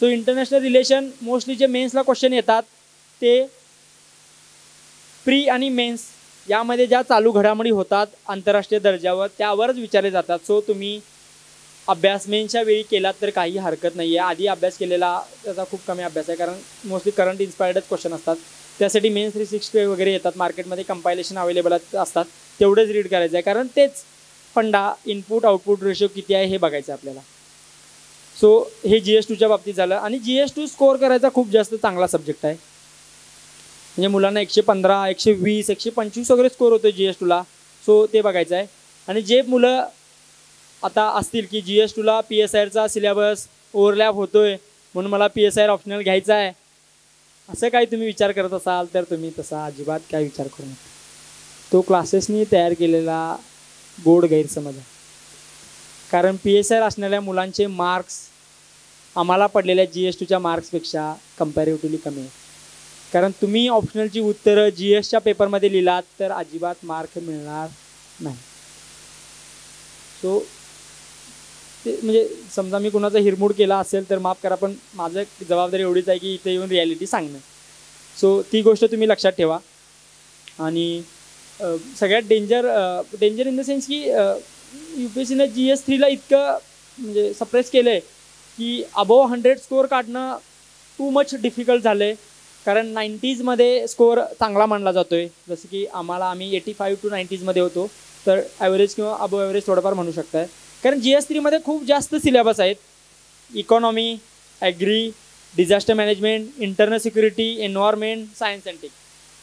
So international relation mostly जे मेन्सला क्वेश्चन येतात ते प्री आणि मेन्स यामध्ये ज्या चालू घडामोडी होतात आंतरराष्ट्रीय दर्जावर त्यावरच विचारले जातात. सो तुम्ही अभ्यास मेनच्या वेळी केला तर काही हरकत नाही आहे. आधी अभ्यास केलेला त्याचा खूप कमी अभ्यास आहे, कारण मोस्टली करंट इन्स्पायर्डच क्वेश्चन असतात. त्यासाठी मेन 360 वगैरे येतात मार्केटमध्ये, कंपायलेशन अवेलेबल असतात, तेवढंच रीड करायचं आहे, कारण तेच फंडा इनपुट आउटपुट रेशो किती आहे हे बघायचं आहे आपल्याला. सो हे GS2च्या बाबतीत झालं. आणि GS2 स्कोअर करायचा खूप जास्त चांगला सब्जेक्ट आहे. म्हणजे मुलांना 115, 120, 125 वगैरे स्कोअर होतो GS2ला. सो ते बघायचं आहे. आणि जे मुलं आता असतील की GS2ला PSIRचा सिलेबस ओव्हरलॅप होतोय म्हणून मला PSIR ऑप्शनल घ्यायचा आहे, असं काही तुम्ही विचार करत असाल तर तुम्ही तसा अजिबात काय विचार करू नका. तो क्लासेसनी तयार केलेला गोड गैरसमज आहे. कारण PSIR असणाऱ्या मुलांचे मार्क्स आम्हाला पडलेल्या GS2च्या मार्क्सपेक्षा कम्पॅरेटिव्हली कमी आहे. कारण तुम्ही ऑप्शनलची उत्तरं GSच्या पेपरमध्ये लिहिलात तर अजिबात मार्क मिळणार नाही. सो ते म्हणजे समजा मी कुणाचा हिरमोड केला असेल तर माफ करा, पण माझं जबाबदारी एवढीच आहे की इथे येऊन रिॲलिटी सांगणं. सो ती गोष्ट तुम्ही लक्षात ठेवा. आणि सगळ्यात डेंजर इन द सेन्स की UPSCनं GS3ला इतकं म्हणजे सप्रेस केलं आहे की अबोव 100 स्कोअर काढणं टू मच डिफिकल्ट झालं आहे. कारण 90sमध्ये स्कोअर चांगला मानला जातो आहे. जसं की आम्ही 85 to 90sमध्ये होतो, तर ॲव्हरेज किंवा अबोव ॲव्हरेज थोडंफार म्हणू शकताय. कारण GS3मध्ये खूप जास्त सिलेबस आहेत. Economy, agri, disaster management, internal security, environment, science and tech,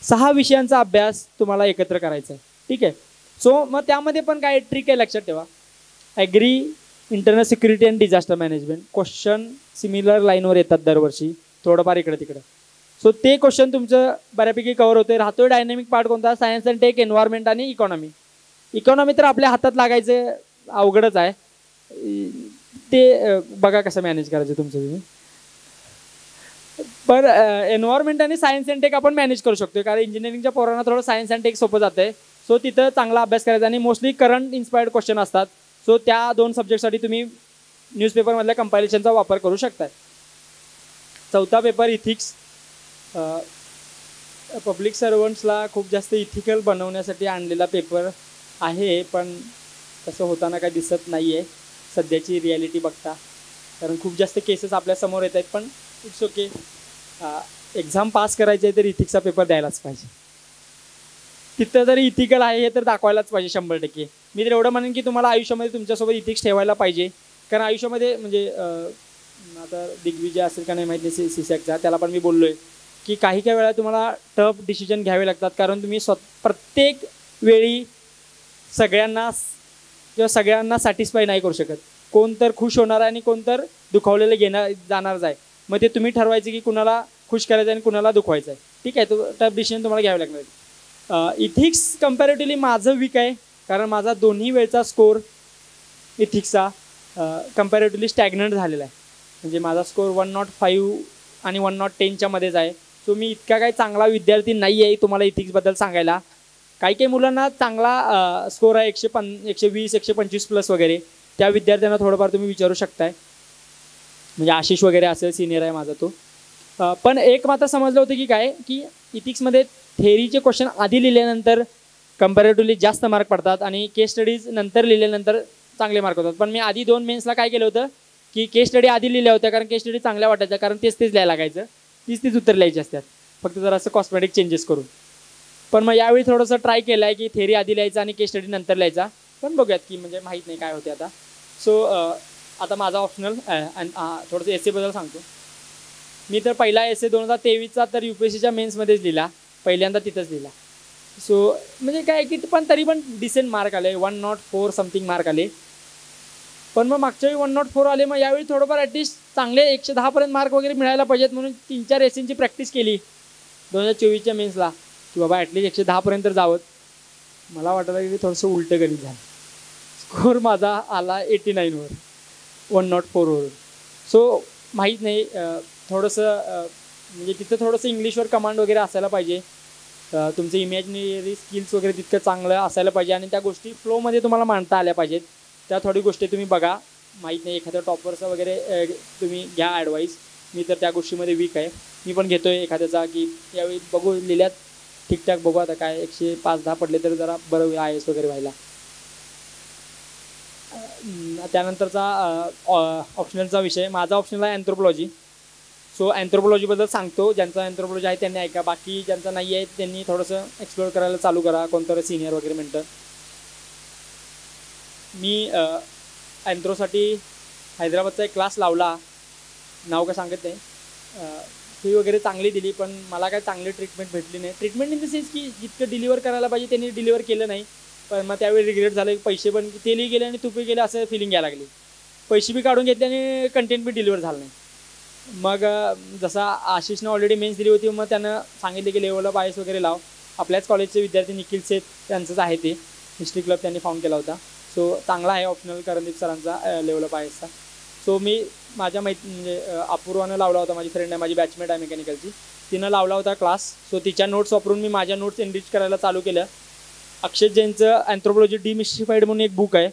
6 विषयांचा अभ्यास तुम्हाला एकत्र करायचा आहे. ठीक आहे. सो मग त्यामध्ये पण काय ट्रिक आहे लक्षात ठेवा. Agri, internal security and disaster management question similar लाईनवर येतात दरवर्षी, थोडंफार इकडं तिकडं. सो ते क्वेश्चन तुमचं बऱ्यापैकी कवर होते. राहतोय डायनॅमिक पार्ट कोणता? सायन्स अँड टेक, एन्व्हायरमेंट आणि इकॉनॉमी. इकॉनॉमी तर आपल्या हातात लागायचं अवघडच आहे. ते बघा कसं मॅनेज करायचं तुमचं तुम्ही. पण एन्व्हायरमेंट आणि सायन्स अँड टेक आपण मॅनेज करू शकतो, कारण इंजिनिअरिंगच्या पोरांना थोडं सायन्स अँड टेक सोपं जातं आहे. सो तिथं चांगला अभ्यास करायचा आणि मोस्टली करंट इन्स्पायर्ड क्वेश्चन असतात. सो त्या 2 सब्जेक्टसाठी तुम्ही न्यूजपेपरमधल्या कंपायलेशनचा वापर करू शकता. चौथा पेपर इथिक्स. पब्लिक सर्वंट्सला खूप जास्त इथिकल बनवण्यासाठी आणलेला पेपर आहे, पण तसं होताना काही दिसत नाही आहे सध्याची रिॲलिटी बघता. कारण खूप जास्त केसेस आपल्यासमोर येत आहेत. पण इट्स ओके. एक्झाम पास करायची आहे तर इथिक्सचा पेपर द्यायलाच पाहिजे. तिथं जरी इथिकल आहे हे तर दाखवायलाच पाहिजे 100%. मी तर एवढं म्हणेन की तुम्हाला आयुष्यामध्ये तुमच्यासोबत इथिक्स ठेवायला पाहिजे. कारण आयुष्यामध्ये म्हणजे आता दिग्विजय असेल का नाही माहीत नाही CSACचा, त्याला पण मी बोललो आहे की काही वेळा तुम्हाला टफ डिसिजन घ्यावे लागतात. कारण तुम्ही प्रत्येक वेळी सगळ्यांना सॅटिस्फाय नाही करू शकत. कोण तर खुश होणार आहे आणि कोण तर दुखावलेलं जाणारच आहे. मग ते तुम्ही ठरवायचं की कुणाला खुश करायचं आणि कुणाला दुखवायचं आहे. ठीक आहे, तो टफ डिसिजन तुम्हाला घ्यावे लागणार. इथिक्स कम्पॅरेटिव्हली माझं वीक आहे, कारण माझा दोन्ही वेळचा स्कोअर इथिक्सचा कम्पॅरेटिव्हली स्टॅग्नंट झालेला आहे. म्हणजे माझा स्कोअर 105 आणि 110च्या मध्येच आहे. सो मी इतका काही चांगला विद्यार्थी नाही आहे तुम्हाला इथिक्सबद्दल सांगायला. काही मुलांना चांगला स्कोअर आहे 120, 125 प्लस वगैरे. त्या विद्यार्थ्यांना थोडंफार तुम्ही विचारू शकताय. म्हणजे आशिष वगैरे असेल, सिनियर आहे माझा तो. पण एक मात्र समजलं होतं की काय की इथिक्समध्ये थेअरीचे क्वेश्चन आधी लिहिल्यानंतर कम्पॅरेटिव्हली जास्त मार्क पडतात आणि केस स्टडीज नंतर लिहिल्यानंतर चांगले मार्क होतात. पण मी आधी 2 मेन्सला काय केलं होतं की केस स्टडी आधी लिहिल्या होत्या, कारण केस स्टडी चांगल्या वाटायच्या, कारण तेच लिहायला लागायचं. तीच उत्तर लिहायची असतात, फक्त जरा असं कॉस्मेटिक चेंजेस करून. पण मग यावेळी थोडंसं ट्राय केलं आहे की थेअरी आधी लिहायचा आणि केस स्टडी नंतर लिहायचा. पण बघूयात की म्हणजे माहीत नाही काय होते आता. सो आता माझा ऑप्शनल थोडंसं एसेबद्दल सांगतो. मी तर पहिला एसे 2023चा तर UPSCच्या मेन्समध्येच लिहिला, पहिल्यांदा तिथंच लिहिला. सो म्हणजे काय की पण तरी पण डिसेंट मार्क आले, 104 समथिंग मार्क आले. पण मग मागच्या वेळी 104 आले, मग यावेळी थोडंफार ॲटलिस्ट चांगले 110पर्यंत मार्क वगैरे मिळायला पाहिजेत, म्हणून 3-4 एसेंची प्रॅक्टिस केली 2024च्या मेन्सला की बाबा ॲटलिस्ट 110पर्यंत जावं. मला वाटलं की थोडंसं उलटं गणित झालं. स्कोअर माझा आला 89वर 104वरून. सो माहीत नाही, थोडंसं म्हणजे तिथं थोडंसं इंग्लिशवर कमांड वगैरे असायला पाहिजे. तुमचं इमॅजिनरी स्किल्स वगैरे तितकं चांगलं असायला पाहिजे आणि त्या गोष्टी फ्लोमध्ये तुम्हाला मांडता आल्या पाहिजेत. त्या थोडी गोष्टी तुम्ही बघा. माहीत नाही, एखाद्या टॉपरचा वगैरे तुम्ही घ्या ॲडवाईस. मी तर त्या गोष्टीमध्ये वीक आहे. मी पण घेतो आहे एखाद्याचा की यावेळी बघू लिहिल्यात ठीकठाक, बघू आता काय 105-10 पडले तर जरा बरं IAS वगैरे व्हायला. त्यानंतरचा ऑप्शनलचा विषय माझा ऑप्शनल आहे अँथ्रोपॉलॉजी. सो अँथ्रोपॉलॉजीबद्दल सांगतो. ज्यांचा अँथ्रोपॉलॉजी आहे त्यांनी ऐका, बाकी ज्यांचं नाही आहे त्यांनी थोडंसं एक्सप्लोअर करायला चालू करा, कोणतं सिनियर वगैरे म्हणतं. मी अँथ्रोसाठी हैदराबादचा एक क्लास लावला, नाव काय सांगत नाही. फी वगैरे चांगली दिली, पण मला काय चांगली ट्रीटमेंट भेटली नाही. ट्रीटमेंट इन द सेन्स की जितकं डिलिव्हर करायला पाहिजे त्यांनी डिलिव्हर केलं नाही. पण मग त्यावेळी रिग्रेट झालं, पैसे पण तेलही गेले आणि तुपही गेले असं फिलिंग यायला लागली. पैसे बी काढून घेतले आणि कंटेंट बी डिलिव्हर झालं नाही. मग जसा आशिषनं ऑलरेडी मेन्स दिली होती, मग त्यानं सांगितले की लेवलला बायस वगैरे लाव. आपल्याच कॉलेजचे विद्यार्थी निखिल सेठ त्यांचंच आहे ते, हिस्ट्री क्लब त्यांनी फाउंड केला होता. सो चांगला आहे ऑप्शनल करणदीप सरांचा लेवल ऑफ बायसचा. सो मी माझ्या म्हणजे अपूर्वानं लावला होता, माझी फ्रेंड आहे, माझी बॅचमेट आहे मेकॅनिकलची, तिनं लावला होता क्लास. सो तिच्या नोट्स वापरून मी माझ्या नोट्स एनरिच करायला चालू केलं. अक्षय जैनचं अँथ्रोपॉलॉजी डिमिस्टिफाईड म्हणून एक बुक आहे,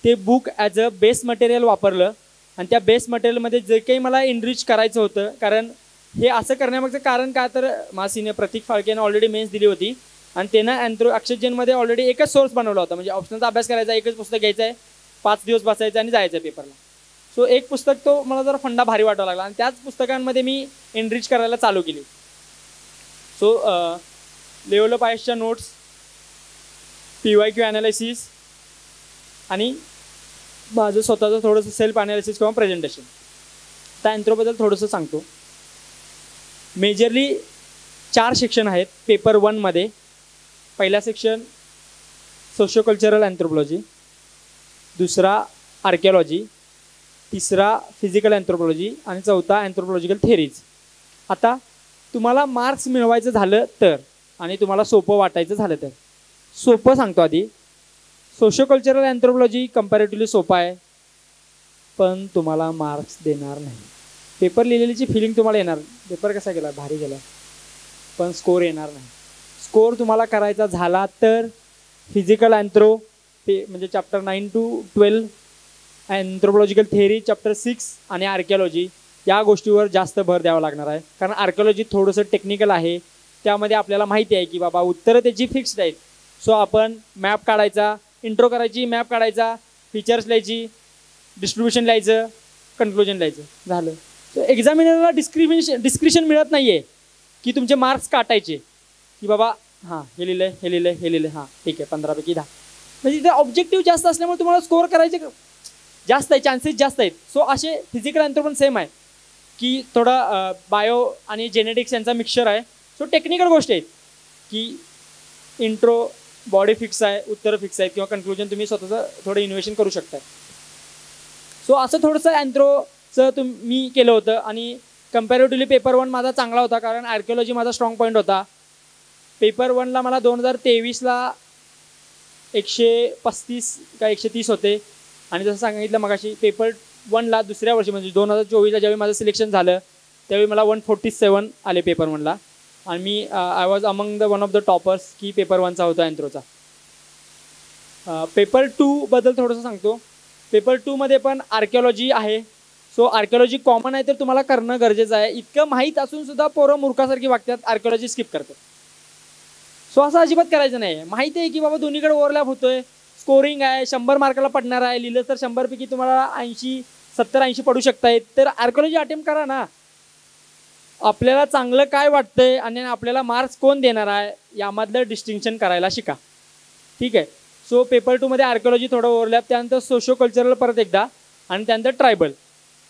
ते book as a base material वापरलं आणि त्या बेस मटेरियलमध्ये जे काही मला एनरिच करायचं होतं, कारण हे असं करण्यामागचं कारण का, तर माझा सिनियर प्रतीक फाळकेनं ऑलरेडी मेन्स दिली होती आणि त्यानं अक्षय जैनमध्ये ऑलरेडी एकच सोर्स बनवला होता. म्हणजे ऑप्शनचा अभ्यास करायचा, एकच पुस्तक घ्यायचं आहे, 5 दिवस बसायचं आणि जायचं पेपरला. सो एक पुस्तक तो मला जरा फंडा भारी वाटायला लागला आणि त्याच पुस्तकांमध्ये मी एनरिच करायला चालू केली. सो लेवल ऑफ बायसच्या नोट्स, PYQ ॲनालिसिस आणि माझं स्वतःचं थोडंसं सेल्फ ॲनालिसिस किंवा प्रेझेंटेशन. त्या अँथ्रोबद्दल थोडंसं सांगतो. मेजरली 4 सेक्शन आहेत पेपर 1मध्ये. पहिला सेक्शन सोशिओकल्चरल अँथ्रोपॉलॉजी, दुसरा आर्किओलॉजी, तिसरा फिजिकल अँथ्रोपॉलॉजी आणि चौथा अँथ्रोपॉलॉजिकल थेरीज. आता तुम्हाला मार्क्स मिळवायचं झालं तर आणि तुम्हाला सोपं वाटायचं झालं तर, सोपं सांगतो आधी. सोशिओकल्चरल अँथ्रोपॉलॉजी कम्पॅरेटिव्हली सोपं आहे, पण तुम्हाला मार्क्स देणार नाही. पेपर लिहिलेलीची फिलिंग तुम्हाला येणार, पेपर कसा गेला, भारी गेला, पण स्कोर येणार नाही. स्कोर तुम्हाला करायचा झाला तर फिजिकल अँथ्रो म्हणजे चॅप्टर 9 to 12, अँथ्रोपॉलॉजिकल थेअरी चॅप्टर 6 आणि आर्किओलॉजी या गोष्टीवर जास्त भर द्यावा लागणार आहे. कारण आर्किओलॉजी थोडंसं टेक्निकल आहे, त्यामध्ये आपल्याला माहिती आहे की बाबा उत्तरं त्याची फिक्स्ड आहेत. सो आपण मॅप काढायचा, इंट्रो करायची, मॅप काढायचा, फीचर्स लिहायची, डिस्ट्रीब्युशन लिहायचं, कन्क्लुजन लिहायचं, झालं. सो एक्झामिनरला डिस्क्रिप्शन मिळत नाही आहे की तुमचे मार्क्स काटायचे की बाबा हां हे लिहिलं हे लिहिलं हे लिहिलं, हां ठीक आहे 15 पैकी 10. म्हणजे तिथे ऑब्जेक्टिव्ह जास्त असल्यामुळे तुम्हाला स्कोअर करायचे जास्त आहे, चान्सेस जास्त आहेत. सो असे फिजिकल अँथ्रो पण सेम आहे की थोडा बायो आणि जेनेटिक्स यांचा मिक्सचर आहे. सो टेक्निकल गोष्टी आहेत की इंट्रो बॉडी फिक्स आहे, उत्तरं फिक्स आहेत किंवा कन्क्लुजन तुम्ही स्वतःचं थोडं इन्व्हेशन करू शकता. सो असं थोडंसं अँथ्रोचं मी केलं होतं आणि कम्पॅरेटिव्हली पेपर 1 माझा चांगला होता, कारण आर्किओलॉजी माझा स्ट्रॉंग पॉईंट होता. पेपर 1ला मला 2023ला 135 का 130 होते आणि जसं सांगितलं मगाशी पेपर 1ला दुसऱ्या वर्षी म्हणजे 2024ला ज्यावेळी माझं सिलेक्शन झालं त्यावेळी मला 147 आले पेपर 1ला आणि मी I was among the one of the toppers की पेपर 1चा होता अँथ्रोचा. पेपर 2बद्दल थोडंसं सांगतो. पेपर 2मध्ये पण आर्किओलॉजी आहे. सो आर्किओलॉजी कॉमन आहे तर तुम्हाला करणं गरजेचं आहे. इतकं माहीत असून सुद्धा पोरं मूर्खासारखी वागतात, आर्किओलॉजी स्किप करतात. सो असं अजिबात करायचं नाही. माहिती आहे की बाबा दोन्हीकडे ओव्हरलॅप होतोय, स्कोरिंग आहे, 100 मार्काला पडणार आहे, लिहिलं तर 100 पैकी तुम्हाला 70-80 पडू शकतायत, तर आर्किओलॉजी अटेम्प्ट करा ना. आपल्याला चांगलं काय वाटतंय आणि आपल्याला मार्क्स कोण देणार आहे यामधलं डिस्टिंक्शन करायला शिका, ठीक आहे. सो पेपर 2मध्ये आर्किओलॉजी थोडं ओव्हरलॅप, त्यानंतर सोशो कल्चरल परत एकदा आणि त्यानंतर ट्रायबल.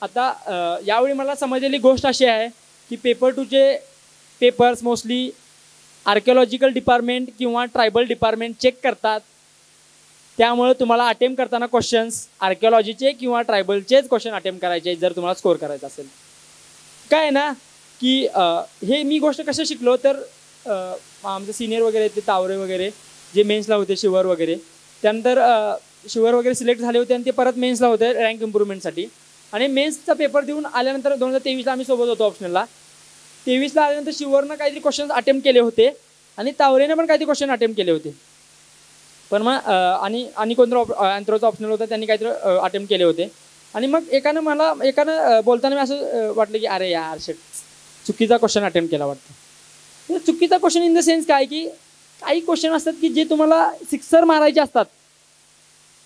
आता यावेळी मला समजलेली गोष्ट अशी आहे की पेपर 2चे पेपर्स मोस्टली आर्किओलॉजिकल डिपार्टमेंट किंवा ट्रायबल डिपार्टमेंट चेक करतात. त्यामुळे तुम्हाला अटेम्प्ट करताना क्वेश्चन्स आर्किओलॉजीचे किंवा ट्रायबलचेच क्वेश्चन अटेम्प्ट करायचे जर तुम्हाला स्कोअर करायचा असेल. काय आहे ना की हे मी गोष्ट कसं शिकलो तर आमचे सिनियर वगैरे ते तावरे वगैरे जे मेन्सला होते, शिवर वगैरे, त्यानंतर शिवर वगैरे सिलेक्ट झाले होते आणि ते परत मेन्सला होते रँक इम्प्रूव्हमेंटसाठी. आणि मेन्सचा पेपर देऊन आल्यानंतर 2023ला आम्ही सोबत होतो ऑप्शनलला. 23ला आल्यानंतर शिवरनं काहीतरी क्वेश्चन्स अटेम्प्ट केले होते आणि तावरेनं पण काहीतरी क्वेश्चन अटेम्प्ट केले होते. पण मग आणि कोणतं अँथ्रोचा ऑप्शनल होता त्यांनी काहीतरी अटेम्प्ट केले होते. आणि मग एकानं बोलताना मी असं वाटलं की अरे यार शेट चुकीचा क्वेश्चन अटेम्प्ट केला वाटतं. चुकीचा क्वेश्चन इन द सेन्स काय की काही क्वेश्चन असतात की जे तुम्हाला सिक्सर मारायचे असतात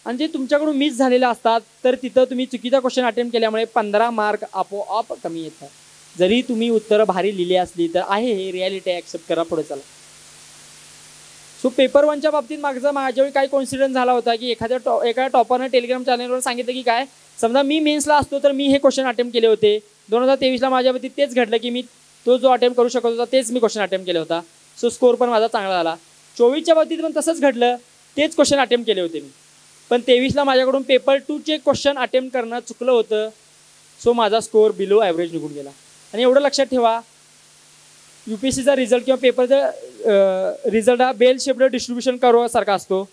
आणि जे तुमच्याकडून मिस झालेले असतात तर तिथं तुम्ही चुकीचा क्वेश्चन अटेम्प्ट केल्यामुळे 15 मार्क आपोआप कमी येतात. जरी तुम्ही उत्तरं भारी लिहिली असली तर आहे हे रियालिटी, ॲक्सेप्ट करा, पुढे चला. सो पेपर 1च्या बाबतीत माझ्यावेळी काय कॉन्सिडन्स झाला होता की एका टॉपरनं टेलिग्राम चॅनलवर सांगितलं की काय, समजा मी मेन्सला असतो तर मी हे क्वेश्चन अटेम्प्ट केले होते. 2023ला माझ्या बाबतीत तेच घडलं की मी तो जो अटेम्प्ट करू शकत होता तेच मी क्वेश्चन अटेम्प्ट केला होता. सो स्कोर पण माझा चांगला झाला. 24च्या बाबतीत पण तसंच घडलं, तेच क्वेश्चन अटेम्प्ट केले होते मी. पण 23ला माझ्याकडून पेपर 2चे क्वेश्चन अटेम्प्ट करणं चुकलं होतं. सो माझा स्कोर बिलो ॲव्हरेज निघून गेला. आणि एवढं लक्षात ठेवा, UPSCचा रिझल्ट किंवा पेपरचा रिझल्ट हा बेल शेप्ड डिस्ट्रीब्युशन कर्वसारखा असतो.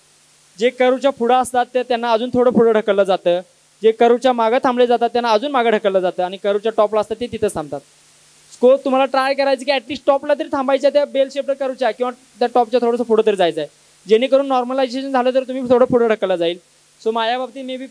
जे कर्वच्या पुढं असतात ते त्यांना अजून थोडं पुढं ढकललं जातं, जे कर्वच्या मागं थांबले जातात त्यांना अजून मागं ढकललं जातं, आणि कर्वच्या टॉपला असतात ते तिथंच थांबतात. स्कोर तुम्हाला ट्राय करायचं की ॲटलिस्ट टॉपला तरी थांबायच्या त्या बेल शेप्ड कर्वच्या, किंवा त्या टॉपच्या थोडंसं पुढं तरी जायचं आहे, जेणेकरून नॉर्मलायझेशन झालं तर तुम्ही थोडं पुढं ढकललं जाईल. सो माझ्या बाबतीत मे बी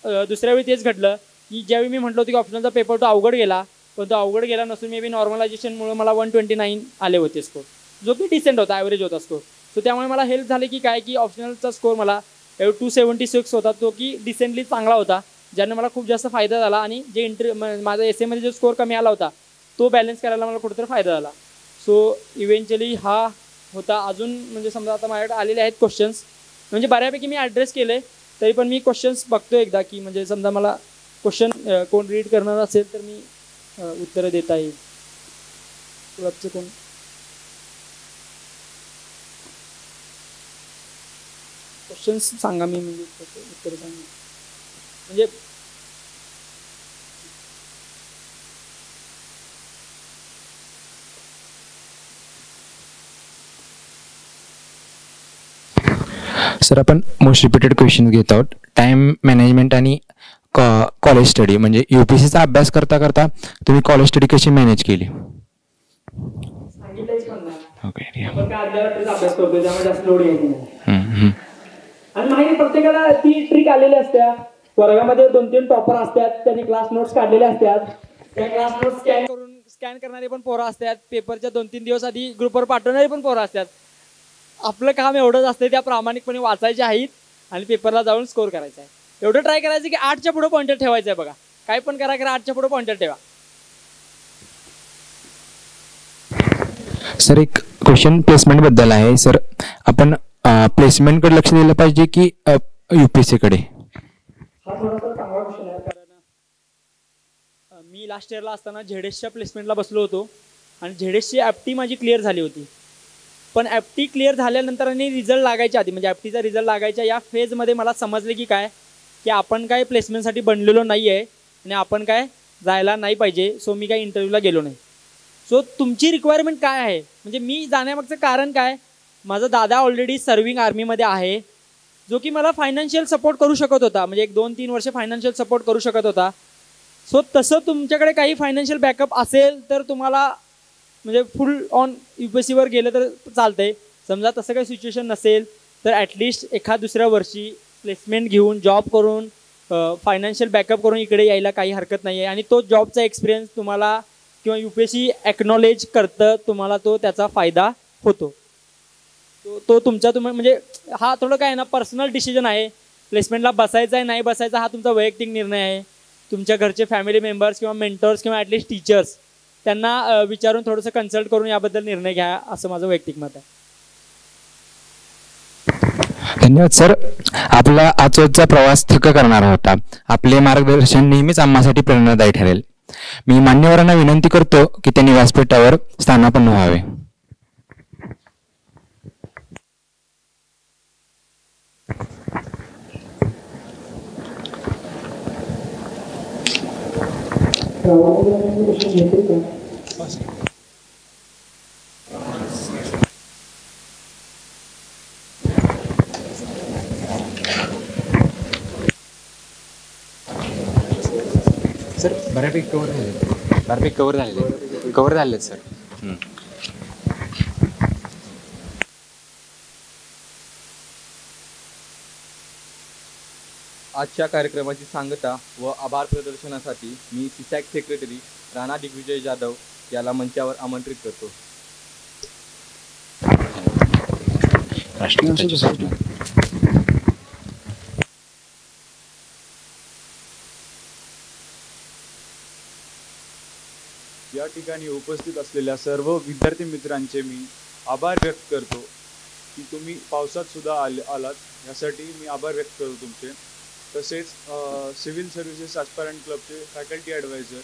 दुसऱ्या वेळी तेच घडलं की ज्यावेळी मी म्हटलं होतं की ऑप्शनलचा पेपर तो अवघड गेला, पण तो अवघड गेला नसून मे बी नॉर्मलायझेशनमुळे मला 129 आले होते स्कोर, जो की डिसेंट होता, ॲव्हरेज होता स्कोर. सो त्यामुळे मला हेल्प झाले की काय की ऑप्शनलचा स्कोर मला 276 होता, तो की डिसेंटली चांगला होता, ज्याने मला खूप जास्त फायदा झाला. आणि जे माझा एसएमध्ये जो स्कोर कमी आला होता तो बॅलन्स करायला मला कुठेतरी फायदा झाला. सो इव्हेंच्युअली हा होता. अजून म्हणजे समजा आता माझ्याकडे आलेले आहेत क्वेश्चन्स, म्हणजे बऱ्यापैकी मी ॲड्रेस केले, तरी पण मी क्वेश्चन्स बघतो एकदा की म्हणजे समजा मला क्वेश्चन कोण रीड करणार असेल तर मी उत्तरं देता येईल. क्लबचं कोण क्वेश्चन्स सांगा, मी म्हणजे उत्तर सांगा. म्हणजे सर आपण मोस्ट रिपीटेड क्वेश्चन घेत आहोत. टाइम मॅनेजमेंट आणि कॉलेज स्टडी, म्हणजे UPSCचा अभ्यास करता करता तुम्ही कॉलेज स्टडी कशी मॅनेज केली? ओके, अभ्यास करतोय त्यामुळे जास्त लोड घ्यायची नाही. आणि माहिती प्रत्येकाला ती ट्रिक आलेली असत्या. वर्गामध्ये 2-3 टॉपर असतात, त्यांनी क्लास नोट्स काढलेले असतात, त्या क्लास नोट्स स्कॅन करणारे पण पोरं असतात, पेपरच्या 2-3 दिवस आधी ग्रुपवर पाठवणारे पण पोरं असतात. आपलं काम एवढंच असतं, त्या प्रामाणिकपणे वाचायचे आहेत आणि पेपरला जाऊन स्कोर करायचा आहे. एवढं ट्राय करायचं की 8च्या पुढे पॉइंटर ठेवायचं आहे. बघा, काय पण करा 8च्या पुढे पॉइंटर ठेवा. सर एक क्वेश्चन प्लेसमेंट बद्दल आहे. सर आपण प्लेसमेंटकडे लक्ष दिलं पाहिजे की UPSCकडे? हा थोडासा चांगला क्वेश्चन आहे, कारण मी लास्ट इयरला असताना झेडेसच्या प्लेसमेंटला बसलो होतो आणि झेडेसची ॲप्टी माझी क्लिअर झाली होती. पण ॲप्टी क्लिअर झाल्यानंतर आणि रिझल्ट लागायच्या आधी, म्हणजे ॲप्टीचा रिझल्ट लागायच्या या फेजमध्ये मला समजले की काय की आपण काय प्लेसमेंटसाठी बनलेलो नाही आहे आणि आपण काय जायला नाही पाहिजे. सो मी काय इंटरव्ह्यूला गेलो नाही. सो तुमची रिक्वायरमेंट काय आहे, म्हणजे मी जाण्यामागचं कारण काय, माझा दादा ऑलरेडी सर्विंग आर्मीमध्ये आहे, जो की मला फायनान्शियल सपोर्ट करू शकत होता, म्हणजे 1-2-3 वर्ष फायनान्शियल सपोर्ट करू शकत होता. सो तसं तुमच्याकडे काही फायनान्शियल बॅकअप असेल तर तुम्हाला म्हणजे फुल ऑन UPSCवर गेलं तर चालतंय. समजा तसं काही सिच्युएशन नसेल तर ॲटलिस्ट एखाद दुसऱ्या वर्षी प्लेसमेंट घेऊन जॉब करून फायनान्शियल बॅकअप करून इकडे यायला काही हरकत नाही आहे. आणि तो जॉबचा एक्सपिरियन्स तुम्हाला किंवा UPSC ॲक्नॉलेज करतं, तुम्हाला तो त्याचा फायदा होतो. तो तुमचा म्हणजे हा थोडं काय आहे ना, पर्सनल डिसिजन आहे. प्लेसमेंटला बसायचा आहे नाही बसायचा हा तुमचा वैयक्तिक निर्णय आहे. तुमच्या घरचे फॅमिली मेंबर्स किंवा मेंटर्स किंवा ॲटलिस्ट टीचर्स त्यांना विचारून थोडंसं कन्सल्ट करून याबद्दल निर्णय घ्या, असं माझं वैयक्तिक मत आहे. धन्यवाद सर. आपला आजचा प्रवास थक्क करणारा होता. आपले मार्गदर्शन नेहमीच आम्हासाठी प्रेरणादायी ठरेल. मी मान्यवरांना विनंती करतो की त्यांनी व्यासपीठावर स्थानापन्न व्हावे. सर बऱ्यापैकी कव्हर झाले सर. आजच्या कार्यक्रमाची सांगता व आभार प्रदर्शनासाठी मी CSAC सेक्रेटरी राणा दिग्विजय जाधव याला मंचावर आमंत्रित करतो. ठिकाणी उपस्थित असलेल्या सर्व विद्यार्थी मित्रांचे मी आभार व्यक्त करतो की तुम्ही पावसात सुद्धा आलात, यासाठी मी आभार व्यक्त करतो तुमचे. तसेच सिव्हिल सर्व्हिसेस ॲस्पायरंट क्लबचे फॅकल्टी ॲडवायझर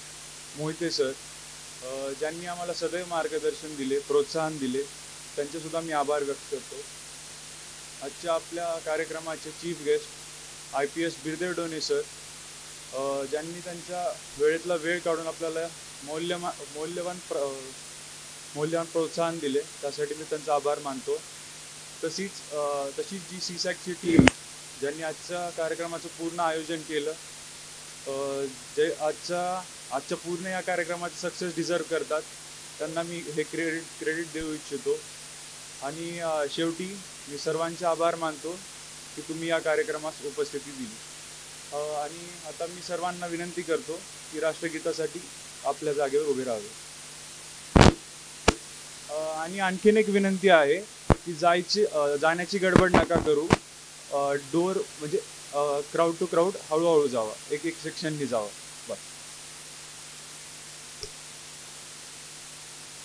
मोहिते सर, ज्यांनी आम्हाला सदैव मार्गदर्शन दिले, प्रोत्साहन दिले, त्यांचेसुद्धा मी आभार व्यक्त करतो. आजच्या आपल्या कार्यक्रमाचे chief guest IPS Birdev Done sir, ज्यांनी त्यांच्या वेळेतला वेळ काढून आपल्याला मौल्यवान प्रोत्साहन दिले, त्यासाठी मी त्यांचा आभार मानतो. तशीच जी CSACची टीम ज्यांनी आजच्या कार्यक्रमाचं पूर्ण आयोजन केलं, जे आजच्या पूर्ण या कार्यक्रमाची सक्सेस डिझर्व करतात, त्यांना मी हे क्रेडिट देऊ इच्छितो. आणि शेवटी मी सर्वांचे आभार मानतो की तुम्ही या कार्यक्रमास उपस्थिती दिली. आणि आता मी सर्वांना विनंती करतो की राष्ट्रगीतासाठी आपल्या जागेवर उभे राहावे. आणि आणखीन एक विनंती आहे की जाण्याची गडबड नका करू. डोर म्हणजे क्राऊड टू क्राऊड हळूहळू जावा, एक सेक्शननी जावा. बस.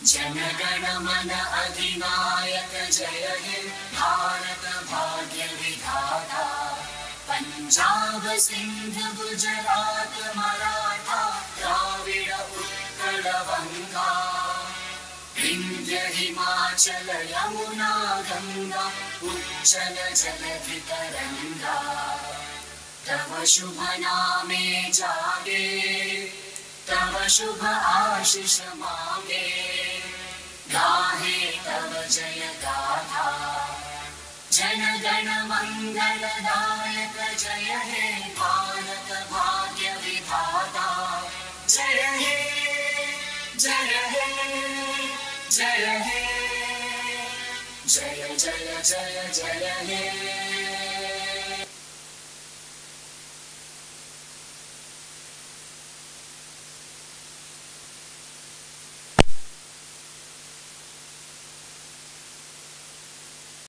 जनगण मन अधिनायक जय हे भारत भाग्य विधाता, पंजाब सिंध गुजरात मराठा द्राविड उत्कल गंगा, विंध्य हिमाचल यमुना गंगा उच्चल जलधि तरंगा, तव शुभ नामे जागे, तव शुभ आशीष मांगे, गाहे तव जय गाथा, जनगण मंगलदायक जय हे भारत भाग्य विधाता, जय हे जय हे जय हे जय जय जय जय हे.